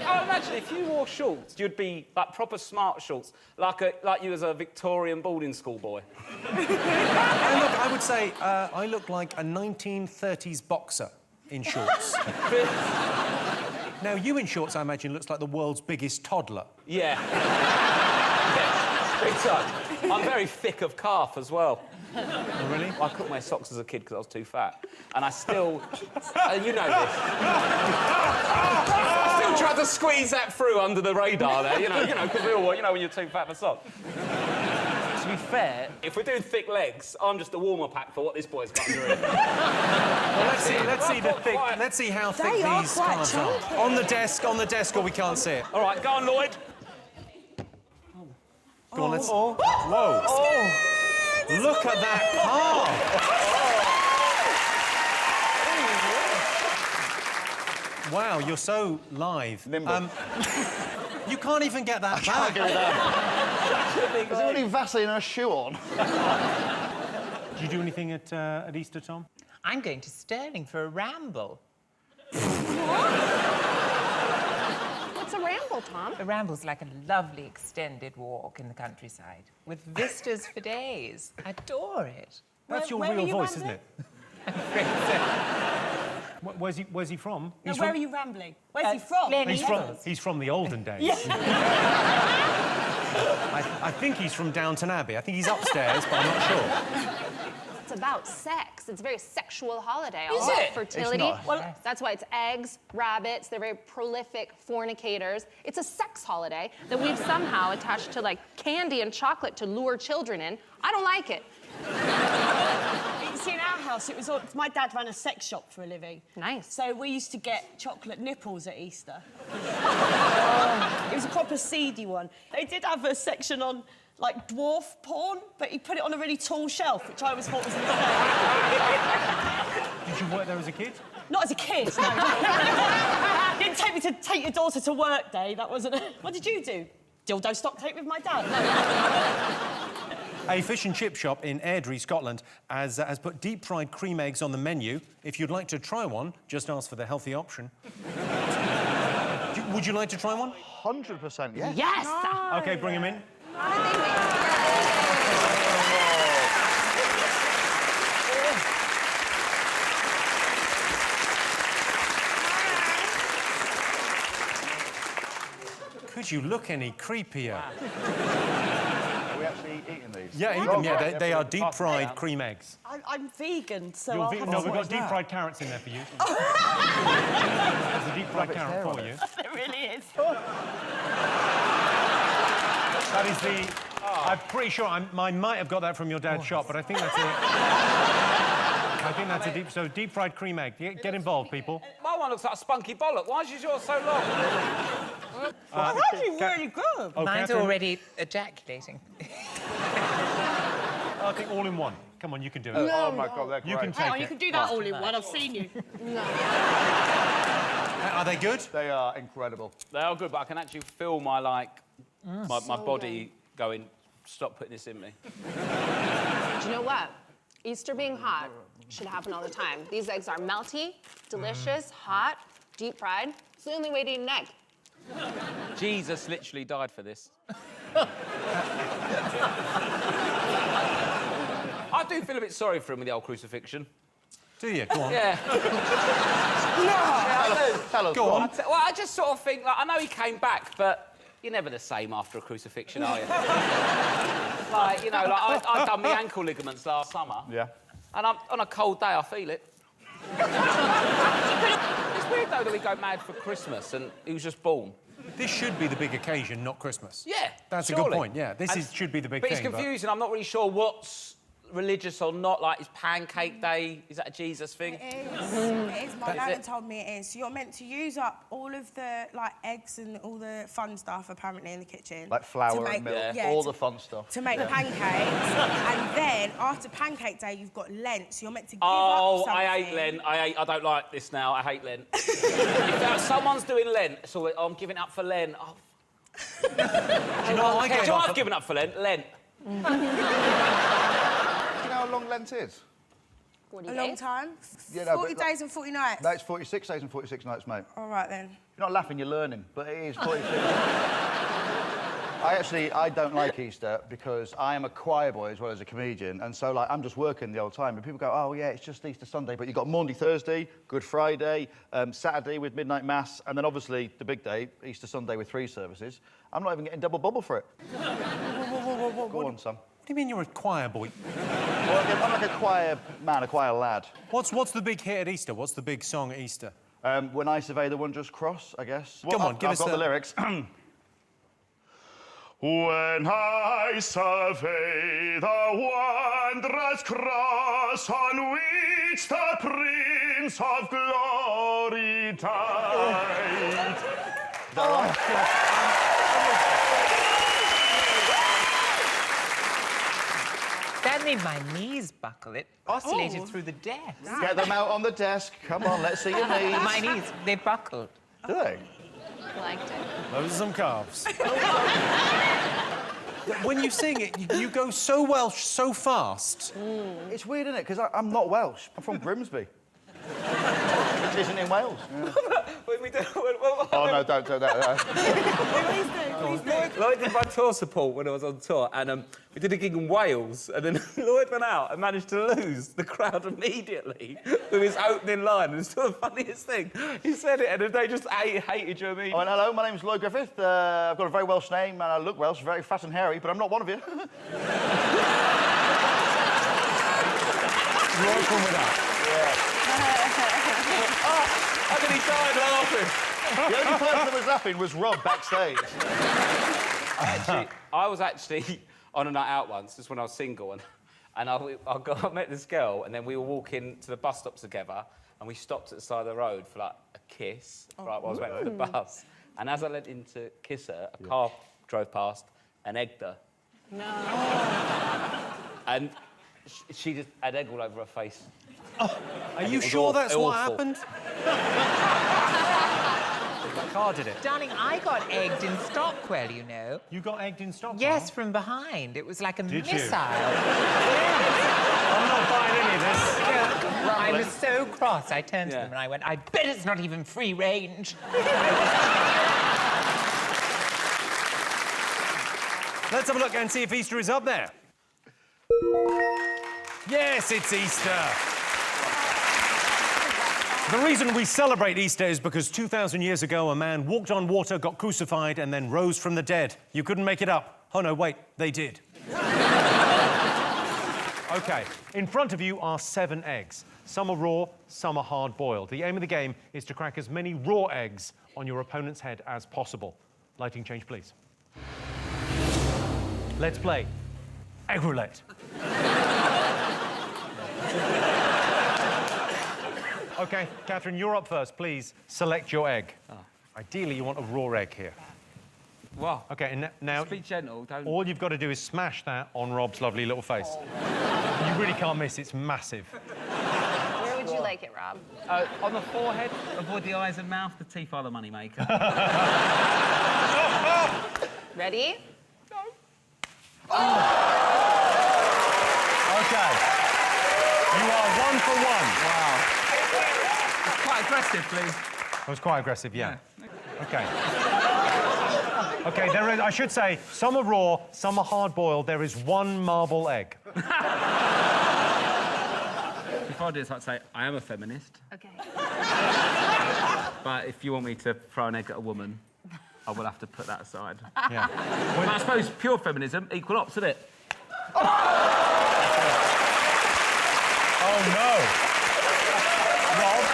I imagine if you wore shorts, you'd be like proper smart shorts, like you as a Victorian boarding school boy. I would say I look like a 1930s boxer in shorts. Now, you in shorts, I imagine, looks like the world's biggest toddler. Yeah. Big time. I'm very thick of calf as well. Oh, really? I couldn't wear socks as a kid because I was too fat. And I still... you know this. I still tried to squeeze that through under the radar there, you know, because we all, you know, when you're too fat for socks. To be fair, if we're doing thick legs, I'm just a warmer pack for what this boy's got under it. Well, let's see how thick They are these quite calves are. chunky. On the desk, or we can't see it. All right, go on, Lloyd. Go on, let's... Oh. Whoa. Oh. Look at that calf. Wow, you're so live. Nimble. You can't even get that back. Is there any Vaseline and a shoe on? Did you do anything at Easter, Tom? I'm going to Stirling for a ramble. What's a ramble, Tom? A ramble's like a lovely extended walk in the countryside with vistas for days. I adore it. That's your real voice, isn't it? Where's he from? Now, where are you rambling? Where's he from? He's from the olden days. I think he's from Downton Abbey. I think he's upstairs, but I'm not sure. It's about sex. It's a very sexual holiday. Is All about it? fertility. It's not. Well, that's why it's eggs, rabbits. They're very prolific fornicators. It's a sex holiday that we've somehow attached to like candy and chocolate to lure children in. I don't like it. See, in our house, it was all, my dad ran a sex shop for a living. Nice. So we used to get chocolate nipples at Easter. It was a proper seedy one. They did have a section on, like, dwarf porn, but he put it on a really tall shelf, which I always thought was a mistake. Did you work there as a kid? Not as a kid, no. Didn't take me to take your daughter to work day, that wasn't... What did you do? Dildo stock take with my dad? No. A fish and chip shop in Airdrie, Scotland, has put deep-fried cream eggs on the menu. If you'd like to try one, just ask for the healthy option. Would you like to try one? 100%, yes. Yes! No. OK, bring him in. Could you look any creepier? Are we actually eating these? Yeah, eat them, yeah. They are deep-fried cream eggs. I'm vegan, so You're I'll vegan? have No, to we've got watch that. deep-fried carrots in there for you. There's a deep-fried carrot for you. It really is. That is the... I'm pretty sure I might have got that from your dad's shop, but I think that's it. I think that's a deep-fried cream egg. Get involved, people. My one looks like a spunky bollock. Why is yours so long? That's actually really good. Oh, Mine's Catherine? already ejaculating. I think all in one. Come on, you can do it. Oh, my God, they're great. You can take Hang on, it. you can do that all in one. I've seen you. Are they good? They are incredible. They are good, but I can actually feel my, like, my body going, stop putting this in me. Do you know what? Easter being hot should happen all the time. These eggs are melty, delicious, hot, deep fried. It's the only way to eat an egg. Jesus literally died for this. I do feel a bit sorry for him with the old crucifixion. Do you? Go on. Yeah. Tell us. Go on. Well, I just sort of think, like, I know he came back, but you're never the same after a crucifixion, are you? Like, you know, like, I done my ankle ligaments last summer. Yeah. And on a cold day, I feel it. It's weird, though, that we go mad for Christmas and he was just born. This should be the big occasion, not Christmas. Yeah, That's a surely. good point, yeah. This should be the big but thing. It's confusing. I'm not really sure what's religious or not. Like, is Pancake Day, is that a Jesus thing? It is. My That's nana it. told me it is. You're meant to use up all of the, like, eggs and all the fun stuff, apparently, in the kitchen. Like flour to make, and milk, yeah, all to- the fun stuff. To make pancakes. And then, after Pancake Day, you've got Lent, so you're meant to give Oh, up something. I hate Lent. I don't like this now. I hate Lent. If someone's doing Lent, so I'm giving up for Lent. Oh. Do you know what I Do you gave know up I've for? given up for Lent? Lent. Do you know how long Lent is? 40 a long time? Yeah, no, 40 but- days and 40 nights? No, it's 46 days and 46 nights, mate. All right, then. You're not laughing, you're learning, but it is 46. I don't like Easter because I am a choir boy as well as a comedian, and so, like, I'm just working the whole time, and people go, oh, yeah, it's just Easter Sunday, but you've got Monday, Thursday, Good Friday, Saturday with midnight mass, and then, obviously, the big day, Easter Sunday with 3 services. I'm not even getting double bubble for it. Go on, Sam. What do you mean you're a choir boy? Well, I'm like a choir man, a choir lad. What's the big hit at Easter? What's the big song at Easter? When I survey the wondrous cross, I guess. Come on, give I've us got the lyrics. When I survey the wondrous cross on which the Prince of Glory died. That made my knees buckle. It oscillated through the desk. Get them out on the desk. Come on, let's see your knees. My knees, they buckled. Do they? Liked it. Those are some calves. When you sing it, you go so Welsh so fast. It's weird, isn't it? Because I'm not Welsh. I'm from Grimsby. Which isn't in Wales. Oh, no, don't do that. Lloyd did my tour support when I was on tour, and we did a gig in Wales, and then Lloyd went out and managed to lose the crowd immediately with his opening line. And it's still the funniest thing. He said it, and they just hated you and me. Oh, and hello, my name's Lloyd Griffith. I've got a very Welsh name, and I look Welsh, very fat and hairy, but I'm not one of you. You're open with that. And then he died laughing. The only person that was laughing was Rob backstage. I was actually on a night out once, just when I was single, and I met this girl, and then we were walking to the bus stop together, and we stopped at the side of the road for like a kiss, right, while I was waiting for the bus. And as I went in to kiss her, a car drove past and egged her. No. And she just had egg all over her face. Are you sure that's what happened? The car did it. Darling, I got egged in Stockwell, you know. You got egged in Stockwell? Yes, from behind. It was like a Did you? missile. I'm not buying any of this. I was so cross, I turned to them and I went, I bet it's not even free range. Let's have a look and see if Easter is up there. Yes, it's Easter. The reason we celebrate Easter is because 2,000 years ago, a man walked on water, got crucified, and then rose from the dead. You couldn't make it up. Oh, no, wait, they did. OK, in front of you are 7 eggs. Some are raw, some are hard-boiled. The aim of the game is to crack as many raw eggs on your opponent's head as possible. Lighting change, please. Let's play egg roulette. OK, Catherine, you're up first. Please select your egg. Ideally, you want a raw egg here. Wow. OK, and now... Just be gentle, don't... All you've got to do is smash that on Rob's lovely little face. You really can't miss, it's massive. Where would you like it, Rob? On the forehead, avoid the eyes and mouth. The teeth are the moneymaker. Ready? OK. You are 1 for 1. Wow. Quite aggressive, please. That was quite aggressive, yeah. OK. OK, there is, I should say, some are raw, some are hard-boiled. There is 1 marble egg. Before I do this, I'd say I am a feminist. OK. But if you want me to throw an egg at a woman, I will have to put that aside. Yeah. Well, I suppose pure feminism, equal ops, isn't it? Oh, no. Rob?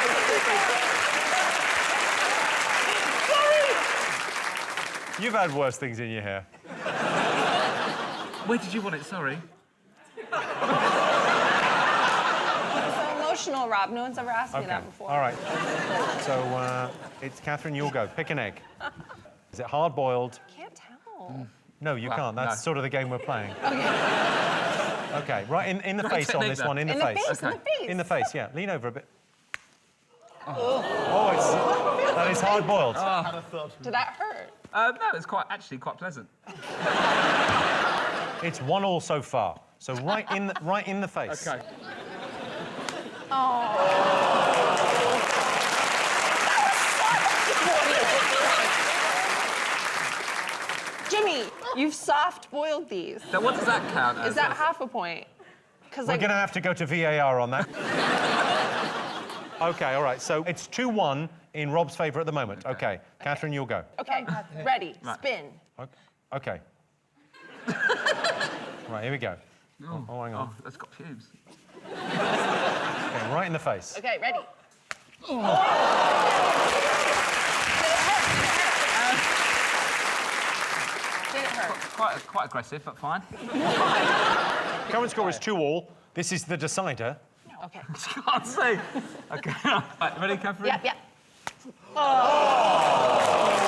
You've had worse things in your hair. Where did you want it? Sorry. So emotional, Rob. No one's ever asked me that before. All right. So, it's Catherine, you'll go. Pick an egg. Is it hard-boiled? Can't tell. No, you can't. That's sort of the game we're playing. Okay. OK, right in the face on this one, in the face. In the face. In the face, yeah. Lean over a bit. Oh, that is hard-boiled. Did that hurt? No, it's actually quite pleasant. It's 1-1 so far. So right in the face. OK. Jimmy, you've soft-boiled these. So what does that count as? Is that half a point? We're going to have to go to VAR on that. OK, all right. So it's 2-1 in Rob's favour at the moment. OK. Catherine, you'll go. OK, ready. Spin. OK. Right, here we go. Oh, hang on. Oh, that's got pubes. OK, right in the face. OK, ready. Did it hurt? quite aggressive, but fine. Current score is 2-2. This is the decider. Okay. Can't see. Okay. Right, ready, Catherine? Yep. Oh!